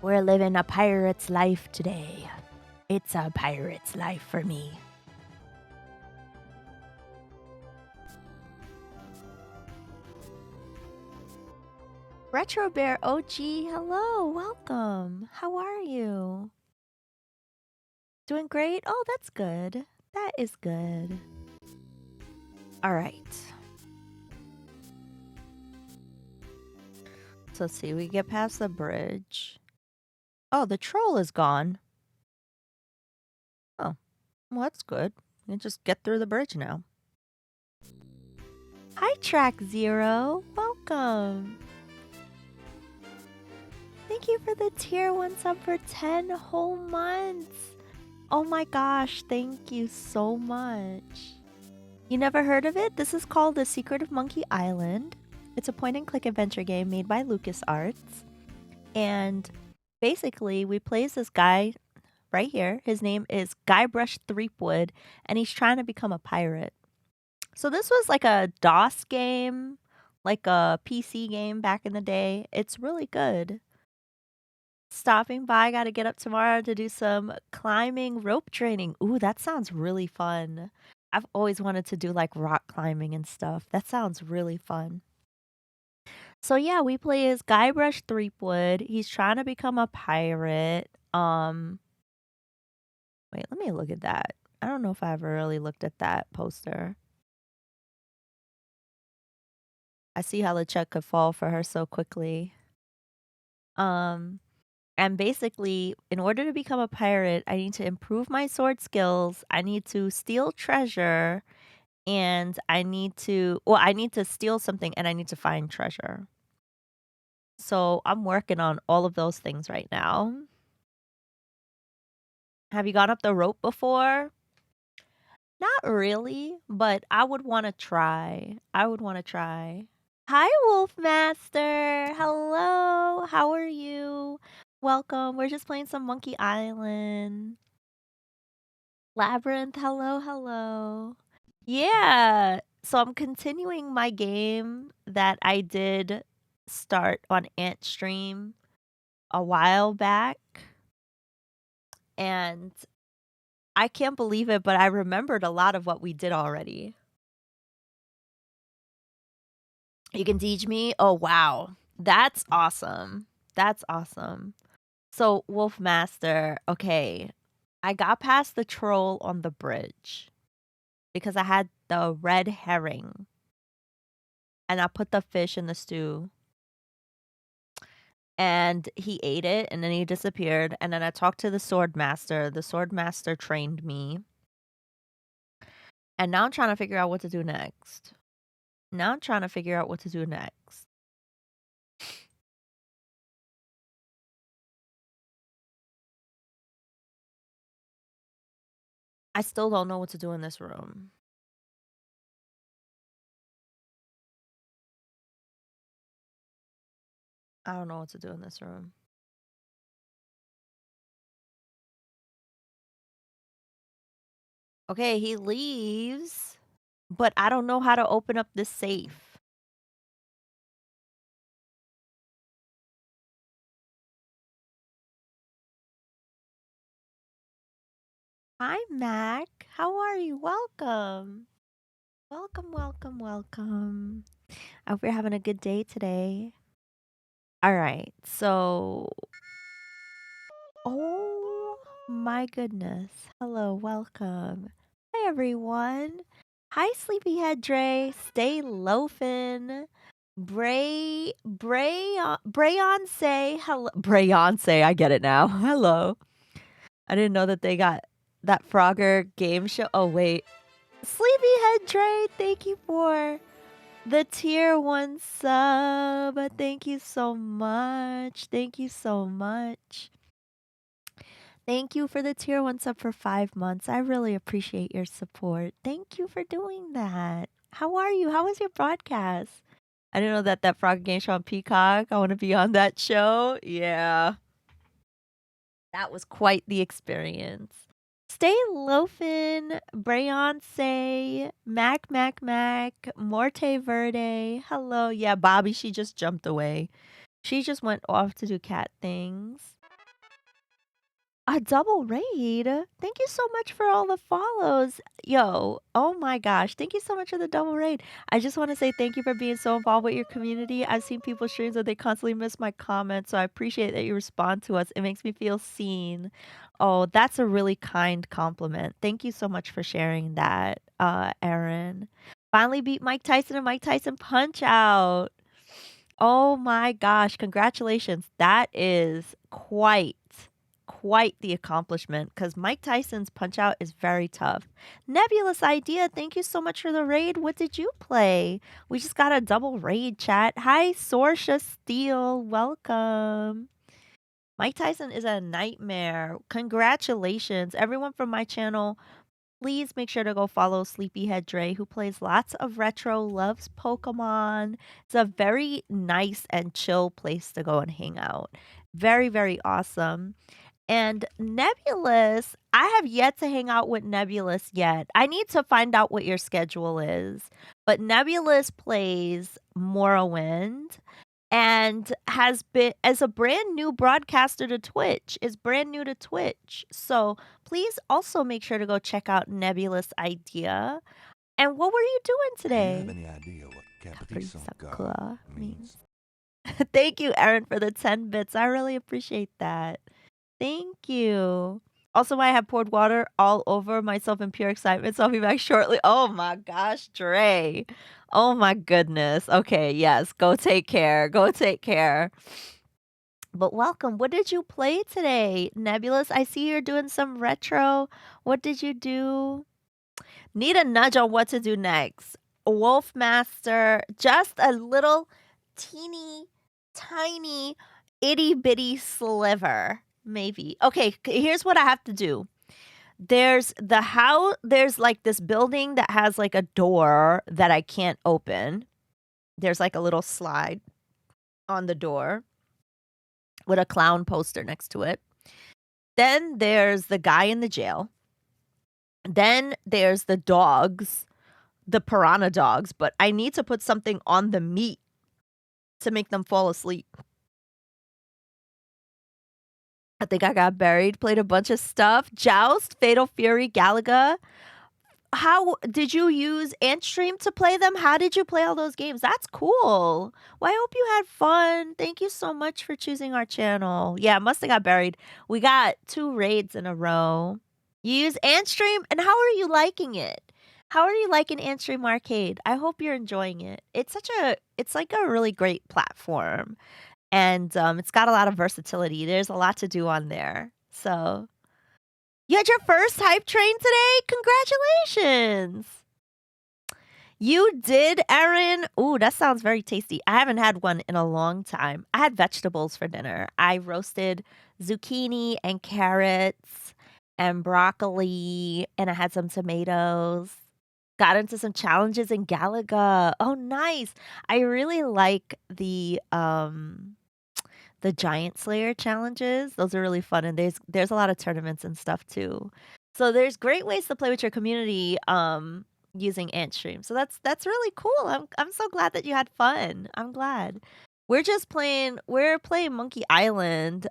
We're living a pirate's life today. It's a pirate's life for me. Retro Bear OG, hello, welcome. How are you? Doing great? Oh, that's good. That is good. All right. So let's see, we get past the bridge. Oh, the troll is gone. Oh, well, that's good. We can just get through the bridge now. Hi, Track Zero. Welcome. Thank you for the tier 1 sub for 10 whole months. Oh my gosh, thank you so much. You never heard of it? This is called The Secret of Monkey Island. It's a point-and-click adventure game made by LucasArts. And basically, we play as this guy right here. His name is Guybrush Threepwood, and he's trying to become a pirate. So this was like a DOS game, like a PC game back in the day. It's really good. Stopping by, gotta get up tomorrow to do some climbing rope training. Ooh, that sounds really fun. I've always wanted to do like rock climbing and stuff. That sounds really fun. So yeah, we play as Guybrush Threepwood. He's trying to become a pirate. Wait, let me look at that. I don't know if I ever really looked at that poster. I see how the check could fall for her so quickly. And basically, in order to become a pirate, I need to improve my sword skills. I need to steal treasure, and I need to steal something, and I need to find treasure. So I'm working on all of those things right now. Have you gone up the rope before? Not really, but I would want to try. Hi, Wolfmaster. Hello. How are you? Welcome. We're just playing some Monkey Island. Labyrinth. Hello, hello. Yeah. So I'm continuing my game that I did start on Anstream a while back. And I can't believe it, but I remembered a lot of what we did already. You can teach me? Oh, wow. That's awesome. That's awesome. So, Wolfmaster, okay. I got past the troll on the bridge because I had the red herring and I put the fish in the stew and he ate it and then he disappeared. And then I talked to the sword master. The sword master trained me. And now I'm trying to figure out what to do next. I still don't know what to do in this room. I don't know what to do in this room. Okay, he leaves, but I don't know how to open up this safe. Hi, Mac. How are you? Welcome. Welcome, welcome, welcome. I hope you're having a good day today. All right. So, oh my goodness. Hello, welcome. Hi, everyone. Hi, Sleepyhead Dre. Stay loafin'. Brayonce. Hello. Brayonce. I get it now. Hello. I didn't know that they got that Frogger game show. Oh, wait. Sleepyhead Dre, thank you for the tier 1 sub. Thank you so much. Thank you so much. Thank you for the tier 1 sub for 5 months. I really appreciate your support. Thank you for doing that. How are you? How was your broadcast? I didn't know that Frogger game show on Peacock. I want to be on that show. Yeah. That was quite the experience. Stay loafin', Brayonce, Mac, Morte Verde. Hello. Yeah, Bobby, she just jumped away. She just went off to do cat things. A double raid? Thank you so much for all the follows. Yo, oh my gosh. Thank you so much for the double raid. I just want to say thank you for being so involved with your community. I've seen people's streams that they constantly miss my comments, so I appreciate that you respond to us. It makes me feel seen. Oh, that's a really kind compliment. Thank you so much for sharing that, Erin. Finally beat Mike Tyson and Mike Tyson Punch Out. Oh my gosh, congratulations. That is quite the accomplishment because Mike Tyson's Punch-Out is very tough. Nebulous Idea, thank you so much for the raid. What did you play? We just got a double raid chat. Hi, Sorsha Steel. Welcome. Mike Tyson is a nightmare. Congratulations. Everyone from my channel, please make sure to go follow Sleepyhead Dre, who plays lots of retro, loves Pokemon. It's a very nice and chill place to go and hang out. Very, very awesome. And Nebulous, I have yet to hang out with Nebulous yet. I need to find out what your schedule is. But Nebulous plays Morrowind and has been as a brand new broadcaster to Twitch, is brand new to Twitch. So please also make sure to go check out Nebulous Idea. And what were you doing Do you have today? any idea what Caprice Capricorn means? Thank you, Aaron, for the 10 bits. I really appreciate that. Thank you. Also, I have poured water all over myself in pure excitement, so I'll be back shortly. Oh my gosh, Dre. Oh my goodness. Okay, yes, go take care. Go take care. But welcome. What did you play today, Nebulous? I see you're doing some retro. What did you do? Need a nudge on what to do next. Wolfmaster, just a little teeny tiny itty bitty sliver, maybe. Okay, here's what I have to do. There's like this building that has like a door that I can't open. There's like a little slide on the door with a clown poster next to it. Then there's the guy in the jail. Then there's the dogs, the piranha dogs, but I need to put something on the meat to make them fall asleep. I think I got buried, played a bunch of stuff. Joust, Fatal Fury, Galaga. How did you use Anstream to play them? How did you play all those games? That's cool. Well, I hope you had fun. Thank you so much for choosing our channel. Yeah, must have got buried. We got 2 raids in a row. You use Anstream, and how are you liking it? How are you liking Anstream Arcade? I hope you're enjoying it. It's like a really great platform. And it's got a lot of versatility. There's a lot to do on there. So you had your first hype train today? Congratulations. You did, Erin? Ooh, that sounds very tasty. I haven't had one in a long time. I had vegetables for dinner. I roasted zucchini and carrots and broccoli, and I had some tomatoes. Got into some challenges in Galaga. Oh, nice. I really like the Giant Slayer challenges. Those are really fun, and there's a lot of tournaments and stuff too. So there's great ways to play with your community using Antstream. So that's really cool. I'm so glad that you had fun. I'm glad. We're playing Monkey Island.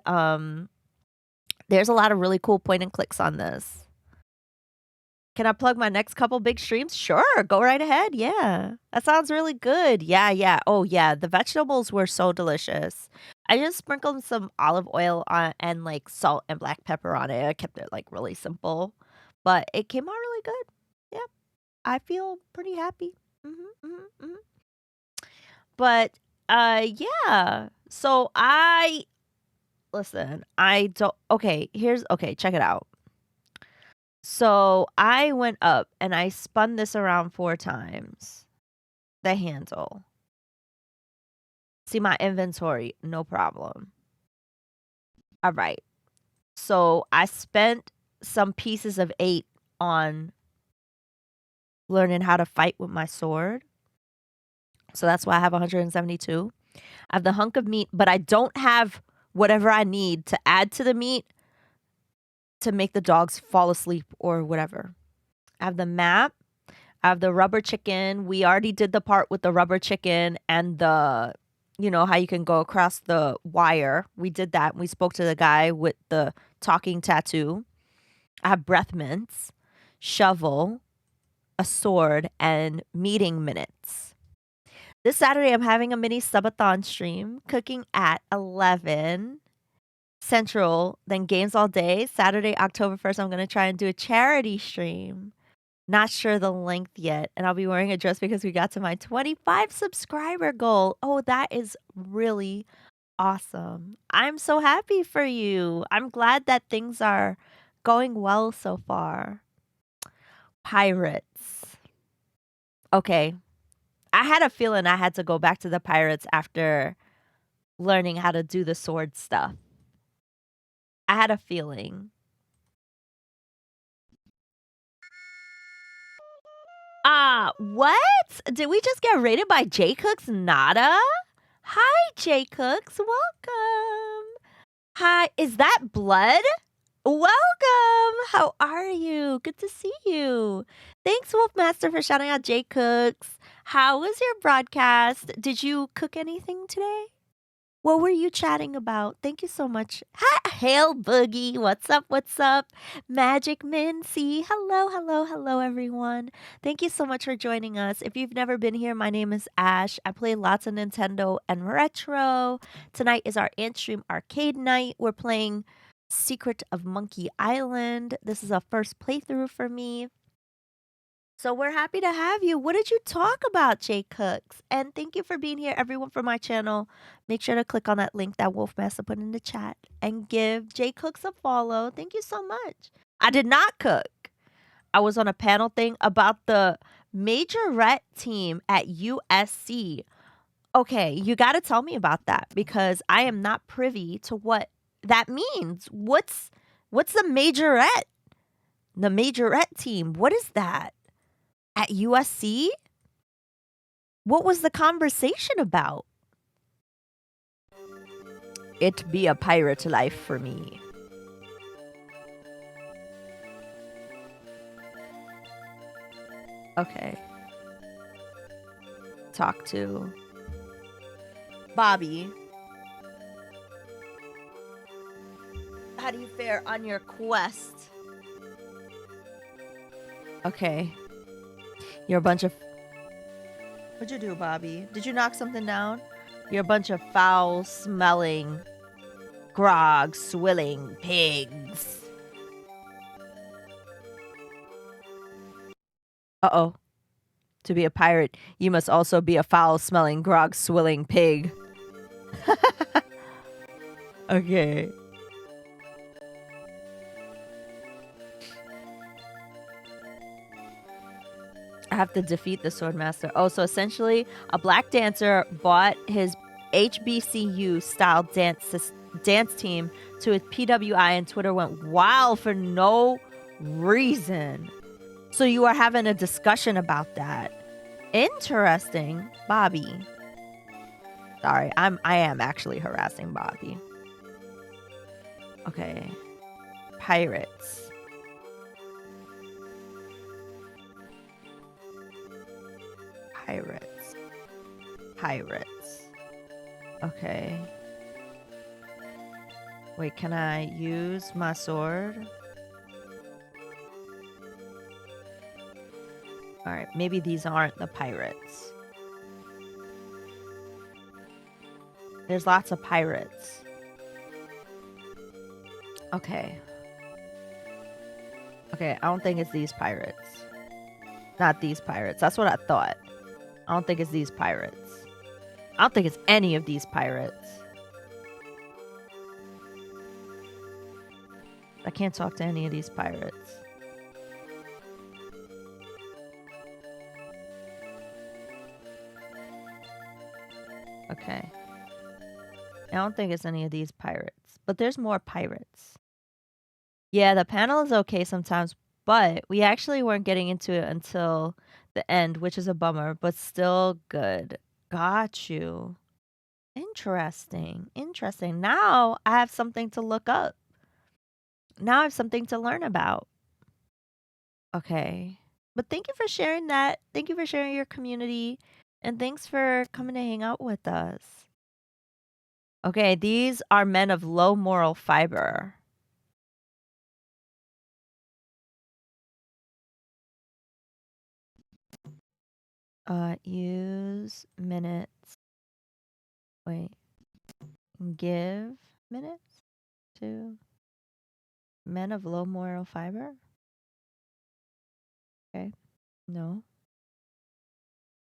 There's a lot of really cool point and clicks on this. Can I plug my next couple big streams? Sure, go right ahead. Yeah. That sounds really good. Yeah. Oh, yeah. The vegetables were so delicious. I just sprinkled some olive oil on and like salt and black pepper on it. I kept it like really simple, but it came out really good. Yeah. I feel pretty happy. Hmm. But yeah. So I listen, I don't okay, check it out. So I went up and I spun this around 4 times. The handle. See my inventory, no problem. All right. So I spent some pieces of 8 on learning how to fight with my sword. So that's why I have 172. I have the hunk of meat, but I don't have whatever I need to add to the meat to make the dogs fall asleep or whatever. I have the map. I have the rubber chicken. We already did the part with the rubber chicken and the, how you can go across the wire. We did that. We spoke to the guy with the talking tattoo. I have breath mints, shovel, a sword, and meeting minutes. This Saturday, I'm having a mini subathon stream, cooking at 11 Central, then games all day. Saturday, October 1st, I'm going to try and do a charity stream. Not sure the length yet, and I'll be wearing a dress because we got to my 25 subscriber goal. Oh, that is really awesome. I'm so happy for you. I'm glad that things are going well so far. Pirates. Okay. I had a feeling I had to go back to the pirates after learning how to do the sword stuff. I had a feeling. What? Did we just get rated by J Cooks Nada? Hi, J Cooks. Welcome. Hi, is that Blood? Welcome. How are you? Good to see you. Thanks, Wolfmaster, for shouting out J Cooks. How was your broadcast? Did you cook anything today? What were you chatting about? Thank you so much. Hi, Hail Boogie. What's up? What's up? Magic Mincy. Hello, everyone. Thank you so much for joining us. If you've never been here, my name is Ash. I play lots of Nintendo and retro. Tonight is our Anstream Arcade night. We're playing Secret of Monkey Island. This is a first playthrough for me. So we're happy to have you. What did you talk about, Jay Cooks? And thank you for being here, everyone, for my channel. Make sure to click on that link that Wolfmaster put in the chat and give Jay Cooks a follow. Thank you so much. I did not cook. I was on a panel thing about the majorette team at USC. Okay, you got to tell me about that because I am not privy to what that means. What's the majorette? The majorette team. What is that? At USC? What was the conversation about? It be a pirate life for me. Okay. Talk to Bobby. How do you fare on your quest? Okay. You're a bunch of... What'd you do, Bobby? Did you knock something down? You're a bunch of foul-smelling, grog-swilling pigs. Uh-oh. To be a pirate, you must also be a foul-smelling, grog-swilling pig. Okay. I have to defeat the Swordmaster. Oh, so essentially, a black dancer bought his HBCU-style dance team to his PWI, and Twitter went wild for no reason. So you are having a discussion about that. Interesting, Bobby. Sorry, I am actually harassing Bobby. Okay. Pirates. Pirates. Okay. Wait, can I use my sword? Alright, maybe these aren't the pirates. There's lots of pirates. Okay. Okay, I don't think it's these pirates. Not these pirates. That's what I thought. I don't think it's these pirates. I don't think it's any of these pirates. I can't talk to any of these pirates. Okay. I don't think it's any of these pirates. But there's more pirates. Yeah, the panel is okay sometimes, but we actually weren't getting into it until the end, which is a bummer, but still good. Got you. Interesting. Interesting. Now I have something to look up. Now I have something to learn about. Okay. But thank you for sharing that. Thank you for sharing your community. And thanks for coming to hang out with us. Okay, these are men of low moral fiber. Use minutes. Wait. Give minutes to men of low moral fiber? Okay. No.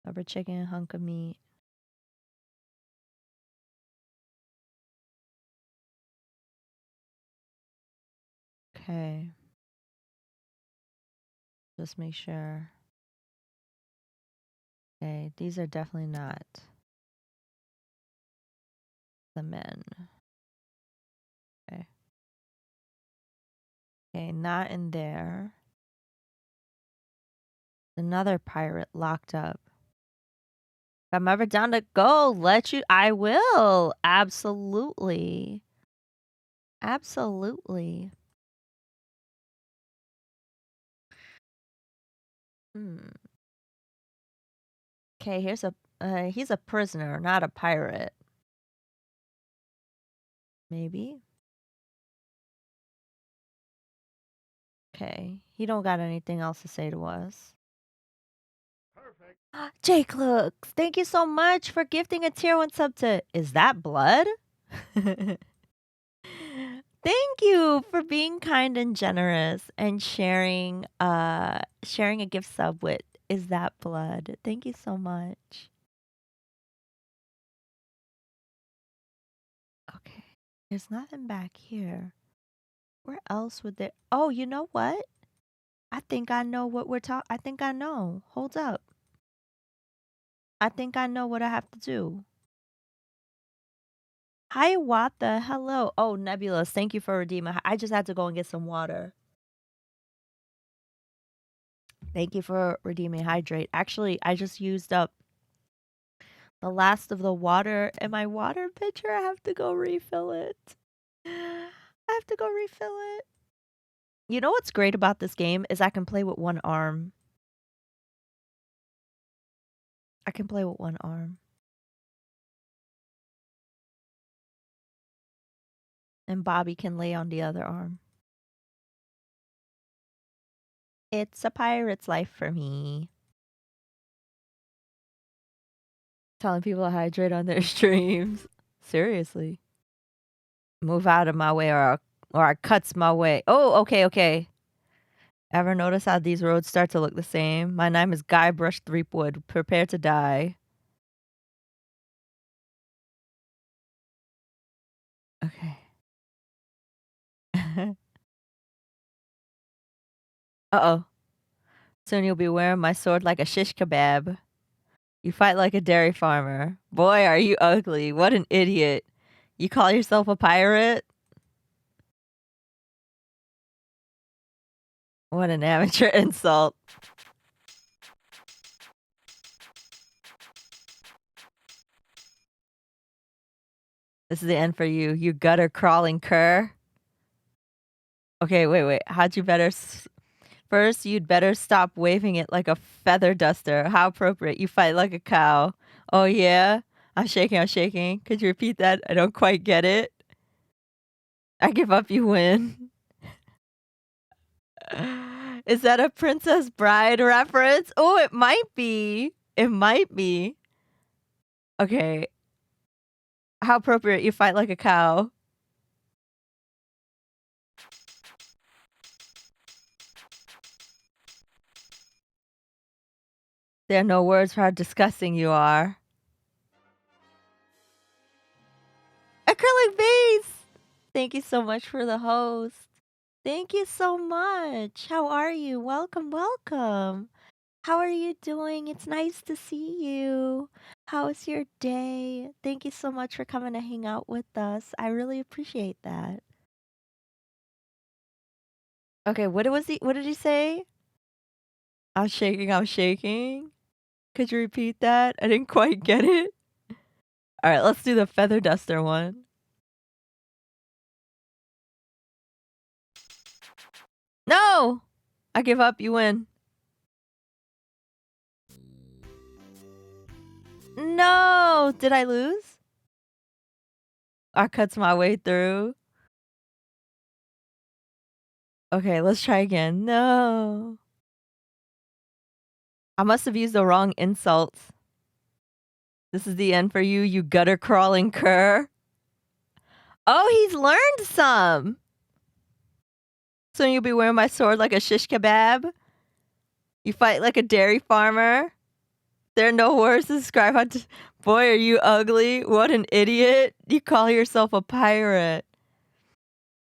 Rubber chicken, hunk of meat. Okay. Just make sure. Okay, these are definitely not the men. Okay. Okay, not in there. Another pirate locked up. If I'm ever down to go, I will. Absolutely. Absolutely. Okay, he's a prisoner, not a pirate. Maybe. Okay, he don't got anything else to say to us. Perfect. Jake Looks, thank you so much for gifting a tier 1 sub to Is That Blood? Thank you for being kind and generous and sharing a gift sub with Is That Blood. Thank you so much. Okay. There's nothing back here. Where else would there Oh, you know what? I think I know what I think I know. Hold up. I think I know what I have to do. Hi, Wata. Hello. Oh, Nebulous. Thank you for redeeming. I just had to go and get some water. Thank you for redeeming Hydrate. Actually, I just used up the last of the water in my water pitcher. I have to go refill it. You know what's great about this game is I can play with one arm. And Bobby can lay on the other arm. It's a pirate's life for me. Telling people to hydrate on their streams. Seriously. Move out of my way or I cuts my way. Oh, okay. Ever notice how these roads start to look the same? My name is Guybrush Threepwood. Prepare to die. Okay. Uh-oh. Soon you'll be wearing my sword like a shish kebab. You fight like a dairy farmer. Boy, are you ugly. What an idiot. You call yourself a pirate? What an amateur insult. This is the end for you, you gutter crawling cur. Okay, wait. First, you'd better stop waving it like a feather duster. How appropriate. You fight like a cow. Oh, yeah? I'm shaking. Could you repeat that? I don't quite get it. I give up, you win. Is that a Princess Bride reference? Oh, it might be. It might be. Okay. How appropriate you fight like a cow. There are no words for how disgusting you are. Acrylic base! Thank you so much for the host. Thank you so much. How are you? Welcome, welcome. How are you doing? It's nice to see you. How is your day? Thank you so much for coming to hang out with us. I really appreciate that. Okay, what did he say? I'm shaking, I'm shaking. Could you repeat that? I didn't quite get it. All right, let's do the feather duster one. No! I give up, you win. No! Did I lose? I cuts my way through. Okay, let's try again. No. I must have used the wrong insults. This is the end for you, you gutter crawling cur. Oh, he's learned some. So you'll be wearing my sword like a shish kebab? You fight like a dairy farmer? There are no words to describe how boy, are you ugly. What an idiot. You call yourself a pirate.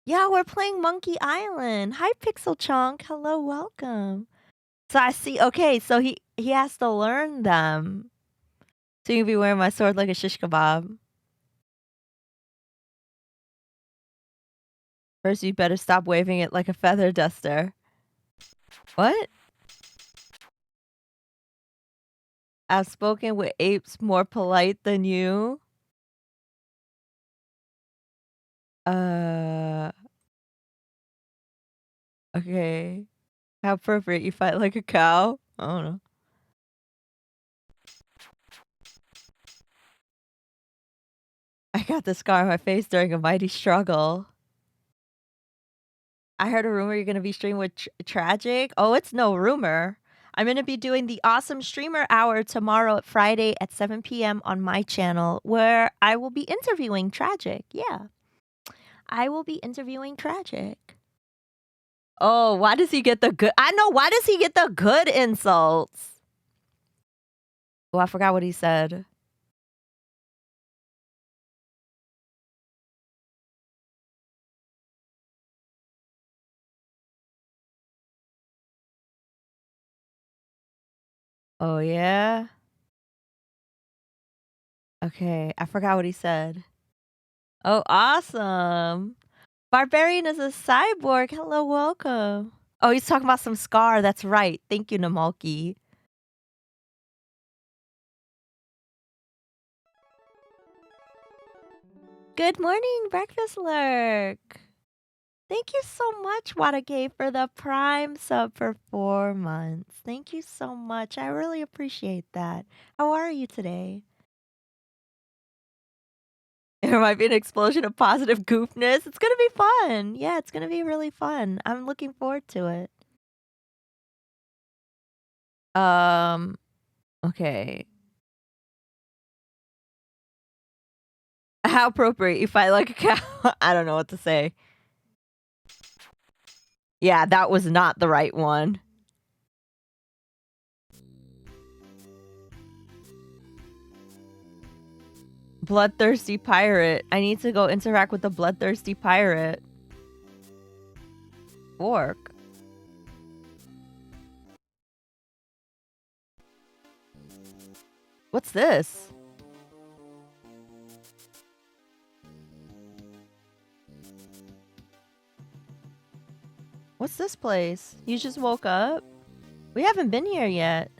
Yeah, we're playing Monkey Island. Hi, Pixel Chunk. Hello, welcome. So I see. Okay, so he has to learn them. So you'll be wearing my sword like a shish kebab. First, you better stop waving it like a feather duster. What? I've spoken with apes more polite than you. Okay. How appropriate you fight like a cow? I don't know. I got the scar on my face during a mighty struggle. I heard a rumor you're going to be streaming with Tragic. Oh, it's no rumor. I'm going to be doing the Awesome Streamer Hour tomorrow, Friday at 7 p.m. on my channel, where I will be interviewing Tragic. Yeah. I will be interviewing Tragic. Oh, why does he get the good? I know. Why does he get the good insults? Oh, I forgot what he said. Oh, yeah? Okay, I forgot what he said. Oh, awesome. Barbarian is a cyborg. Hello, welcome. Oh, he's talking about some Scar. That's right. Thank you, Namalki. Good morning, Breakfast Lurk. Thank you so much, Wadage, for the Prime sub for 4 months. Thank you so much. I really appreciate that. How are you today? There might be an explosion of positive goofness. It's gonna be fun. Yeah, it's gonna be really fun. I'm looking forward to it. Okay. How appropriate you fight like a cow. I don't know what to say. Yeah, that was not the right one. Bloodthirsty pirate. I need to go interact with the bloodthirsty pirate. Fork. What's this? What's this place? You just woke up? We haven't been here yet.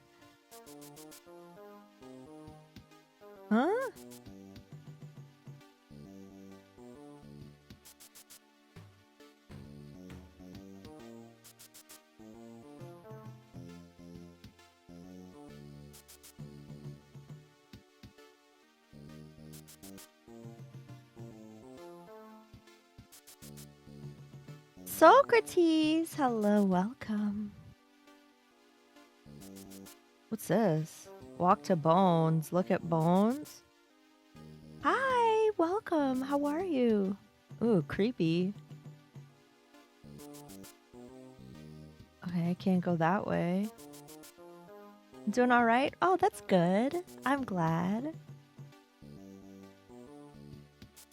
Huh? Socrates, hello, welcome. What's this? Walk to Bones. Look at Bones. Hi, welcome. How are you? Ooh, creepy. Okay, I can't go that way. Doing all right? Oh, that's good. I'm glad.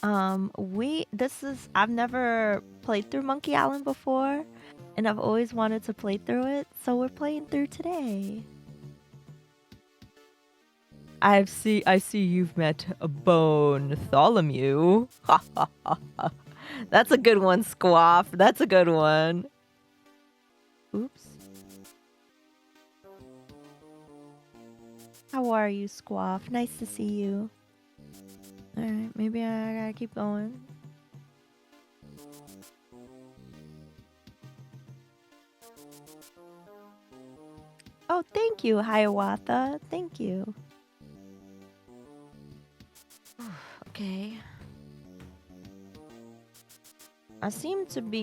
I've never played through Monkey Island before, and I've always wanted to play through it, so we're playing through today. I see you've met a Bartholomew. That's a good one, Squaff. That's a good one. Oops. How are you, Squaff? Nice to see you. Alright, maybe I gotta keep going. Oh, thank you, Hiawatha. Thank you. Okay.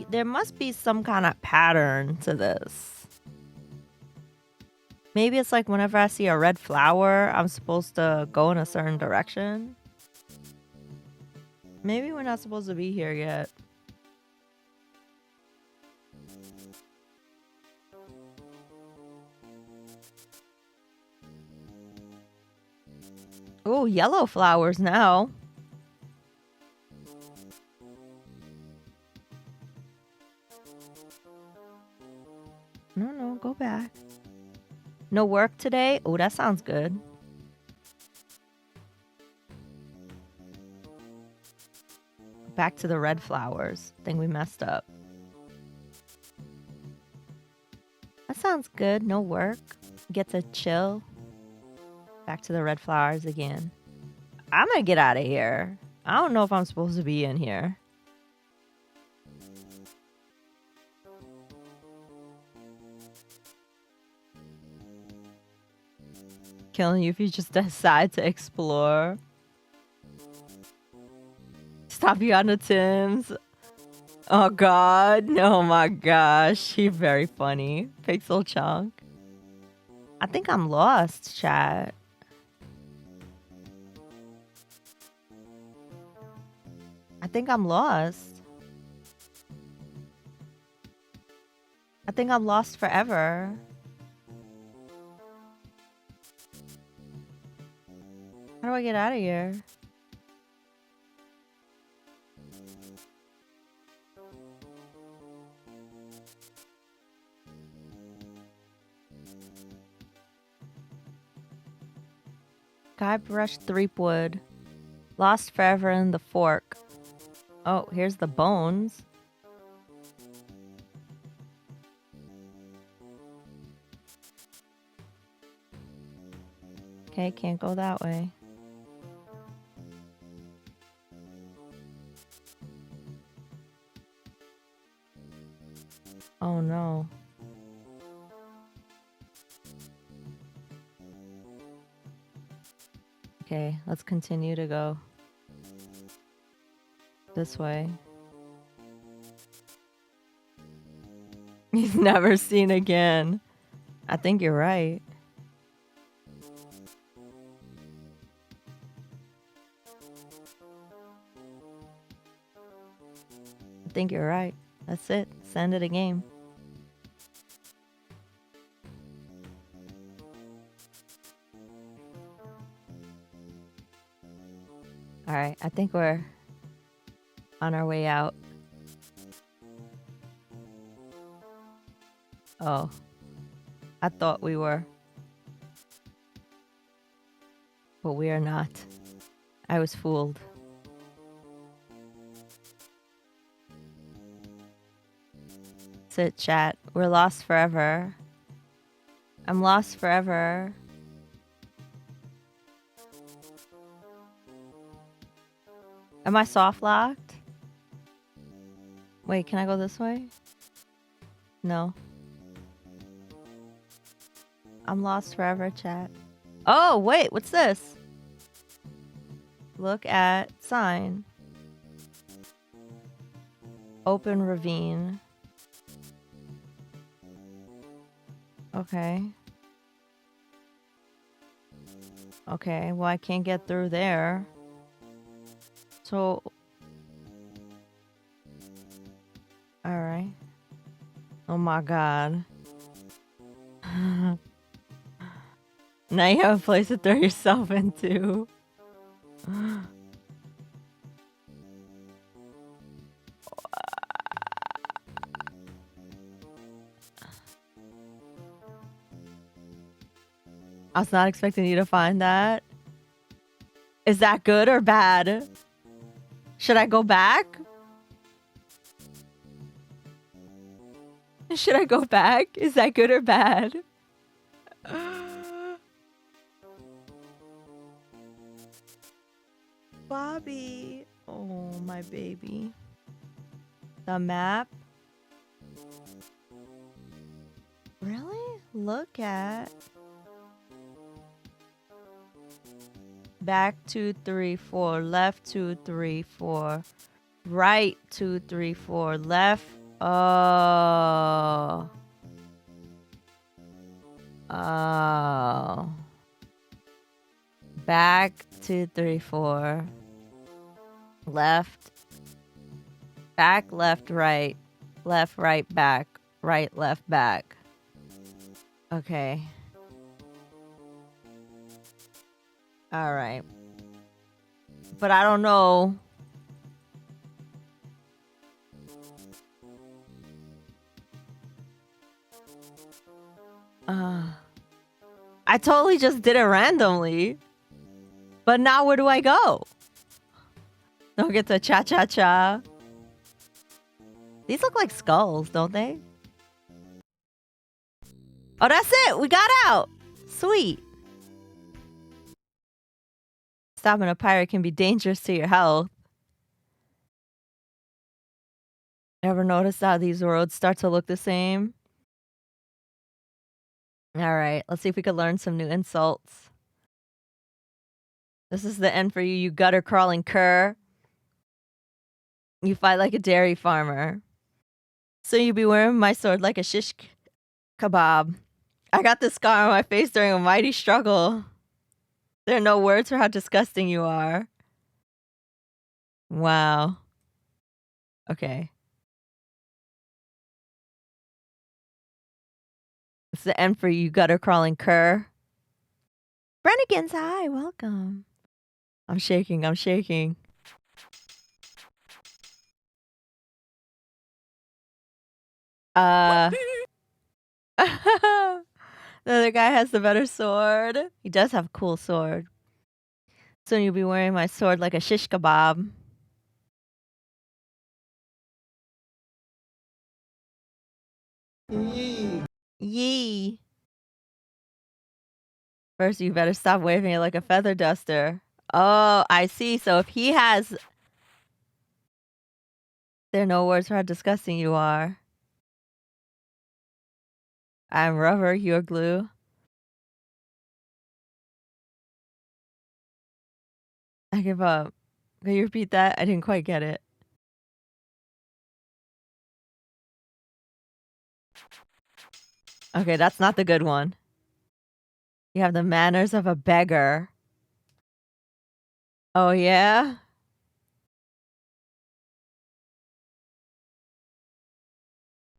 There must be some kind of pattern to this. Maybe it's like whenever I see a red flower, I'm supposed to go in a certain direction. Maybe we're not supposed to be here yet. Oh, yellow flowers now. No, go back. No work today? Oh, that sounds good. Back to the red flowers. Think we messed up. That sounds good. No work. Get to chill. Back to the red flowers again. I'm gonna get out of here. I don't know if I'm supposed to be in here. Killing you if you just decide to explore. Stop you on the Tims. Oh god. Oh my gosh. He's very funny. Pixel Chunk. I think I'm lost, chat. I think I'm lost. I think I'm lost forever. How do I get out of here? Guybrush Threepwood. Lost forever in the fork. Oh, here's the bones. Okay, can't go that way. Oh no. Okay, let's continue to go this way. He's never seen again. I think you're right. I think you're right. That's it. Send it a game. Alright, I think we're on our way out. Oh. I thought we were. But we are not. I was fooled. That's it, chat. We're lost forever. I'm lost forever. Am I soft locked? Wait, can I go this way? No. I'm lost forever, chat. Oh, wait, what's this? Look at sign. Open ravine. Okay. Okay, well, I can't get through there. So... Alright. Oh my god. Now you have a place to throw yourself into. I was not expecting you to find that. Is that good or bad? Should I go back? Should I go back? Is that good or bad? Bobby. Oh, my baby. The map? Really? Look at... Back 2, 3, 4. Left 2, 3, 4. Right 2, 3, 4. Left. Oh. Oh. Back 2, 3, 4. Left. Back, left, right. Left, right, back. Right, left, back. Okay. Alright. But I don't know. I totally just did it randomly. But now where do I go? Don't get to cha-cha-cha. These look like skulls, don't they? Oh, that's it! We got out! Sweet. Stopping a pirate can be dangerous to your health. Ever noticed how these roads start to look the same? Alright, let's see if we could learn some new insults. This is the end for you, you gutter-crawling cur. You fight like a dairy farmer. So you be wearing my sword like a shish kebab. I got this scar on my face during a mighty struggle. There are no words for how disgusting you are. Wow. Okay. It's the end for you gutter-crawling cur. Brennigans, hi, welcome. I'm shaking, I'm shaking. The other guy has the better sword. He does have a cool sword. Soon you'll be wearing my sword like a shish kebab. Yee. First, you better stop waving it like a feather duster. Oh, I see. So if he has... There are no words for how disgusting you are. I'm rubber, you're glue. I give up. Can you repeat that? I didn't quite get it. Okay, that's not the good one. You have the manners of a beggar. Oh, yeah?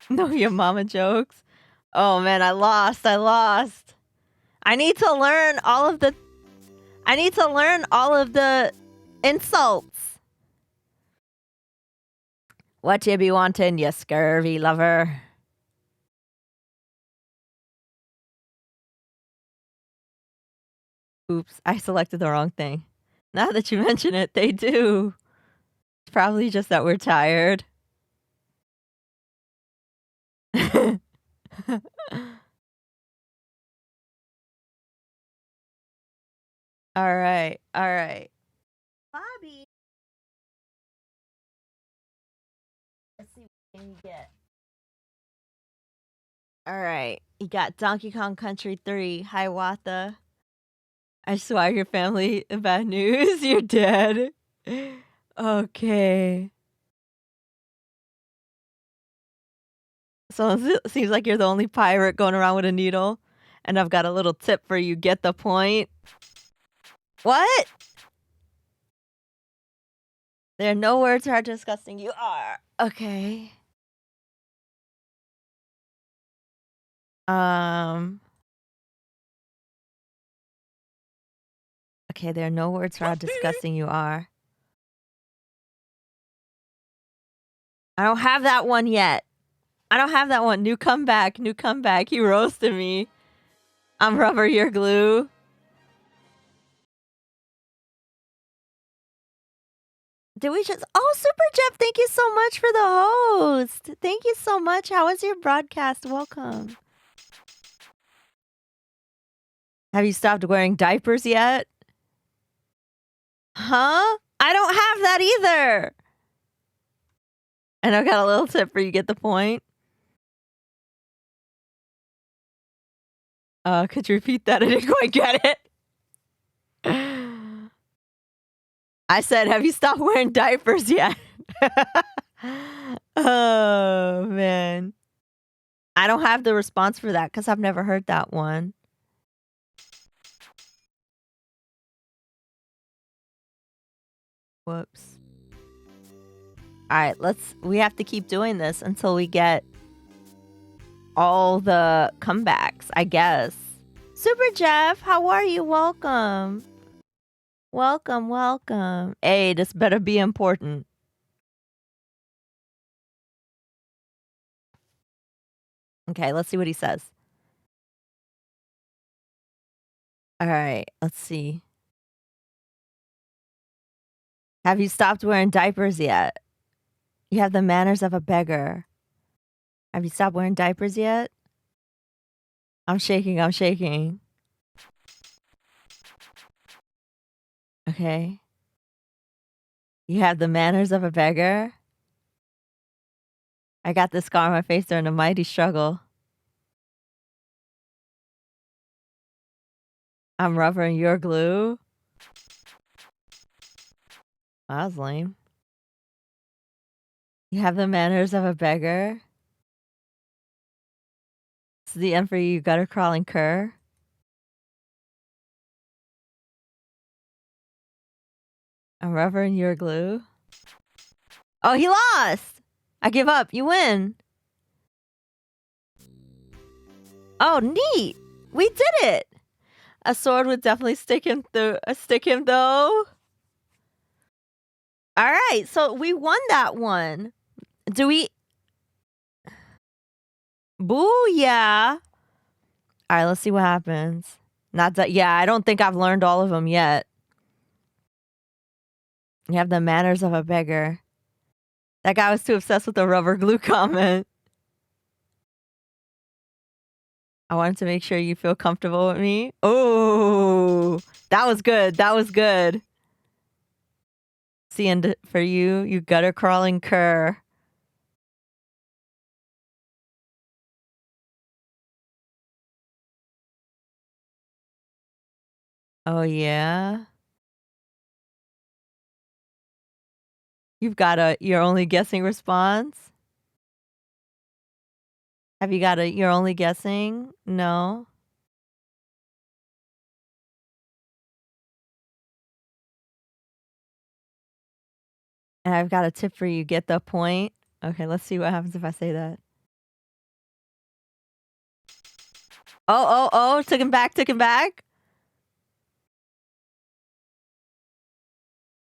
No, your mama jokes. Oh, man, I lost. I need to learn all of the... insults. What you be wanting, you scurvy lover? Oops, I selected the wrong thing. Now that you mention it, they do. It's probably just that we're tired. All right. Bobby. Let's see what can you get. All right. You got Donkey Kong Country 3, Hiawatha. I swear your family bad news. You're dead. Okay. So it seems like you're the only pirate going around with a needle. And I've got a little tip for you. Get the point. What? There are no words how disgusting you are. Okay. Okay, there are no words for how disgusting you are. I don't have that one yet. I don't have that one. New comeback. New comeback. He roasted me. I'm rubber, you're glue. Did we just... Oh, Super Jeff, thank you so much for the host. Thank you so much. How was your broadcast? Welcome. Have you stopped wearing diapers yet? Huh? I don't have that either. And I've got a little tip for you. Get the point? Could you repeat that? I didn't quite get it. I said, have you stopped wearing diapers yet? Oh, man. I don't have the response for that because I've never heard that one. Whoops. All right, we have to keep doing this until we get all the comebacks, I guess. Super Jeff, how are you? Welcome. Welcome, welcome. Hey, this better be important. Okay, let's see what he says. All right, let's see. Have you stopped wearing diapers yet? You have the manners of a beggar. Have you stopped wearing diapers yet? I'm shaking, I'm shaking. Okay. You have the manners of a beggar? I got this scar on my face during a mighty struggle. I'm rubber and you're glue? That was lame. You have the manners of a beggar? This is the end for you gutter crawling cur? I'm rubber and you're glue? Oh, he lost! I give up. You win. Oh, neat. We did it. A sword would definitely stick him though. All right, so we won that one. Do we... Booyah. All right, let's see what happens. Not that... Yeah, I don't think I've learned all of them yet. You have the manners of a beggar. That guy was too obsessed with the rubber glue comment. I wanted to make sure you feel comfortable with me. Oh, that was good. That was good. See, and for you, you gutter crawling cur. Oh, yeah? You've got you're only guessing response? Have you got you're only guessing? No? And I've got a tip for you. Get the point? Okay, let's see what happens if I say that. Oh, took him back, took him back.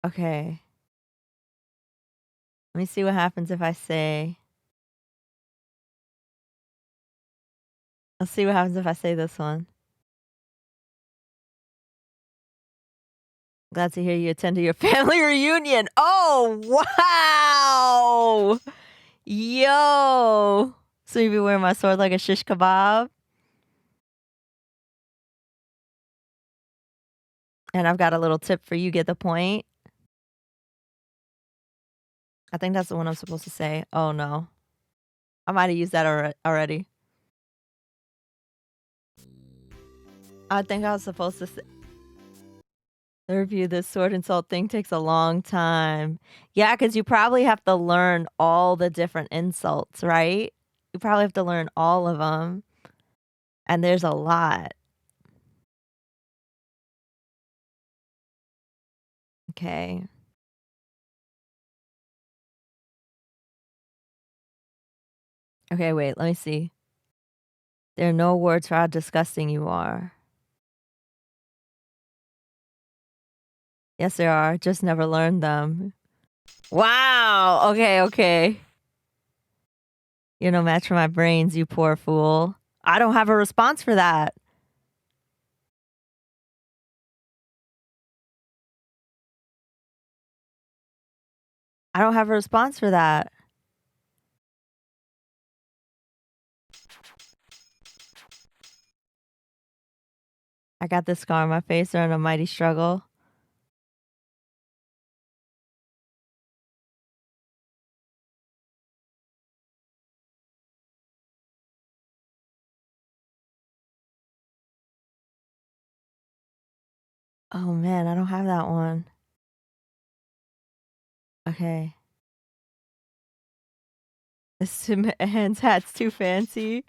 Okay. Let me see what happens if I say... Let's see what happens if I say this one. Glad to hear you attended your family reunion. Oh, wow. Yo. So you be wearing my sword like a shish kebab? And I've got a little tip for you. Get the point? I think that's the one I'm supposed to say. Oh, no. I might have used that already. I think I was supposed to say... The review, this sword insult thing takes a long time. Yeah, because you probably have to learn all the different insults, right? You probably have to learn all of them. And there's a lot. Okay. Okay, wait, let me see. There are no words for how disgusting you are. Yes, there are. Just never learned them. Wow. Okay, okay. You're no match for my brains, you poor fool. I don't have a response for that. I don't have a response for that. I got this scar on my face during a mighty struggle. Oh man, I don't have that one. Okay. This man's hat's too fancy.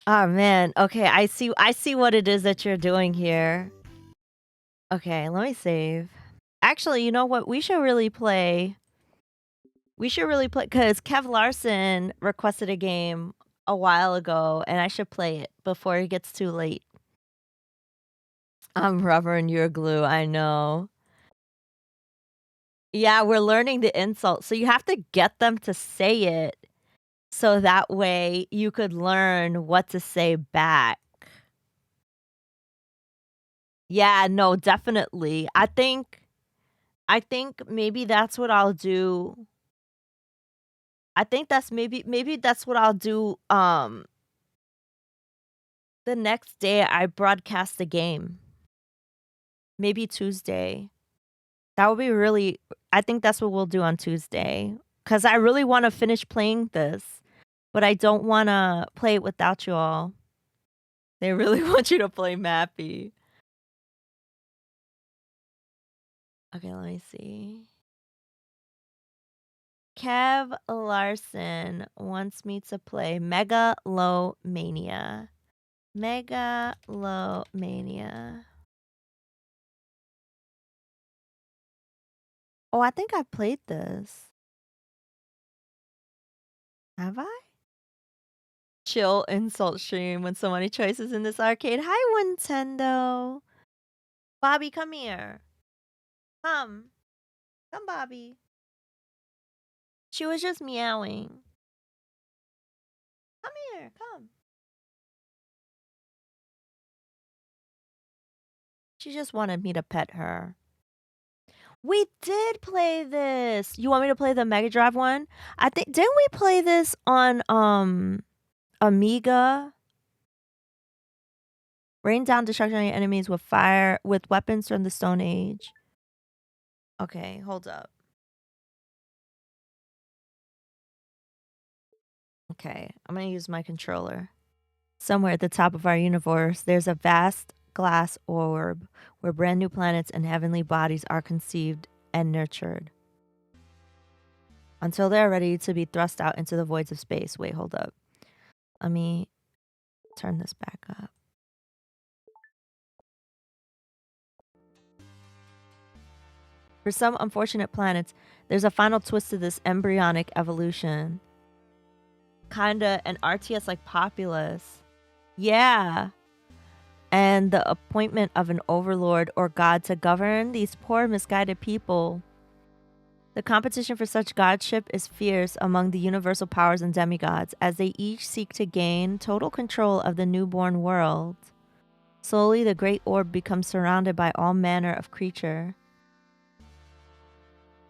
Oh man. Okay, I see what it is that you're doing here. Okay, let me save. Actually, you know what? We should really play because Kev Larson requested a game a while ago, and I should play it before it gets too late. I'm rubber and you're glue. I know. Yeah, we're learning the insult. So you have to get them to say it so that way you could learn what to say back. Yeah, no, definitely. I think maybe that's what I'll do. I think that's maybe that's what I'll do the next day I broadcast the game. Maybe Tuesday. That would be really I think that's what we'll do on Tuesday cuz I really want to finish playing this, but I don't want to play it without you all. They really want you to play Mappy. Okay, let me see. Kev Larson wants me to play Mega Lo Mania. Mega Lo Mania. Oh, I think I played this. Have I? Chill insult stream when so many choices in this arcade. Hi, Nintendo. Bobby, come here. Come. Come, Bobby. She was just meowing. Come here. Come. She just wanted me to pet her. We did play this. You want me to play the Mega Drive one? I think didn't we play this on Amiga? Rain down destruction on your enemies with fire with weapons from the Stone Age. Okay, hold up. Okay, I'm gonna use my controller. Somewhere at the top of our universe, there's a vast glass orb where brand new planets and heavenly bodies are conceived and nurtured until they're ready to be thrust out into the voids of space. Wait, hold up. Let me turn this back up. For some unfortunate planets, there's a final twist to this embryonic evolution. Kinda an RTS like Populous. Yeah. And the appointment of an overlord or god to govern these poor misguided people. The competition for such godship is fierce among the universal powers and demigods as they each seek to gain total control of the newborn world. Slowly, the great orb becomes surrounded by all manner of creature.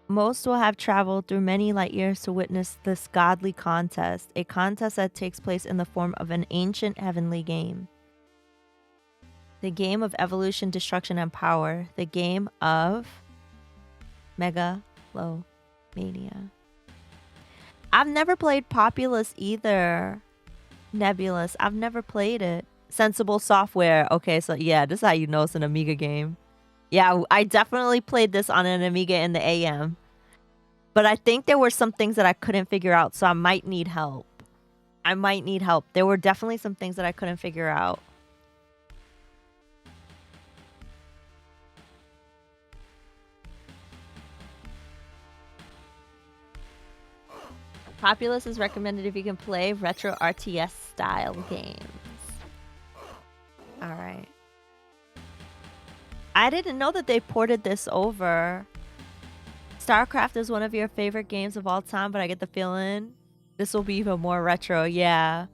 Most will have traveled through many light years to witness this godly contest, a contest that takes place in the form of an ancient heavenly game. The game of evolution, destruction, and power. The game of Mega Lo Mania. I've never played Populous either. Nebulous. I've never played it. Sensible Software. Okay, so yeah, this is how you know it's an Amiga game. Yeah, I definitely played this on an Amiga in the AM. But I think there were some things that I couldn't figure out, so I might need help. There were definitely some things that I couldn't figure out. Populous is recommended if you can play retro RTS style games. All right. I didn't know that they ported this over. StarCraft is one of your favorite games of all time, but I get the feeling this will be even more retro. Yeah.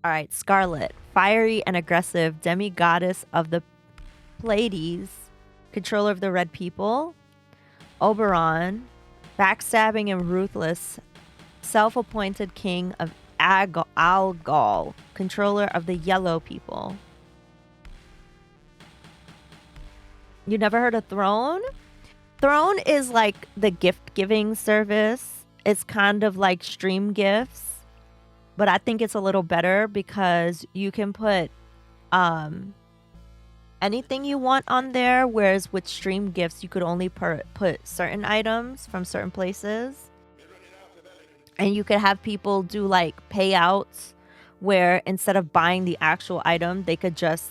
All right. Scarlet, fiery and aggressive demigoddess of the Pleiades, controller of the Red People. Oberon, backstabbing and ruthless, self-appointed king of Algol, controller of the Yellow People. You never heard of Throne? Throne is like the gift-giving service. It's kind of like Stream Gifts, but I think it's a little better because you can put anything you want on there, whereas with Stream Gifts, you could only put certain items from certain places. And you could have people do like payouts where instead of buying the actual item, they could just,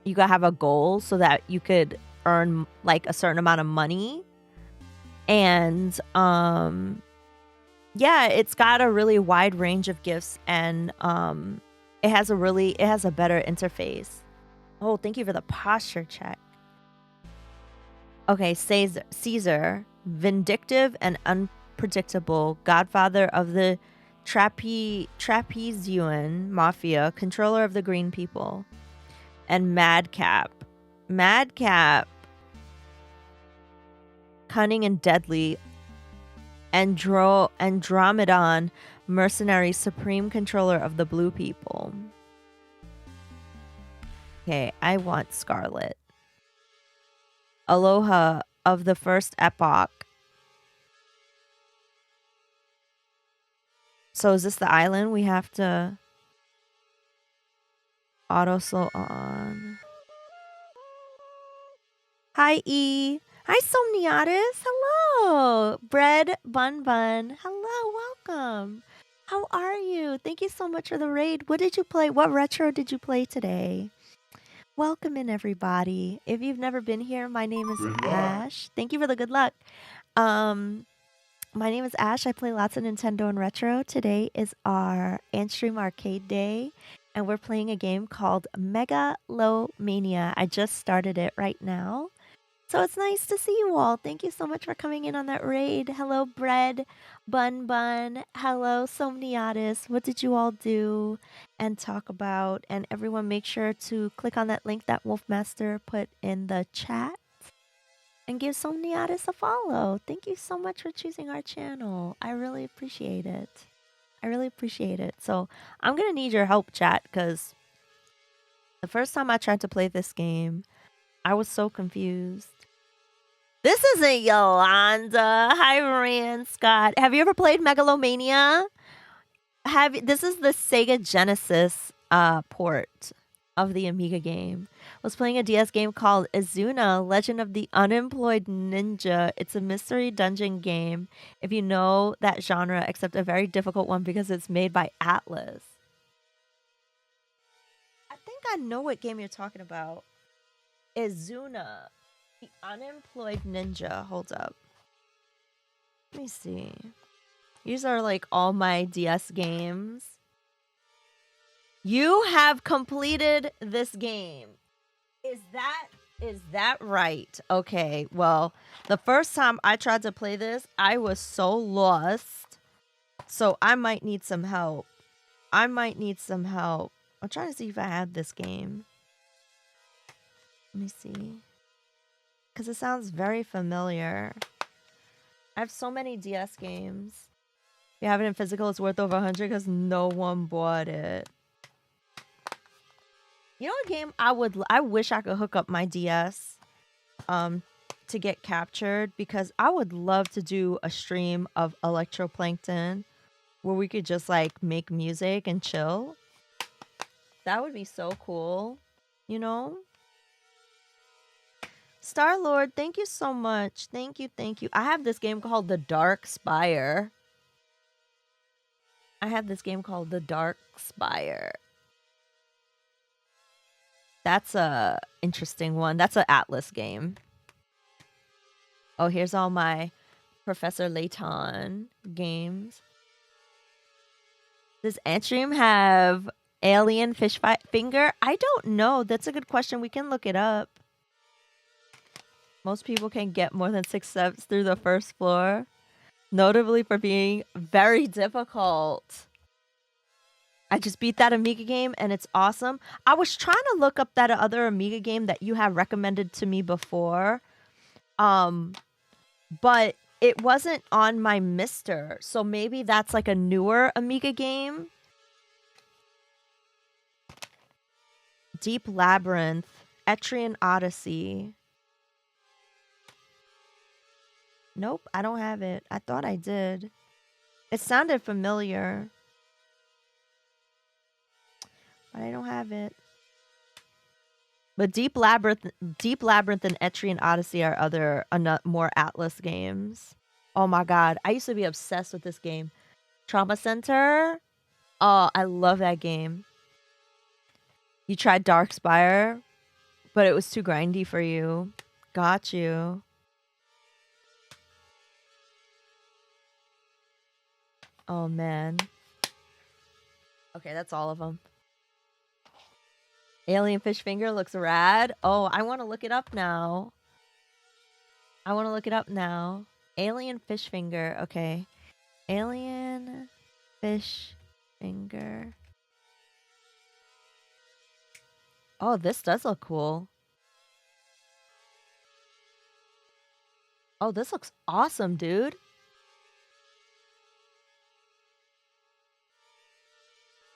you could have a goal so that you could earn like a certain amount of money. And yeah, it's got a really wide range of gifts, and it has a better interface. Oh, thank you for the posture check. Okay, Caesar, vindictive and unpredictable, godfather of the Trapezian Mafia, controller of the Green People. And Madcap, cunning and deadly, Andromedon, mercenary, supreme controller of the Blue People. Okay, I want Scarlet. Aloha of the First Epoch. So is this the island we have to auto slow on? Hi, E. Hi, Somniatis. Hello. Bread Bun Bun. Hello, welcome. How are you? Thank you so much for the raid. What did you play? What retro did you play today? Welcome in, everybody. If you've never been here, my name is Ash. Thank you for the good luck. My name is Ash. I play lots of Nintendo and retro. Today is our Anstream Arcade Day, and we're playing a game called Lo Mania. I just started it right now. So it's nice to see you all. Thank you so much for coming in on that raid. Hello, Bread, Bun Bun. Hello, Somniatis. What did you all do and talk about? And everyone make sure to click on that link that Wolfmaster put in the chat and give Somniatis a follow. Thank you so much for choosing our channel. I really appreciate it. So I'm going to need your help, chat, because the first time I tried to play this game, I was so confused. This isn't Yolanda. Hi, Rand Scott. Have you ever played Megalomania? This is the Sega Genesis port of the Amiga game. I was playing a DS game called Izuna, Legend of the Unemployed Ninja. It's a mystery dungeon game, if you know that genre, except a very difficult one because it's made by Atlas. I think I know what game you're talking about. Izuna, the Unemployed Ninja. Hold up. Let me see. These are like all my DS games. You have completed this game. Is that right? Okay, well, the first time I tried to play this, I was so lost. So I might need some help. I'm trying to see if I have this game. Let me see. Because it sounds very familiar. I have so many DS games. If you have it in physical, it's worth over 100 because no one bought it. You know a game I wish I could hook up my DS to get captured, because I would love to do a stream of Electroplankton where we could just like make music and chill. That would be so cool, you know? Star-Lord, thank you so much. Thank you. I have this game called The Dark Spire. That's a interesting one. That's an Atlas game. Oh, here's all my Professor Layton games. Does Anstream have Alien Finger? I don't know. That's a good question. We can look it up. Most people can get more than 6 steps through the first floor, notably for being very difficult. I just beat that Amiga game and it's awesome. I was trying to look up that other Amiga game that you have recommended to me before. But it wasn't on my Mister. So maybe that's like a newer Amiga game. Deep Labyrinth, Etrian Odyssey. Nope, I don't have it. I thought I did. It sounded familiar. But I don't have it. But Deep Labyrinth and Etrian Odyssey are other more Atlas games. Oh my god, I used to be obsessed with this game. Trauma Center. Oh, I love that game. You tried Darkspire, but it was too grindy for you. Got you. Oh man. Okay, that's all of them. Alien Fish Finger looks rad. Oh, I want to look it up now. Alien Fish Finger. Okay. Alien Fish Finger. Oh, this does look cool. Oh, this looks awesome, dude.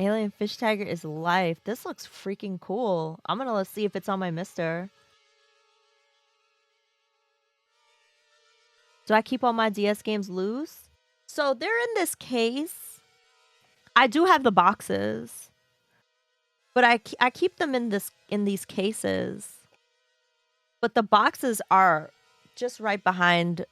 Alien Fish Tiger is life. This looks freaking cool. I'm gonna see if it's on my Mister. Do I keep all my DS games loose? So they're in this case. I do have the boxes, but I keep them in these cases. But the boxes are just right behind.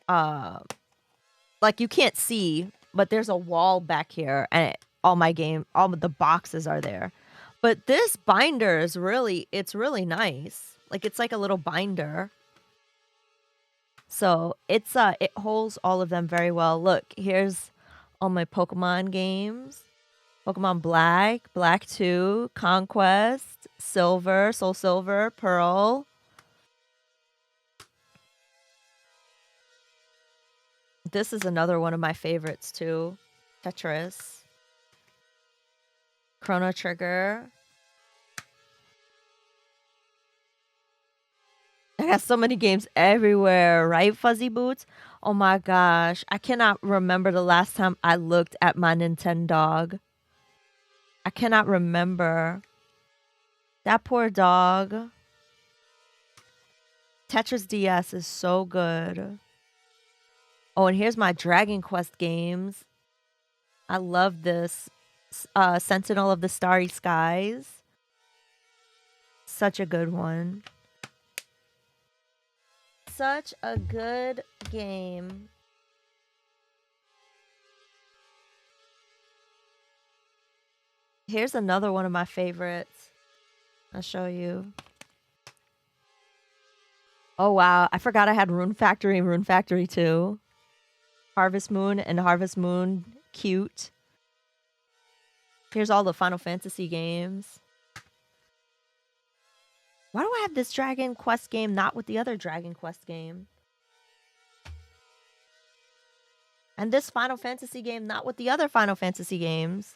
Like you can't see, but there's a wall back here, and all the boxes are there. But this binder is it's really nice. Like it's like a little binder. So it holds all of them very well. Look, here's all my Pokemon games. Pokemon Black, Black 2, Conquest, Silver, Soul Silver, Pearl. This is another one of my favorites too. Tetris. Chrono Trigger. I got so many games everywhere, right, Fuzzy Boots? Oh my gosh. I cannot remember the last time I looked at my Nintendo. I cannot remember. That poor dog. Tetris DS is so good. Oh, and here's my Dragon Quest games. I love this. Sentinel of the Starry Skies. Such a good one. Such a good game. Here's another one of my favorites. I'll show you. Oh, wow. I forgot I had Rune Factory and Rune Factory 2. Harvest Moon and Harvest Moon Cute. Here's all the Final Fantasy games. Why do I have this Dragon Quest game not with the other Dragon Quest game? And this Final Fantasy game not with the other Final Fantasy games?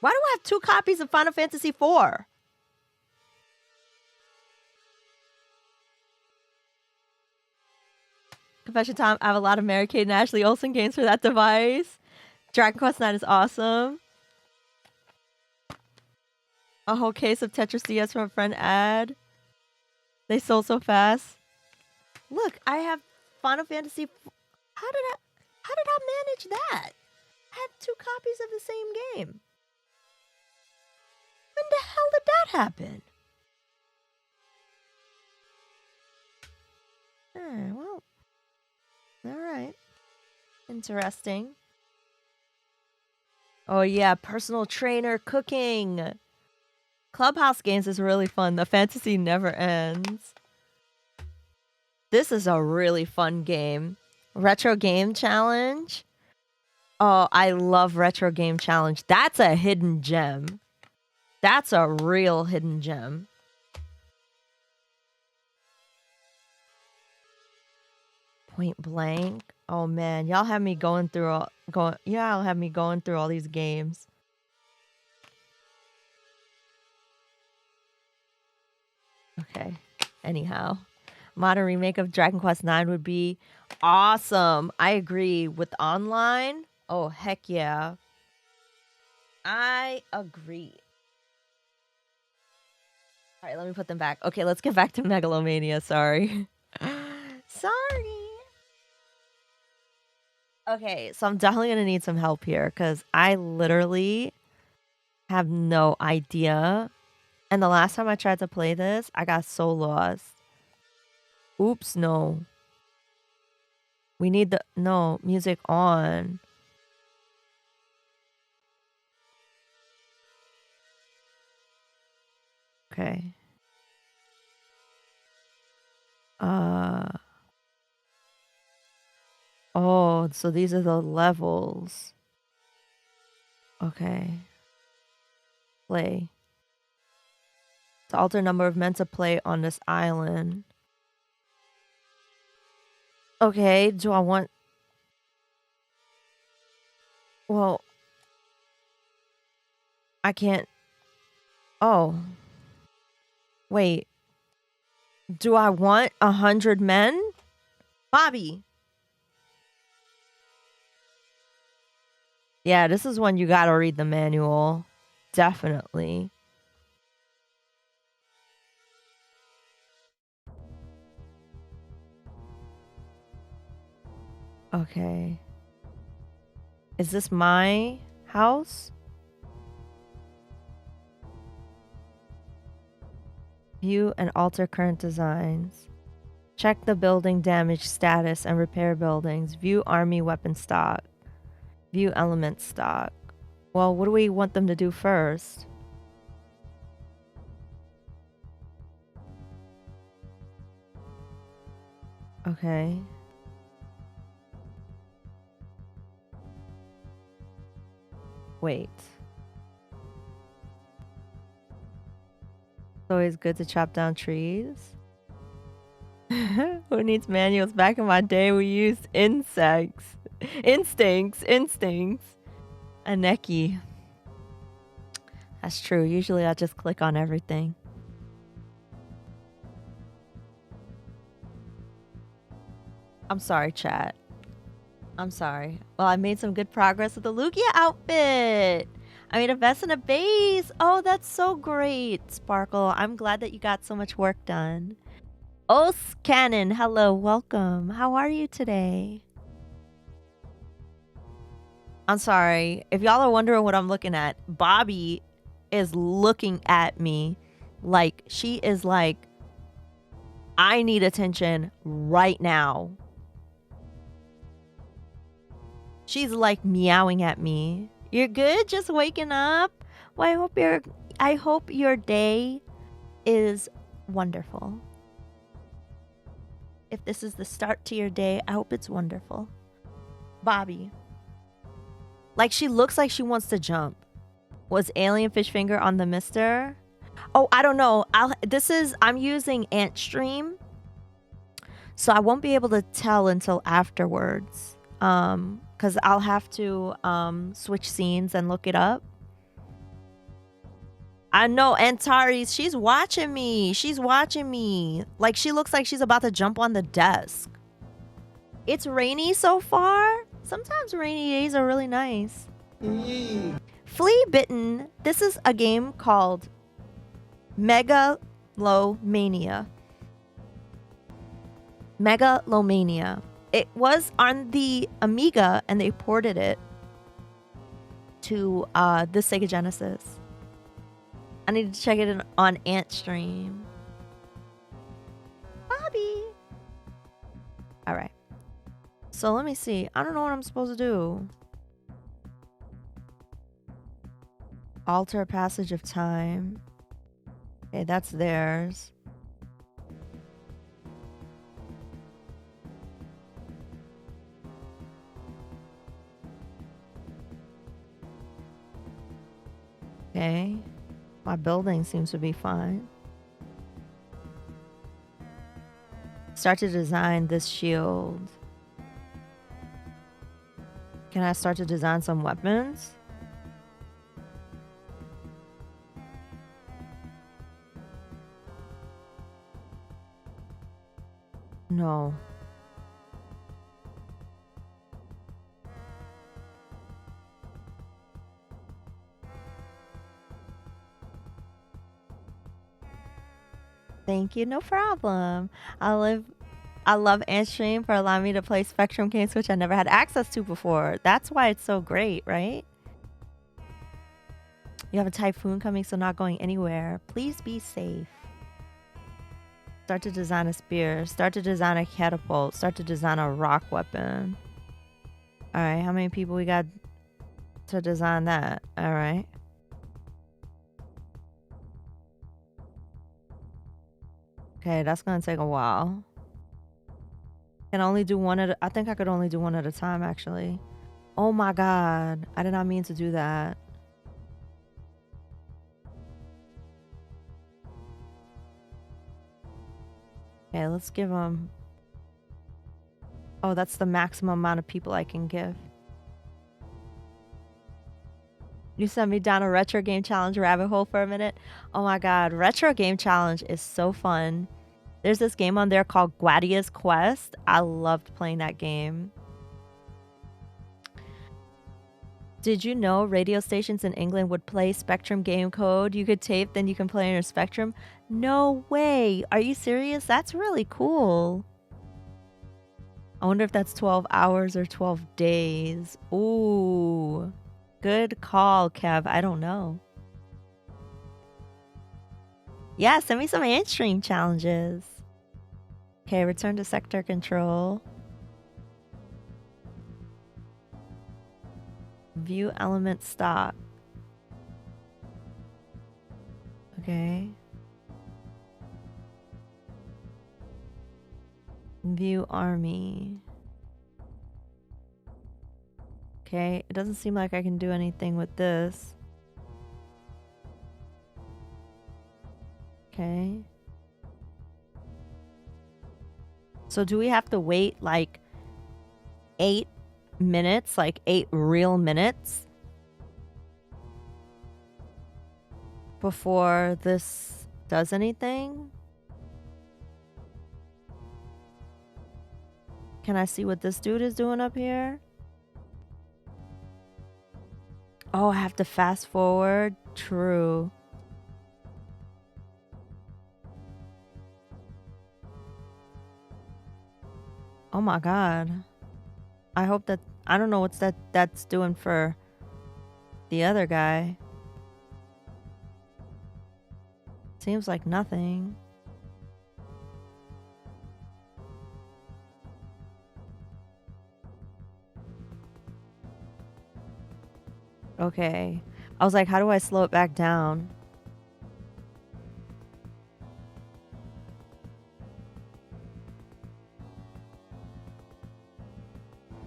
Why do I have 2 copies of Final Fantasy IV? Confession time, I have a lot of Mary Kate and Ashley Olsen games for that device. Dragon Quest IX is awesome. A whole case of Tetris DS from a friend ad. They sold so fast. Look, I have Final Fantasy. How did I manage that? I had 2 copies of the same game. When the hell did that happen? Well. Alright. Interesting. Oh yeah, personal trainer cooking. Clubhouse games is really fun. The fantasy never ends. This is a really fun game. Retro Game Challenge. Oh, I love Retro Game Challenge. That's a hidden gem. That's a real hidden gem. Point Blank. Oh man, y'all have me going through y'all have me going through all these games. Okay. Anyhow, modern remake of Dragon Quest IX would be awesome. I agree with online. Oh, heck yeah. I agree. All right, let me put them back. Okay, let's get back to Megalomania. Sorry. Sorry. Okay, so I'm definitely going to need some help here because I literally have no idea. And the last time I tried to play this, I got so lost. Oops, no. We need no, music on. Okay. Oh, so these are the levels. Okay. Play. To alter number of men to play on this island. Okay, do I want... Well... I can't... Oh. Wait. Do I want 100 men? Bobby! Yeah, this is one you gotta read the manual. Definitely. Okay. Is this my house? View and alter current designs. Check the building damage status and repair buildings. View army weapon stock. View element stock. Well, what do we want them to do first? Okay. Wait. It's always good to chop down trees. Who needs manuals? Back in my day, we used instincts. A necky. That's true. Usually I just click on everything. I'm sorry, chat. I'm sorry. Well, I made some good progress with the Lugia outfit. I made a vest and a base. Oh, that's so great, Sparkle. I'm glad that you got so much work done. Os Cannon, hello, welcome. How are you today? I'm sorry. If y'all are wondering what I'm looking at, Bobby is looking at me like she is like, I need attention right now. She's like meowing at me. You're good? Just waking up? Well, I hope your day is wonderful. If this is the start to your day, I hope it's wonderful. Bobby. Like she looks like she wants to jump. Was Alien Fish Finger on the Mister? Oh, I don't know. I'm using Anstream. So I won't be able to tell until afterwards. Because I'll have to switch scenes and look it up. I know, Antares, she's watching me. She's watching me. Like, she looks like she's about to jump on the desk. It's rainy so far. Sometimes rainy days are really nice. Flea Bitten. This is a game called Megalomania. Megalomania. It was on the Amiga, and they ported it to the Sega Genesis. I need to check it on Antstream. Bobby! Alright. So let me see. I don't know what I'm supposed to do. Alter passage of time. Okay, that's theirs. Okay. My building seems to be fine. Start to design this shield. Can I start to design some weapons? No. Thank you, no problem. I love Anstream for allowing me to play Spectrum games which I never had access to before. That's why it's so great, right? You have a typhoon coming, so not going anywhere. Please be safe. Start to design a spear. Start to design a catapult. Start to design a rock weapon. Alright, how many people we got to design that? Alright. Okay, that's gonna take a while. Can I only do one at a, I think I could only do one at a time, actually. Oh my god. I did not mean to do that. Okay, let's give them... Oh, that's the maximum amount of people I can give. You sent me down a retro game challenge rabbit hole for a minute. Oh my god, retro game challenge is so fun. There's this game on there called Gladius Quest. I loved playing that game. Did you know radio stations in England would play Spectrum game code? You could tape, then you can play on your Spectrum. No way. Are you serious? That's really cool. I wonder if that's 12 hours or 12 days. Ooh. Good call, Kev. I don't know. Yeah, send me some Anstream challenges. Okay, return to sector control. View element stock. Okay. View army. Okay, it doesn't seem like I can do anything with this. Okay. So do we have to wait like 8 minutes, like 8 real minutes before this does anything? Can I see what this dude is doing up here? Oh, I have to fast forward? True. Oh my god. I hope that... I don't know what's that's doing for the other guy. Seems like nothing. Okay. I was like, how do I slow it back down?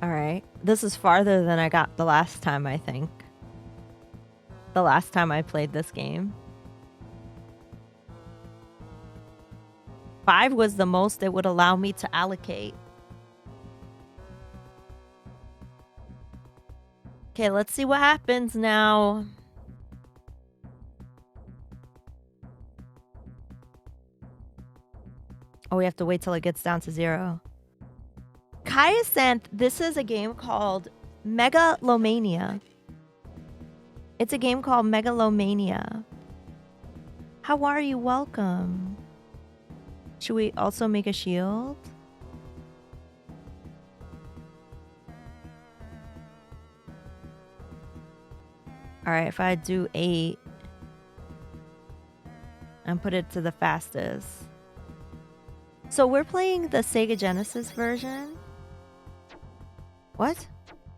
Alright. This is farther than I got the last time, I think. The last time I played this game. 5 was the most it would allow me to allocate. Okay, let's see what happens now. Oh, we have to wait till it gets down to 0. Kyasanth, this is a game called Lo Mania. It's a game called Lo Mania. How are you? Welcome. Should we also make a shield? Alright, if I do 8 and put it to the fastest. So we're playing the Sega Genesis version. What?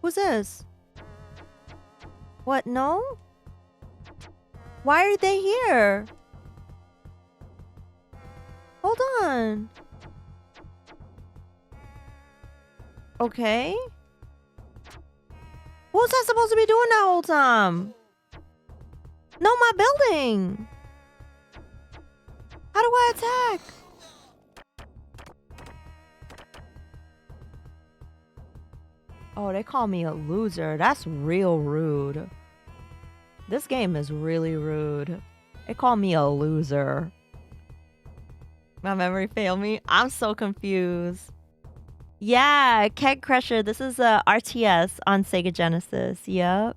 Who's this? What? No? Why are they here? Hold on. Okay. What was I supposed to be doing that whole time? No, my building. How do I attack? Oh, they call me a loser. That's real rude. This game is really rude. They call me a loser. My memory failed me. I'm so confused. Yeah, Keg Crusher. This is a RTS on Sega Genesis. Yep.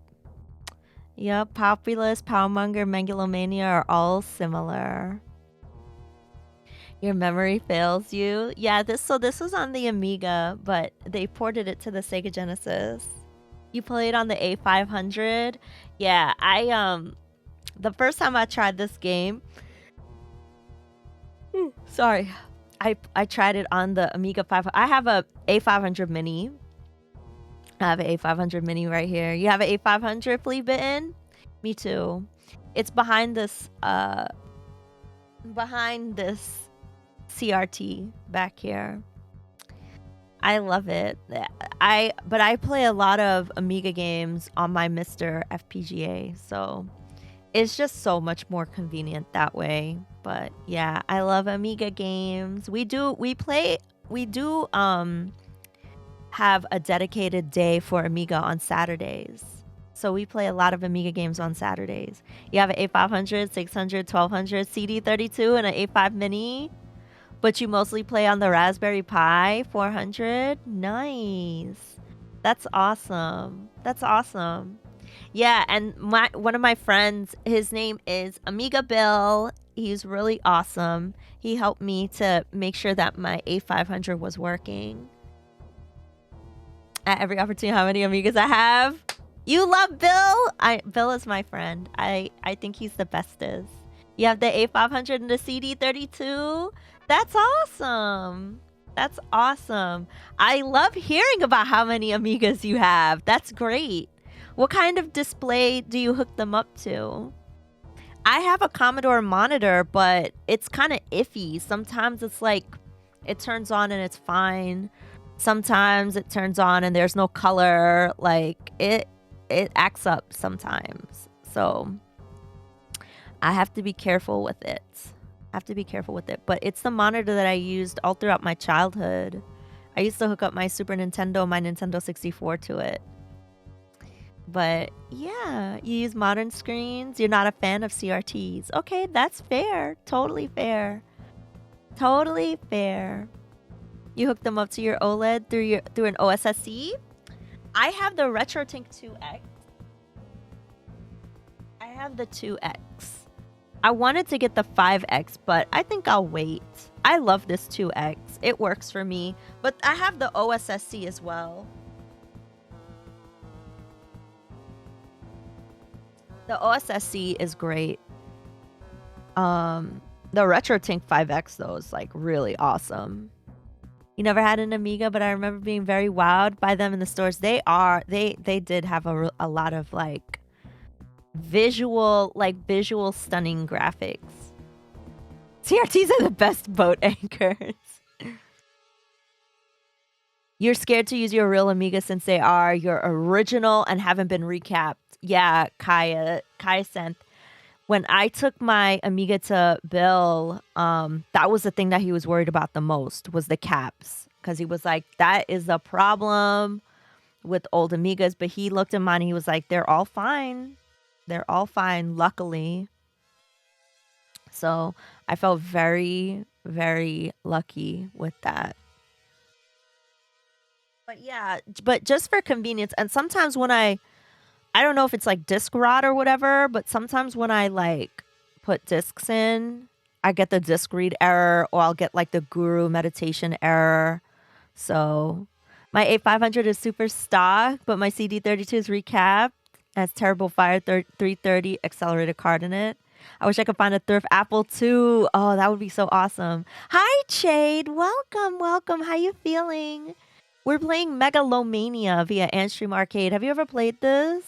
Yep. Populous, Powermonger, Megalomania are all similar. Your memory fails you. Yeah, this was on the Amiga, but they ported it to the Sega Genesis. You played on the A500? Yeah, the first time I tried this game, sorry. I tried it on the Amiga 500. I have a A500 Mini. I have an A500 Mini right here. You have an A500, Flea Bitten? Me too. It's behind this CRT back here. I love it. But I play a lot of Amiga games on my Mr. FPGA, so it's just so much more convenient that way. But yeah, I love Amiga games. We do have a dedicated day for Amiga on Saturdays. So we play a lot of Amiga games on Saturdays. You have an A500, 600, 1200, CD32, and an A5 Mini. But you mostly play on the Raspberry Pi 400? Nice. That's awesome. That's awesome. Yeah, and one of my friends, his name is Amiga Bill. He's really awesome. He helped me to make sure that my A500 was working. At every opportunity, how many Amigas I have? You love Bill? Bill is my friend. I think he's the bestest. You have the A500 and the CD32? That's awesome. That's awesome. I love hearing about how many Amigas you have. That's great. What kind of display do you hook them up to? I have a Commodore monitor, but it's kind of iffy. Sometimes it's like it turns on and it's fine. Sometimes it turns on and there's no color. Like it acts up sometimes. So I have to be careful with it. But it's the monitor that I used all throughout my childhood. I used to hook up my Super Nintendo, my Nintendo 64 to it. But yeah, you use modern screens. You're not a fan of CRTs. Okay, that's fair. Totally fair. Totally fair. You hook them up to your OLED through an OSSC? I have the RetroTink 2X. I have the 2X. I wanted to get the 5X, but I think I'll wait. I love this 2X. It works for me. But I have the OSSC as well. The OSSC is great. The RetroTink 5X, though, is like really awesome. You never had an Amiga, but I remember being very wowed by them in the stores. They did have a lot of like visual stunning graphics. CRTs are the best boat anchors. You're scared to use your real Amiga since they are your original and haven't been recapped. Yeah, Kaya sent. When I took my Amiga to Bill, that was the thing that he was worried about the most was the caps. Because he was like, that is a problem with old Amigas. But he looked at mine and he was like, they're all fine. They're all fine, luckily. So I felt very, very lucky with that. But yeah, but just for convenience. And sometimes when I don't know if it's like disc rot or whatever, but sometimes when I like put discs in, I get the disc read error or I'll get like the Guru meditation error. So my A500 is super stock, but my CD32 is recapped. It has Terrible Fire 330 accelerated card in it. I wish I could find a thrift Apple too. Oh, that would be so awesome. Hi, Chade. Welcome. How you feeling? We're playing Lo Mania via Anstream Arcade. Have you ever played this?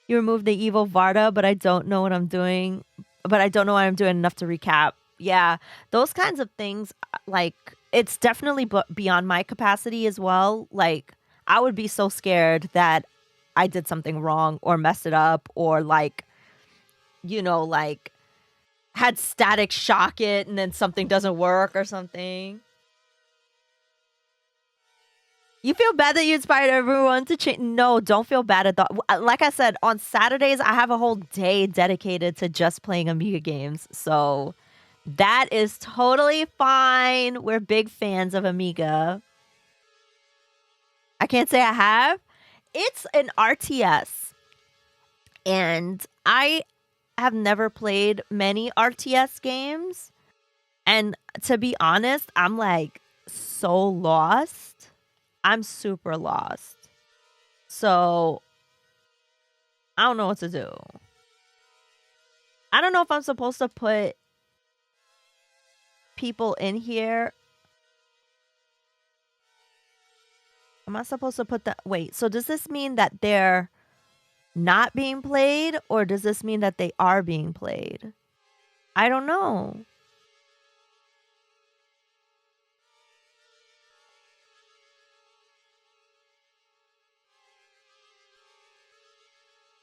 You removed the evil Varda, but I don't know what I'm doing. But I don't know what I'm doing enough to recap. Yeah, those kinds of things, like, it's definitely beyond my capacity as well. Like, I would be so scared that I did something wrong or messed it up or, like, you know, like had static shock it and then something doesn't work or something. You feel bad that you inspired everyone to change? No, don't feel bad at all. Like I said, on Saturdays, I have a whole day dedicated to just playing Amiga games. So that is totally fine. We're big fans of Amiga. I can't say I have. It's an RTS. And I have never played many RTS games. And to be honest, I'm like so lost. I'm super lost. So I don't know what to do. I don't know if I'm supposed to put people in here. Am I supposed to put that? Wait, so does this mean that they're not being played, or does this mean that they are being played? I don't know.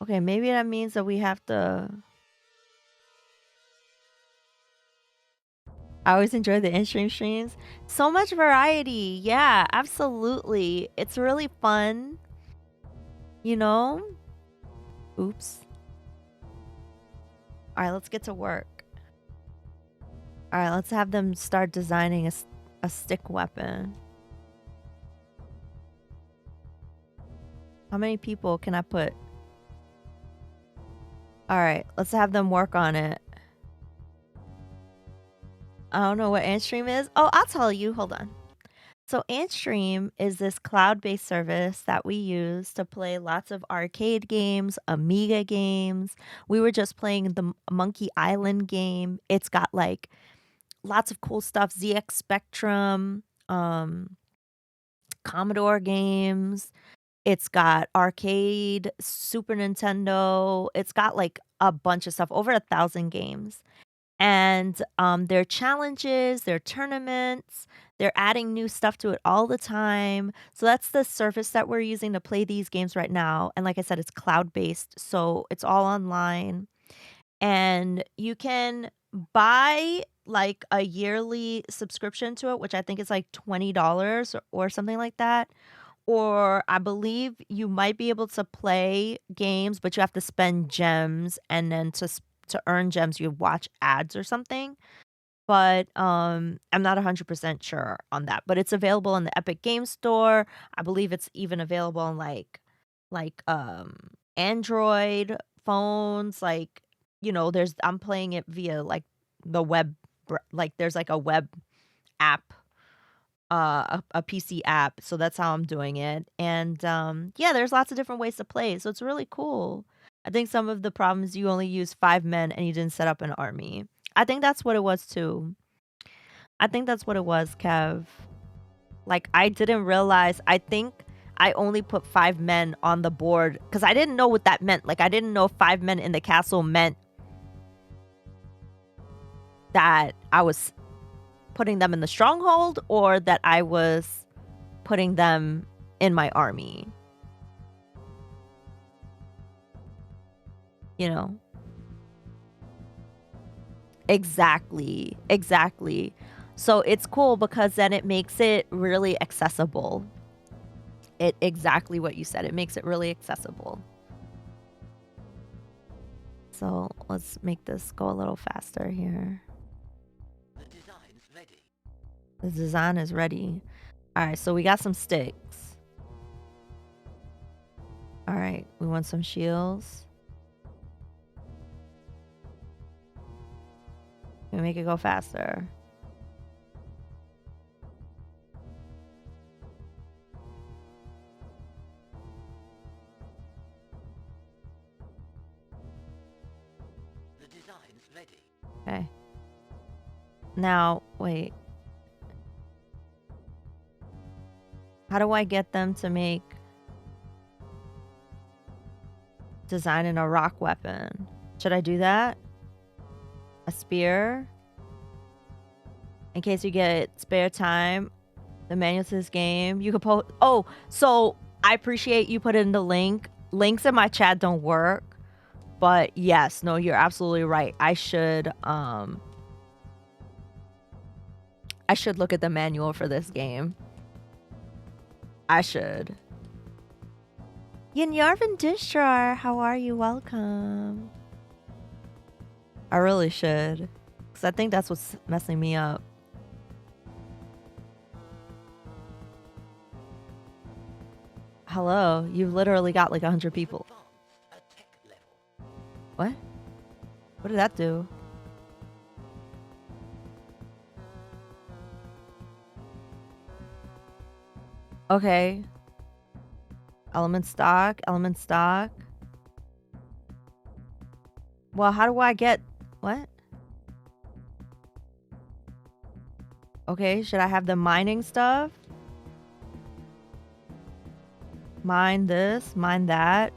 Okay, maybe that means that we have to... I always enjoy the in-stream streams. So much variety. Yeah, absolutely. It's really fun. You know? Oops. All right, let's get to work. All right, let's have them start designing a stick weapon. How many people can I put? All right, let's have them work on it. I don't know what Anstream is. Oh, I'll tell you. Hold on. So Anstream is this cloud-based service that we use to play lots of arcade games, Amiga games. We were just playing the Monkey Island game. It's got like lots of cool stuff, ZX Spectrum, Commodore games. It's got arcade, Super Nintendo. It's got like a bunch of stuff, over 1,000 games. And there are challenges, there are tournaments, they're adding new stuff to it all the time. So that's the service that we're using to play these games right now. And like I said, it's cloud-based, so it's all online. And you can buy like a yearly subscription to it, which I think is like $20 or something like that. Or I believe you might be able to play games, but you have to spend gems, and then to earn gems, you watch ads or something. But I'm not 100% sure on that. But it's available in the Epic Game Store. I believe it's even available on like Android phones. Like, you know, I'm playing it via like the web, like there's like a web app, a PC app. So that's how I'm doing it. And yeah, there's lots of different ways to play. So it's really cool. I think some of the problems, you only use 5 men and you didn't set up an army. I think that's what it was too. I think that's what it was, Kev. Like, I didn't realize, I think I only put 5 men on the board because I didn't know what that meant. Like, I didn't know 5 men in the castle meant that I was putting them in the stronghold or that I was putting them in my army. You know? Exactly. So it's cool because then it makes it really accessible. Exactly what you said. It makes it really accessible. So let's make this go a little faster here. The design's ready. The design is ready. All right, so we got some sticks. All right, we want some shields. We make it go faster. The design's ready. Okay. Now, wait. How do I get them to make design in a rock weapon? Should I do that? A spear? In case you get spare time, the manual to this game, you could post. Oh, so I appreciate you put in the link. Links in my chat don't work, But yes, no, you're absolutely right. I should look at the manual for this game. I should. Yarvin Distrar, how are you? Welcome. I really should. Because I think that's what's messing me up. Hello, you've literally got like 100 people. What? What did that do? Okay. Element stock, element stock. Well, how do I get... What? Okay, should I have the mining stuff? Mine this, mine that.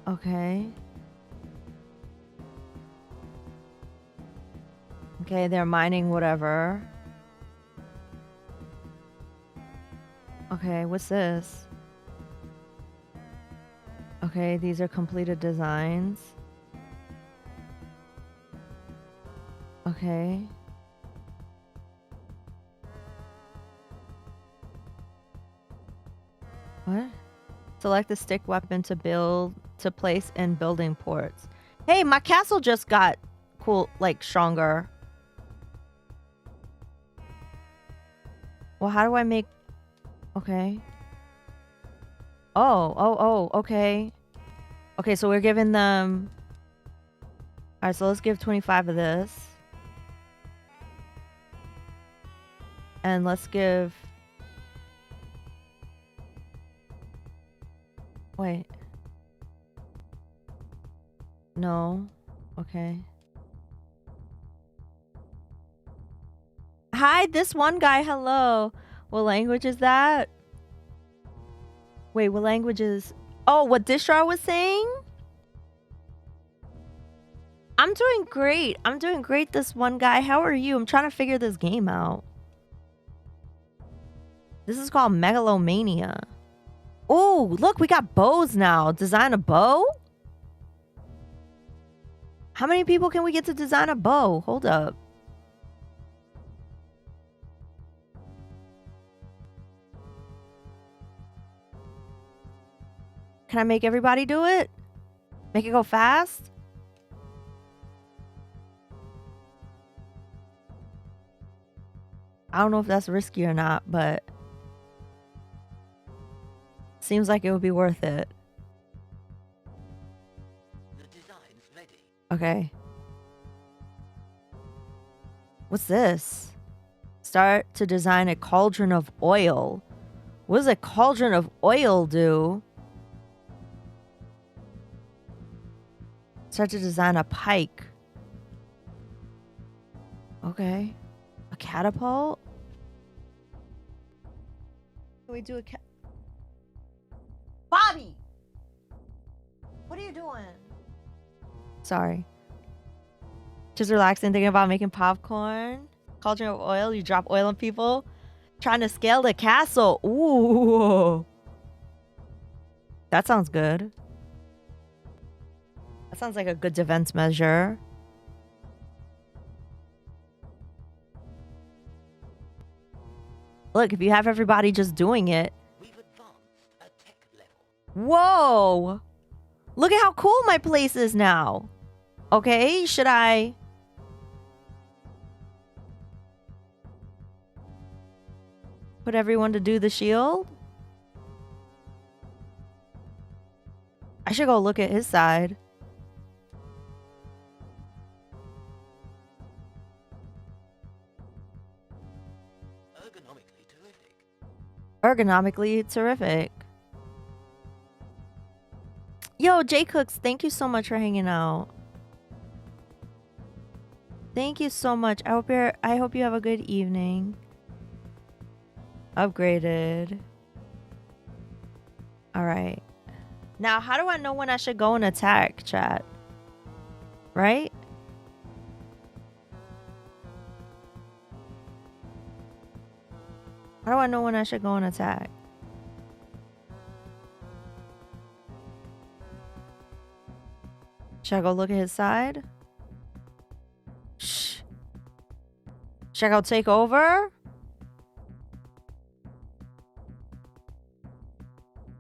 Okay. Okay, they're mining whatever. Okay, what's this? Okay, these are completed designs. Okay. What? Select the stick weapon to place in building ports. Hey, my castle just got cool, like stronger. Well, how do I make... Okay. Oh, okay. Okay, so we're giving them... Alright, so let's give 25 of this. And let's give... Wait. No. Okay. Hi, this one guy. Hello. What language is that? Wait, what language is... Oh, what Dishrar was saying? I'm doing great. I'm doing great, this one guy. How are you? I'm trying to figure this game out. This is called Megalomania. Oh, look, we got bows now. Design a bow? How many people can we get to design a bow? Hold up. Can I make everybody do it? Make it go fast? I don't know if that's risky or not, but seems like it would be worth it. The design's ready. Okay. What's this? Start to design a cauldron of oil. What does a cauldron of oil do? Start to design a pike. Okay. A catapult? Can we do a Bobby! What are you doing? Sorry. Just relaxing, thinking about making popcorn. Cauldron of oil. You drop oil on people. Trying to scale the castle. Ooh. That sounds good. That sounds like a good defense measure. Look, if you have everybody just doing it. We've advanced a tech level. Whoa! Look at how cool my place is now. Okay, should I... put everyone to do the shield? I should go look at his side. Ergonomically terrific. Ergonomically terrific. Yo, J Cooks, thank you so much for hanging out. Thank you so much. I hope you have a good evening. Upgraded. All right. Now, how do I know when I should go and attack, chat? Right? How do I know when I should go and attack? Should I go look at his side? Shh. Should I go take over?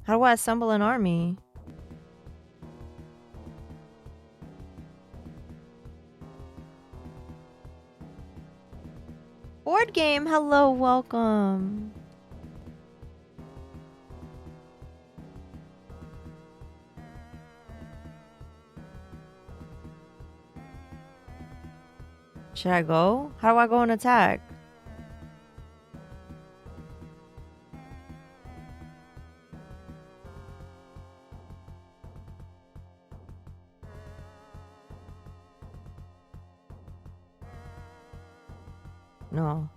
How do I assemble an army? Board game, hello, welcome. Should I go? How do I go and attack? No.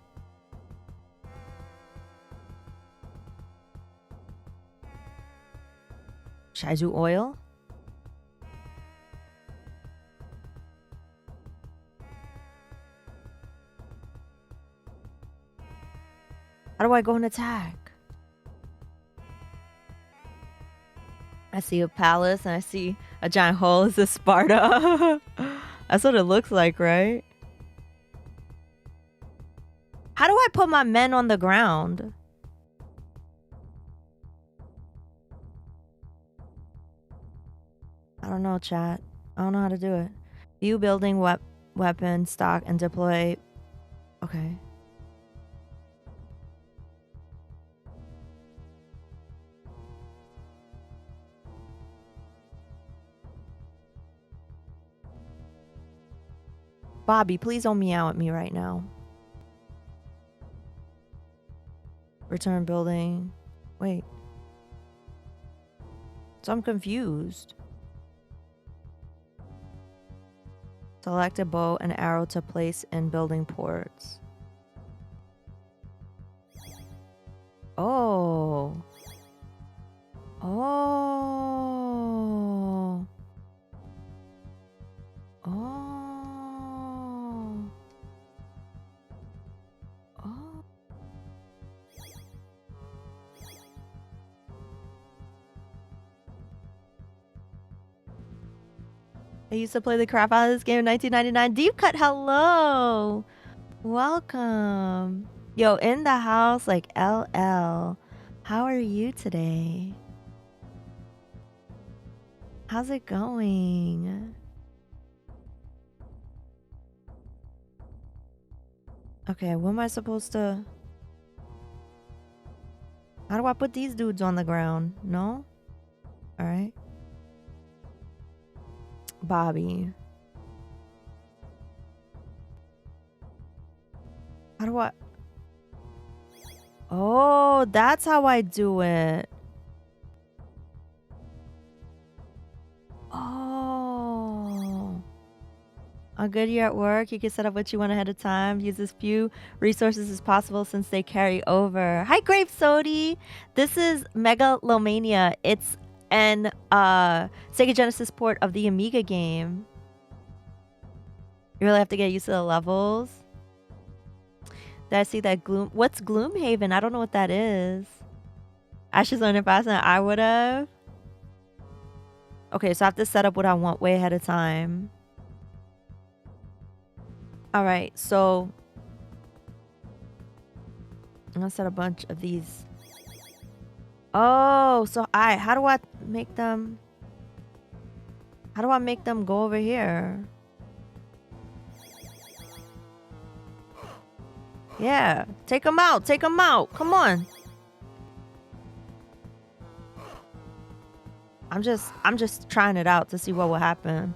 Should I do oil? How do I go and attack? I see a palace and I see a giant hole. Is this Sparta? That's what it looks like, right? How do I put my men on the ground? I don't know, chat. I don't know how to do it. View building weapon stock and deploy. Okay. Bobby, please don't meow at me right now. Return building. Wait. So I'm confused. Select a bow and arrow to place in building ports. Oh. Oh. Oh. Oh. I used to play the crap out of this game in 1999. Deep Cut, hello. Welcome. Yo, in the house, like LL. How are you today? How's it going? Okay, what am I supposed to... How do I put these dudes on the ground? No? Alright. Bobby. How do I... Oh, that's how I do it. Oh. On good year at work, you can set up what you want ahead of time. Use as few resources as possible since they carry over. Hi, Grape Sody. This is Mega Lo Mania. It's an Sega Genesis port of the Amiga game. You really have to get used to the levels. Did I see that Gloom? What's Gloomhaven? I don't know what that is. I should learn it faster than I would have. Okay, so I have to set up what I want way ahead of time. Alright, so I'm gonna set a bunch of these. Oh, so how do I make them? How do I make them go over here? Yeah, take them out. Take them out. Come on. I'm just trying it out to see what will happen.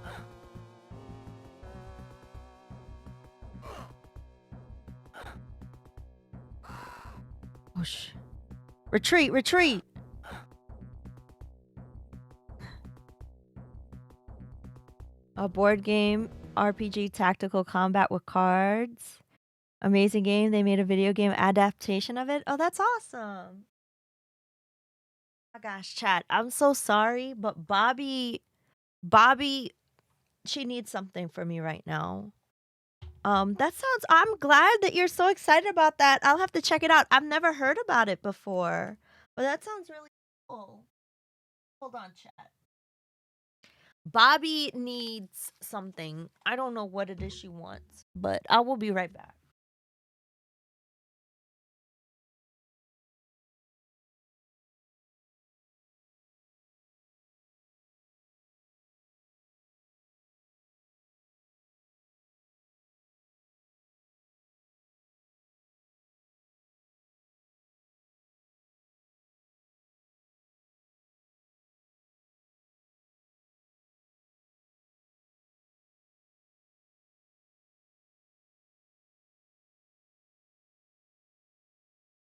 Oh sh! Retreat! Retreat! A board game, RPG, tactical combat with cards. Amazing game. They made a video game adaptation of it. Oh, that's awesome. Oh gosh, chat. I'm so sorry, but Bobby, she needs something from me right now. I'm glad that you're so excited about that. I'll have to check it out. I've never heard about it before, but that sounds really cool. Hold on, chat. Bobby needs something. I don't know what it is she wants, but I will be right back.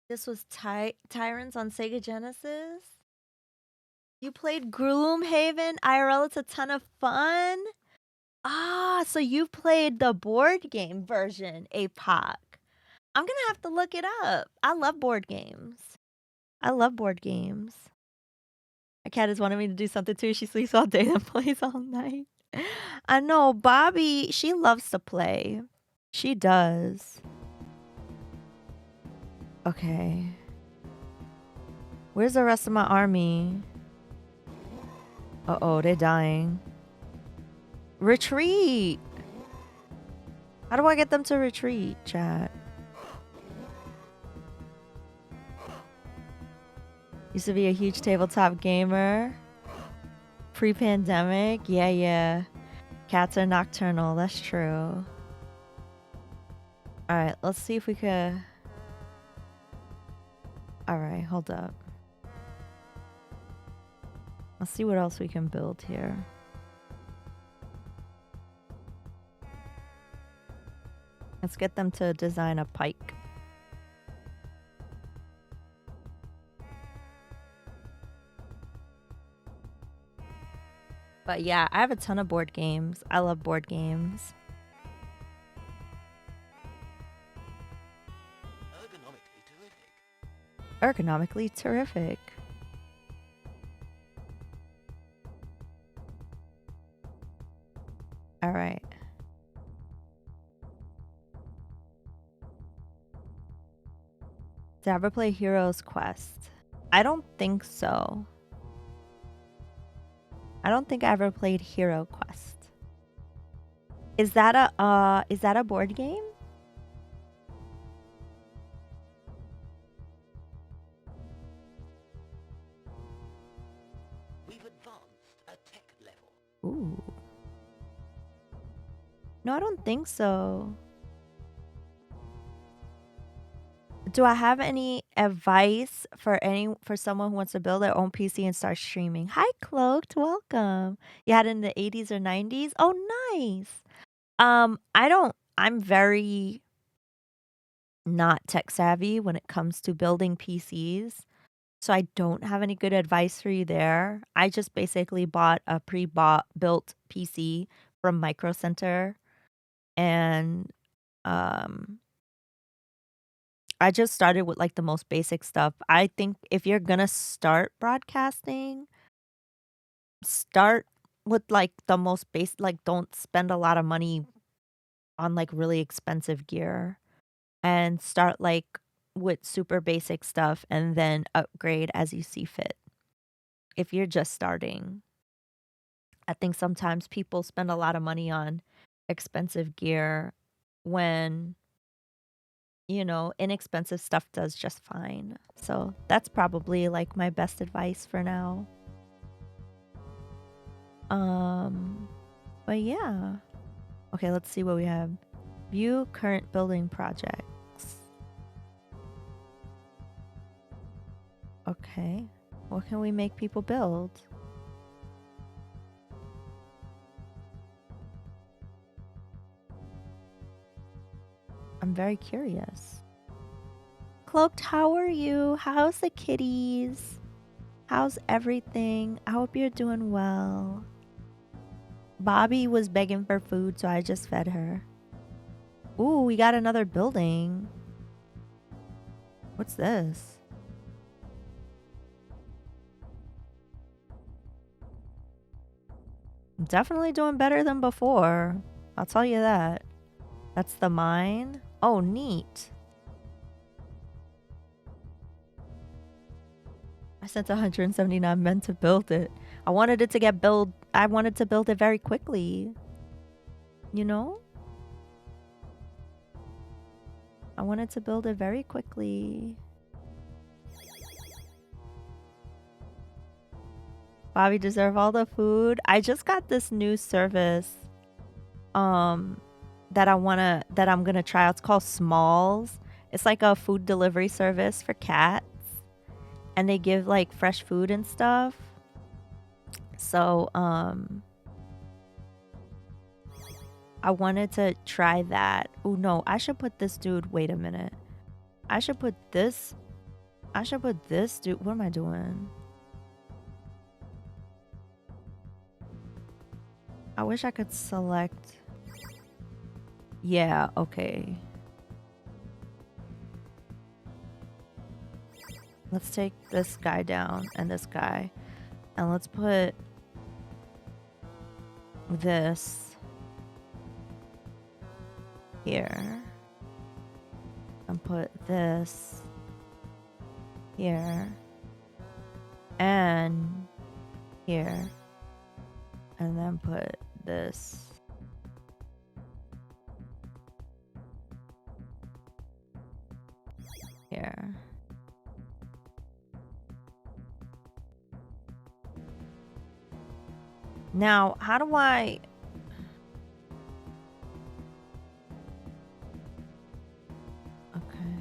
This was Tyrants on Sega Genesis. You played Gloomhaven IRL. It's a ton of fun. Ah, so you played the board game version, APOC. I'm gonna have to look it up. I love board games. I love board games. My cat is wanting me to do something too. She sleeps all day and plays all night. I know, Bobby, she loves to play. She does. Okay. Where's the rest of my army? Uh-oh, they're dying. Retreat! How do I get them to retreat, chat? Used to be a huge tabletop gamer. Pre-pandemic. Yeah. Cats are nocturnal. That's true. Alright, let's see if we could... Alright, hold up. Let's see what else we can build here. Let's get them to design a pike. But yeah, I have a ton of board games. I love board games. Ergonomically terrific. All right. Did I ever play Heroes Quest? I don't think so. I don't think I ever played Hero Quest. Is that a board game? We've advanced a tech level. Ooh. No, I don't think so. Do I have any advice for someone who wants to build their own PC and start streaming? Hi, Cloaked. Welcome. You had it in the 80s or 90s? Oh, nice. I'm very not tech savvy when it comes to building PCs. So I don't have any good advice for you there. I just basically bought a built PC from Micro Center, and I just started with like the most basic stuff. I think if you're gonna start broadcasting, start with like the most basic, like don't spend a lot of money on like really expensive gear, and start like with super basic stuff and then upgrade as you see fit. If you're just starting, I think sometimes people spend a lot of money on expensive gear when, inexpensive stuff does just fine. So that's probably like my best advice for now. But yeah. Okay, let's see what we have. View current building projects. Okay. What can we make people build? I'm very curious. Cloaked, how are you? How's the kitties? How's everything? I hope you're doing well. Bobby was begging for food, so I just fed her. Ooh, we got another building. What's this? I'm definitely doing better than before. I'll tell you that. That's the mine. Oh, neat. I sent 179 men to build it. I wanted it to get built. I wanted to build it very quickly. You know? I wanted to build it very quickly. Bobby deserve all the food. I just got this new service that I'm gonna try out. It's called Smalls. It's like a food delivery service for cats. And they give like fresh food and stuff. So I wanted to try that. Oh no, I should put this dude. Wait a minute. I should put this dude. What am I doing? I wish I could select. Yeah, okay. Let's take this guy down and this guy. And let's put this here. And put this here. And here. And then put this here. Now, how do I... Okay.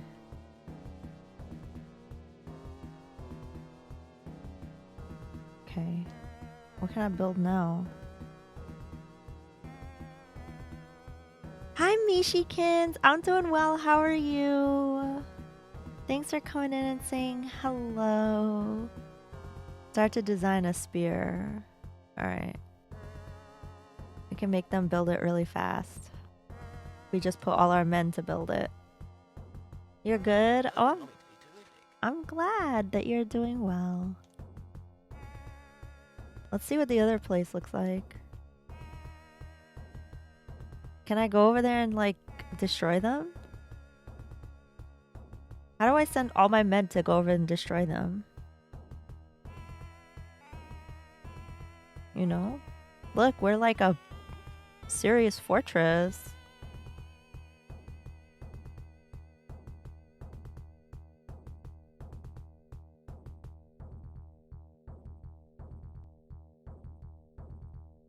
Okay. What can I build now? Hi, Mishikins. I'm doing well. How are you? Thanks for coming in and saying hello. Start to design a spear. Alright. We can make them build it really fast. We just put all our men to build it. You're good? Oh, I'm glad that you're doing well. Let's see what the other place looks like. Can I go over there and, like, destroy them? How do I send all my men to go over and destroy them? You know? Look, we're like a serious fortress.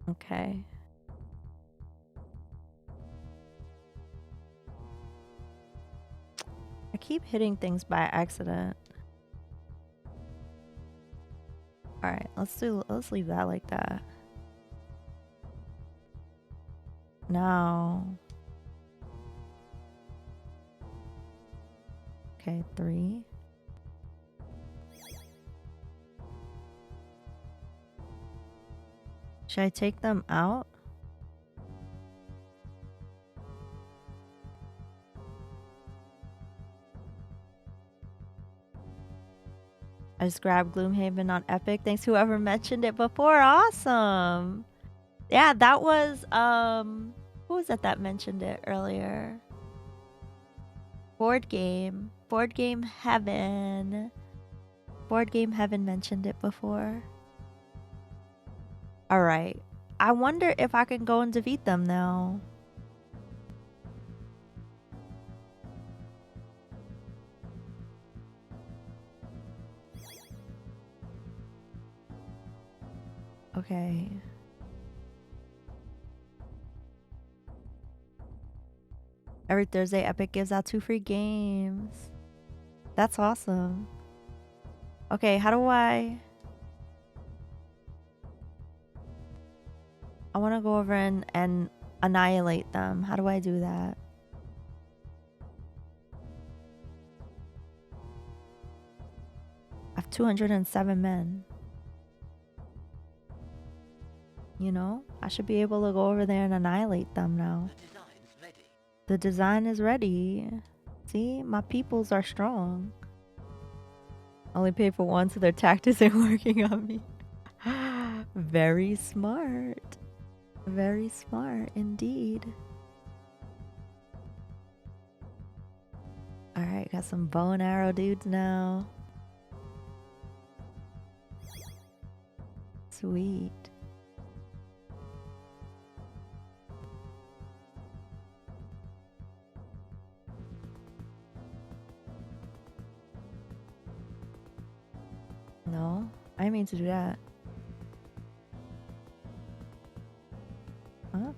Okay. I keep hitting things by accident. Alright, let's leave that like that. Now. Okay, 3. Should I take them out? I just grabbed Gloomhaven on Epic. Thanks whoever mentioned it before. Awesome. Yeah, that was who was it that mentioned it earlier? Board Game Heaven. Board Game Heaven mentioned it before. All right. I wonder if I can go and defeat them now. Okay. Every Thursday, Epic gives out 2 free games. That's awesome. Okay, how do I want to go over and annihilate them. How do I do that? I have 207 men. You know, I should be able to go over there and annihilate them now. The design is ready. See, my peoples are strong. Only pay for one, so their tactics isn't working on me. Very smart. Very smart indeed. Alright, got some bow and arrow dudes now. Sweet. No, I didn't mean to do that. Huh?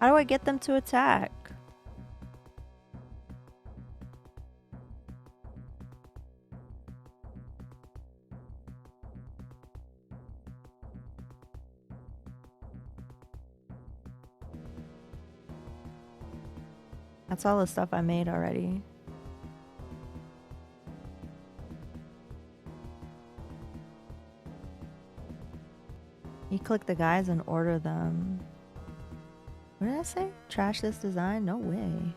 How do I get them to attack? That's all the stuff I made already. You click the guys and order them. What did I say? Trash this design? No way.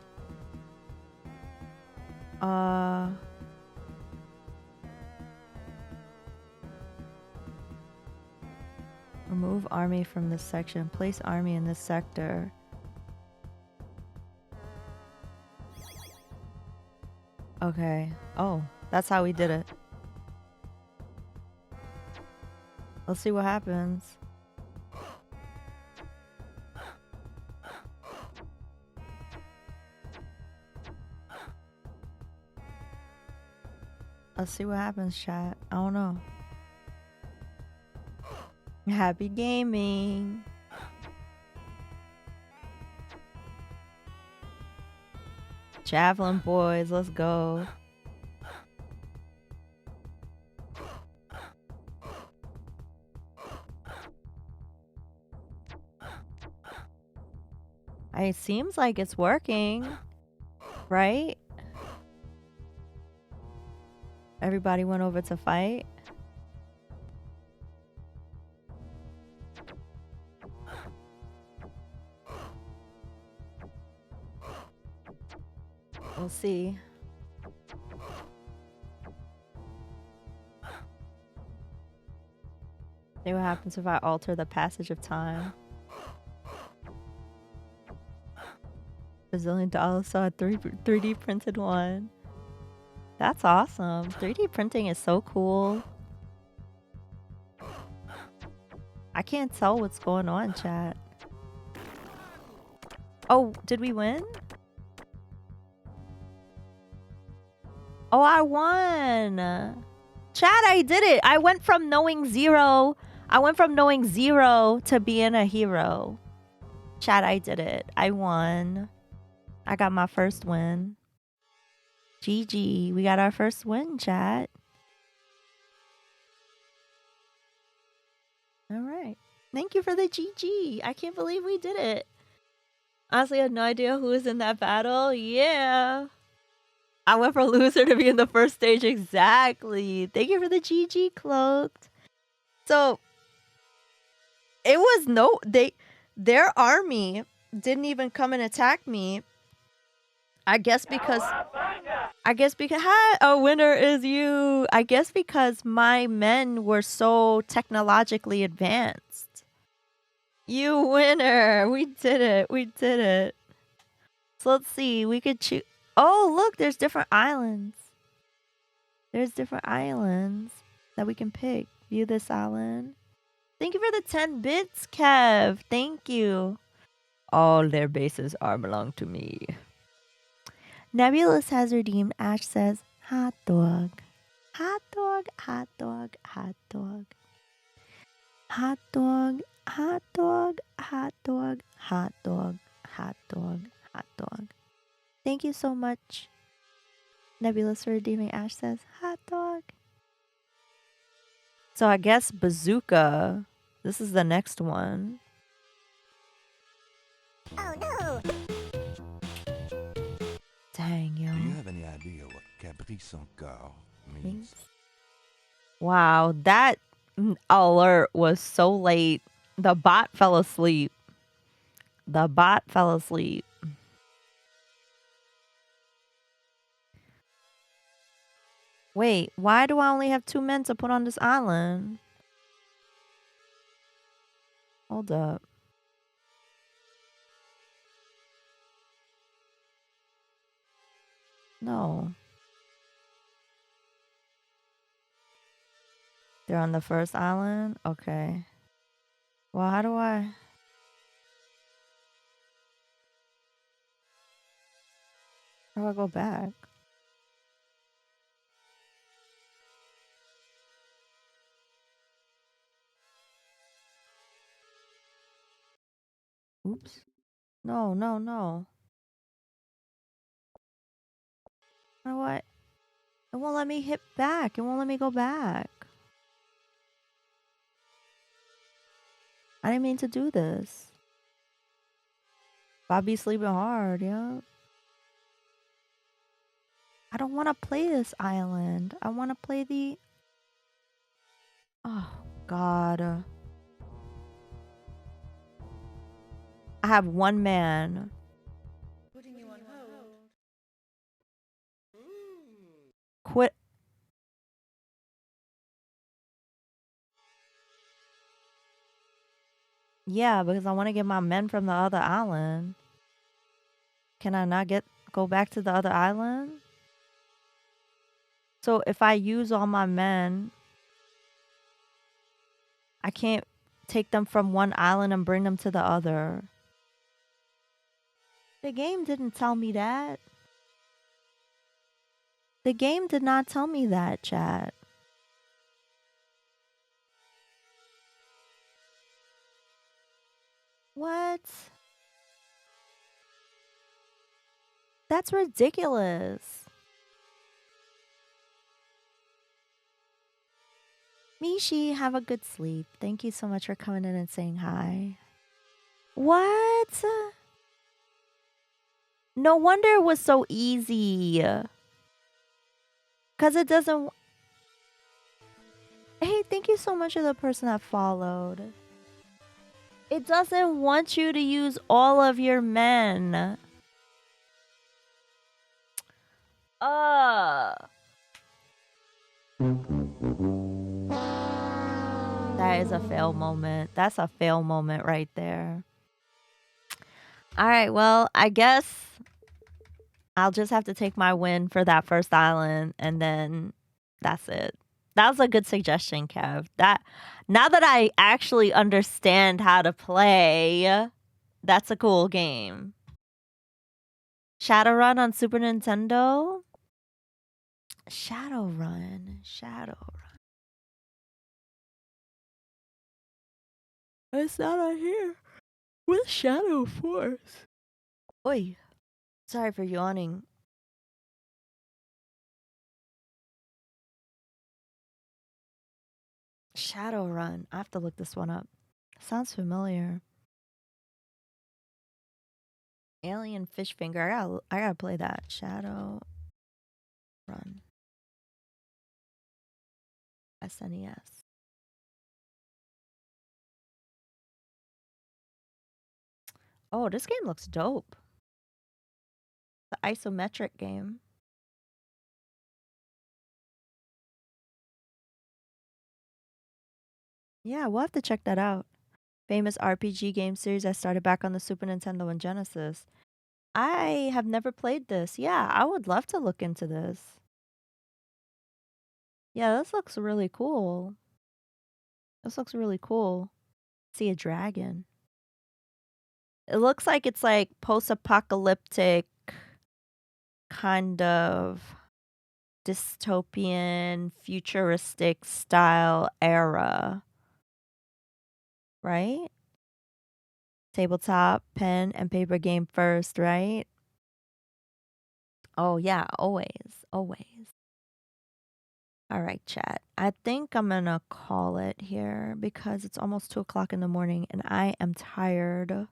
Remove army from this section. Place army in this sector. Okay. Oh, that's how we did it. Let's see what happens. Let's see what happens, chat. I don't know. Happy gaming. Javelin boys, let's go. It seems like it's working, right? Everybody went over to fight. We'll see. See what happens if I alter the passage of time. $1 saw a 3D printed one. That's awesome. 3D printing is so cool. I can't tell what's going on, chat. Oh, did we win? Oh, I won. Chat, I did it. I went from knowing zero to being a hero. Chat, I did it. I won. I got my first win. GG. We got our first win, chat. All right. Thank you for the GG. I can't believe we did it. Honestly, I had no idea who was in that battle. Yeah. I went from loser to be in the first stage. Exactly. Thank you for the GG, Cloaked. So, it was their army didn't even come and attack me. I guess because hi, a winner is you. I guess because my men were so technologically advanced. You winner. We did it. We did it. So let's see. We could choose. Oh, look, there's different islands. There's different islands that we can pick. View this island. Thank you for the 10 bits, Kev. Thank you. All their bases are belong to me. Nebulous has redeemed. Ash says, hot dog. Hot dog, hot dog, hot dog. Hot dog, hot dog, hot dog, hot dog, hot dog, hot dog. Thank you so much. Nebulous for redeeming. Ash says, hot dog. So I guess bazooka. This is the next one. Oh no! Dang, yo. Do you have any idea what Caprice encore means? Wow, that alert was so late. The bot fell asleep. The bot fell asleep. Wait, why do I only have 2 men to put on this island? Hold up. No. They're on the first island? Okay. Well, how do I... How do I go back? Oops. No, no, no. How do I... It won't let me hit back. It won't let me go back. I didn't mean to do this. Bobby's sleeping hard, yeah. I don't want to play this island. I want to play the... Oh, God. I have 1 man. Putting you on hold. Quit. Yeah, because I want to get my men from the other island. Can I not go back to the other island? So if I use all my men, I can't take them from one island and bring them to the other. The game didn't tell me that. The game did not tell me that, chat. What? That's ridiculous. Mishi, have a good sleep. Thank you so much for coming in and saying hi. What? No wonder it was so easy. Because it doesn't... Hey, thank you so much to the person that followed. It doesn't want you to use all of your men. That is a fail moment. That's a fail moment right there. All right, well, I guess I'll just have to take my win for that first island, and then that's it. That was a good suggestion, Kev. Now that I actually understand how to play, that's a cool game. Shadowrun on Super Nintendo? Shadowrun. It's not on here. With Shadow Force. Oi. Sorry for yawning. Shadowrun. I have to look this one up. Sounds familiar. Alien Fish Finger. I gotta play that. Shadowrun. SNES. Oh, this game looks dope. The isometric game. Yeah, we'll have to check that out. Famous RPG game series that started back on the Super Nintendo and Genesis. I have never played this. Yeah, I would love to look into this. Yeah, this looks really cool. See a dragon. It looks like it's like post-apocalyptic kind of dystopian, futuristic style era. Right? Tabletop, pen, and paper game first, right? Oh, yeah, always. All right, chat. I think I'm going to call it here because it's almost 2 o'clock in the morning and I am tired.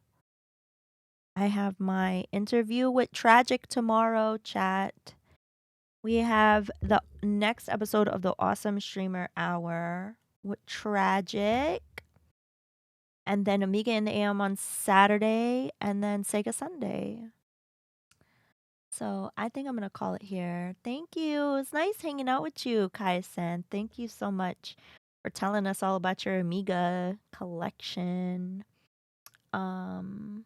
I have my interview with Tragic tomorrow, chat. We have the next episode of the Awesome Streamer Hour with Tragic. And then Amiga in the AM on Saturday. And then Sega Sunday. So I think I'm gonna call it here. Thank you. It's nice hanging out with you, Kai-san. Thank you so much for telling us all about your Amiga collection. Um,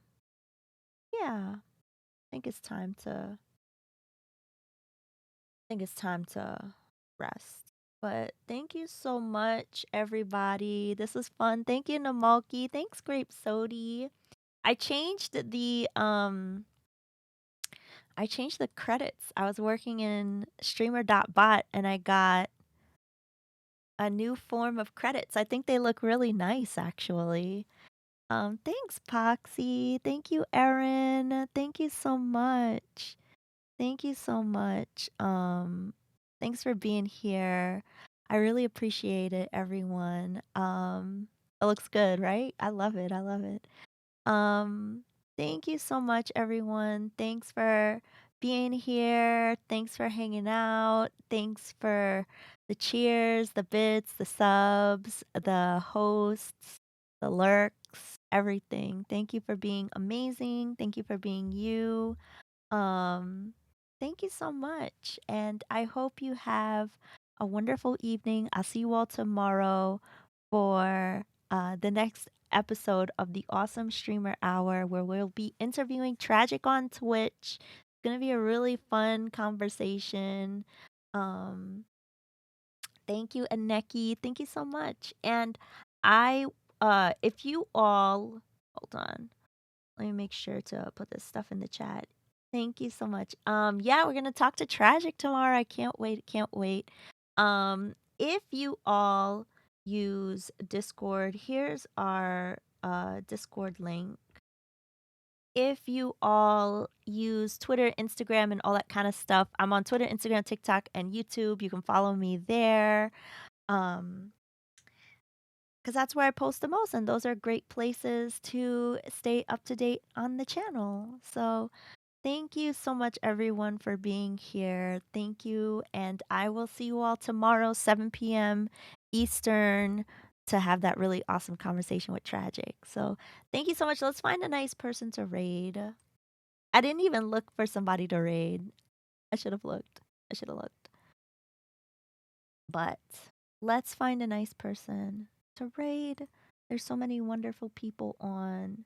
yeah, I think it's time to rest. But thank you so much, everybody. This was fun. Thank you, Namalki. Thanks, Grape Sody. I changed the credits. I was working in streamer.bot and I got a new form of credits. I think they look really nice actually. Thanks, Poxy. Thank you, Erin. Thank you so much. Thank you so much. Thanks for being here. I really appreciate it, everyone. It looks good, right? I love it. I love it. Um, Thank you so much, everyone. Thanks for being here. Thanks for hanging out. Thanks for the cheers, the bits, the subs, the hosts, the lurks, everything. Thank you for being amazing. Thank you for being you. Um, Thank you so much. And I hope you have a wonderful evening. I'll see you all tomorrow for the next episode of the Awesome Streamer Hour, where we'll be interviewing Tragic on Twitch. It's going to be a really fun conversation. Um, Thank you, Aneki. Thank you so much. And if you all, hold on. Let me make sure to put this stuff in the chat. Thank you so much. Yeah, we're gonna talk to Tragic tomorrow. I can't wait. Can't wait. If you all use Discord, here's our Discord link. If you all use Twitter, Instagram, and all that kind of stuff, I'm on Twitter, Instagram, TikTok, and YouTube. You can follow me there. Because that's where I post the most, and those are great places to stay up to date on the channel. So thank you so much, everyone, for being here. Thank you, and I will see you all tomorrow, 7 p.m. Eastern, to have that really awesome conversation with Tragic. So thank you so much. Let's find a nice person to raid. I didn't even look for somebody to raid. I should have looked. I should have looked. But let's find a nice person to raid. There's so many wonderful people on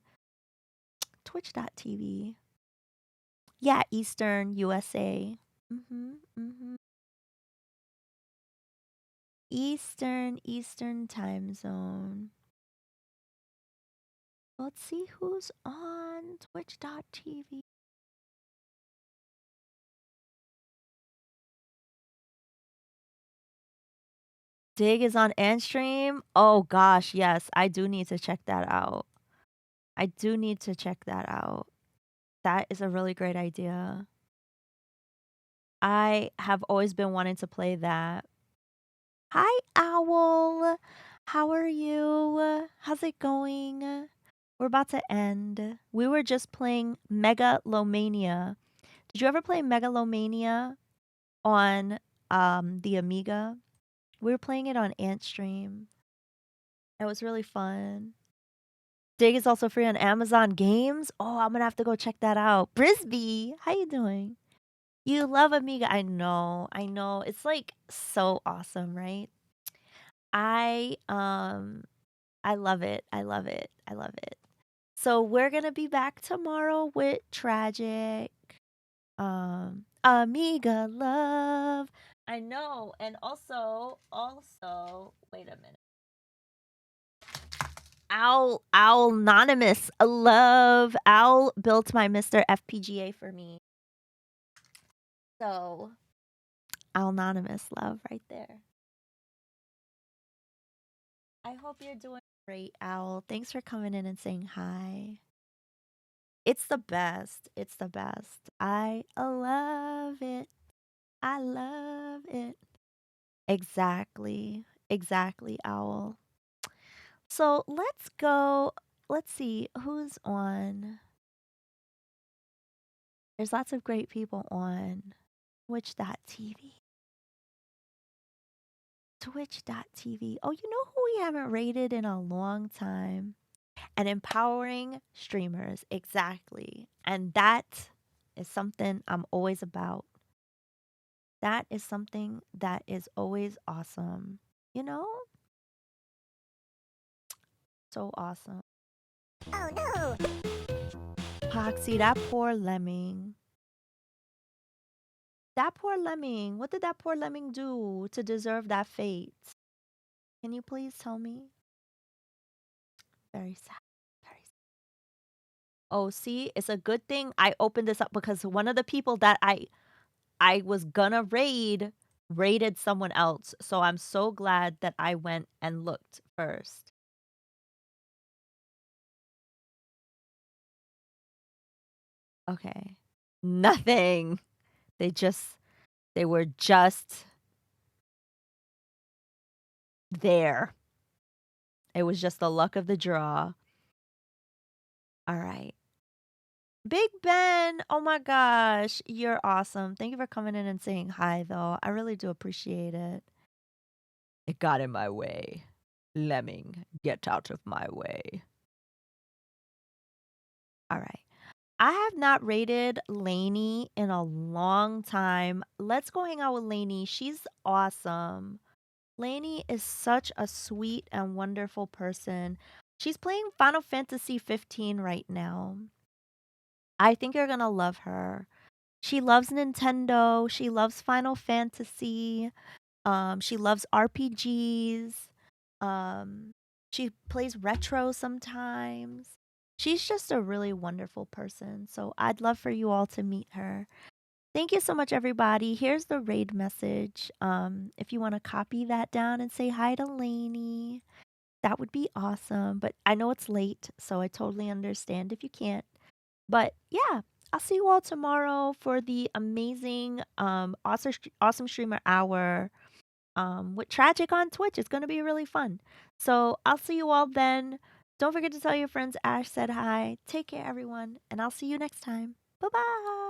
twitch.tv. Yeah, Eastern USA. Mm-hmm. Eastern time zone. Let's see who's on twitch.tv. Dig is on Anstream. Oh gosh, yes, I do need to check that out. I do need to check that out. That is a really great idea. I have always been wanting to play that. Hi, Owl. How are you? How's it going? We're about to end. We were just playing Mega Lo Mania. Did you ever play Mega Lo Mania on the Amiga? We were playing it on Antstream. It was really fun. Dig is also free on Amazon Games. Oh, I'm gonna have to go check that out. Brisby, how you doing? You love Amiga. I know. It's like so awesome, right? I love it. I love it. I love it. So we're gonna be back tomorrow with Tragic. Amiga love. I know. And also, wait a minute. Owl Anonymous. Love. Owl built my Mr. FPGA for me. So, Owl Anonymous love right there. I hope you're doing great, Owl. Thanks for coming in and saying hi. It's the best. It's the best. I love it. I love it. Exactly. Exactly, Owl. So let's go. Let's see who's on. There's lots of great people on Twitch.tv. Twitch.tv. Oh, you know who we haven't rated in a long time? And empowering streamers. Exactly. And that is something I'm always about. That is something that is always awesome. You know? So awesome. Oh no! Poxy, that poor lemming. That poor lemming. What did that poor lemming do to deserve that fate? Can you please tell me? Very sad. Very sad. Oh, see, it's a good thing I opened this up because one of the people that I was gonna raided someone else. So I'm so glad that I went and looked first. Okay. Nothing. They were just there. It was just the luck of the draw. All right. Big Ben, oh my gosh, you're awesome. Thank you for coming in and saying hi, though. I really do appreciate it. It got in my way. Lemming, get out of my way. All right. I have not rated Lainey in a long time. Let's go hang out with Lainey. She's awesome. Lainey is such a sweet and wonderful person. She's playing Final Fantasy 15 right now. I think you're gonna love her. She loves Nintendo. She loves Final Fantasy. She loves RPGs. Um, she plays retro sometimes. She's just a really wonderful person. So I'd love for you all to meet her. Thank you so much, everybody. Here's the raid message. If you want to copy that down and say hi to Lainey, that would be awesome. But I know it's late, so I totally understand if you can't. But yeah, I'll see you all tomorrow for the amazing, awesome streamer hour with Tragic on Twitch. It's going to be really fun. So I'll see you all then. Don't forget to tell your friends Ash said hi. Take care, everyone, and I'll see you next time. Bye bye.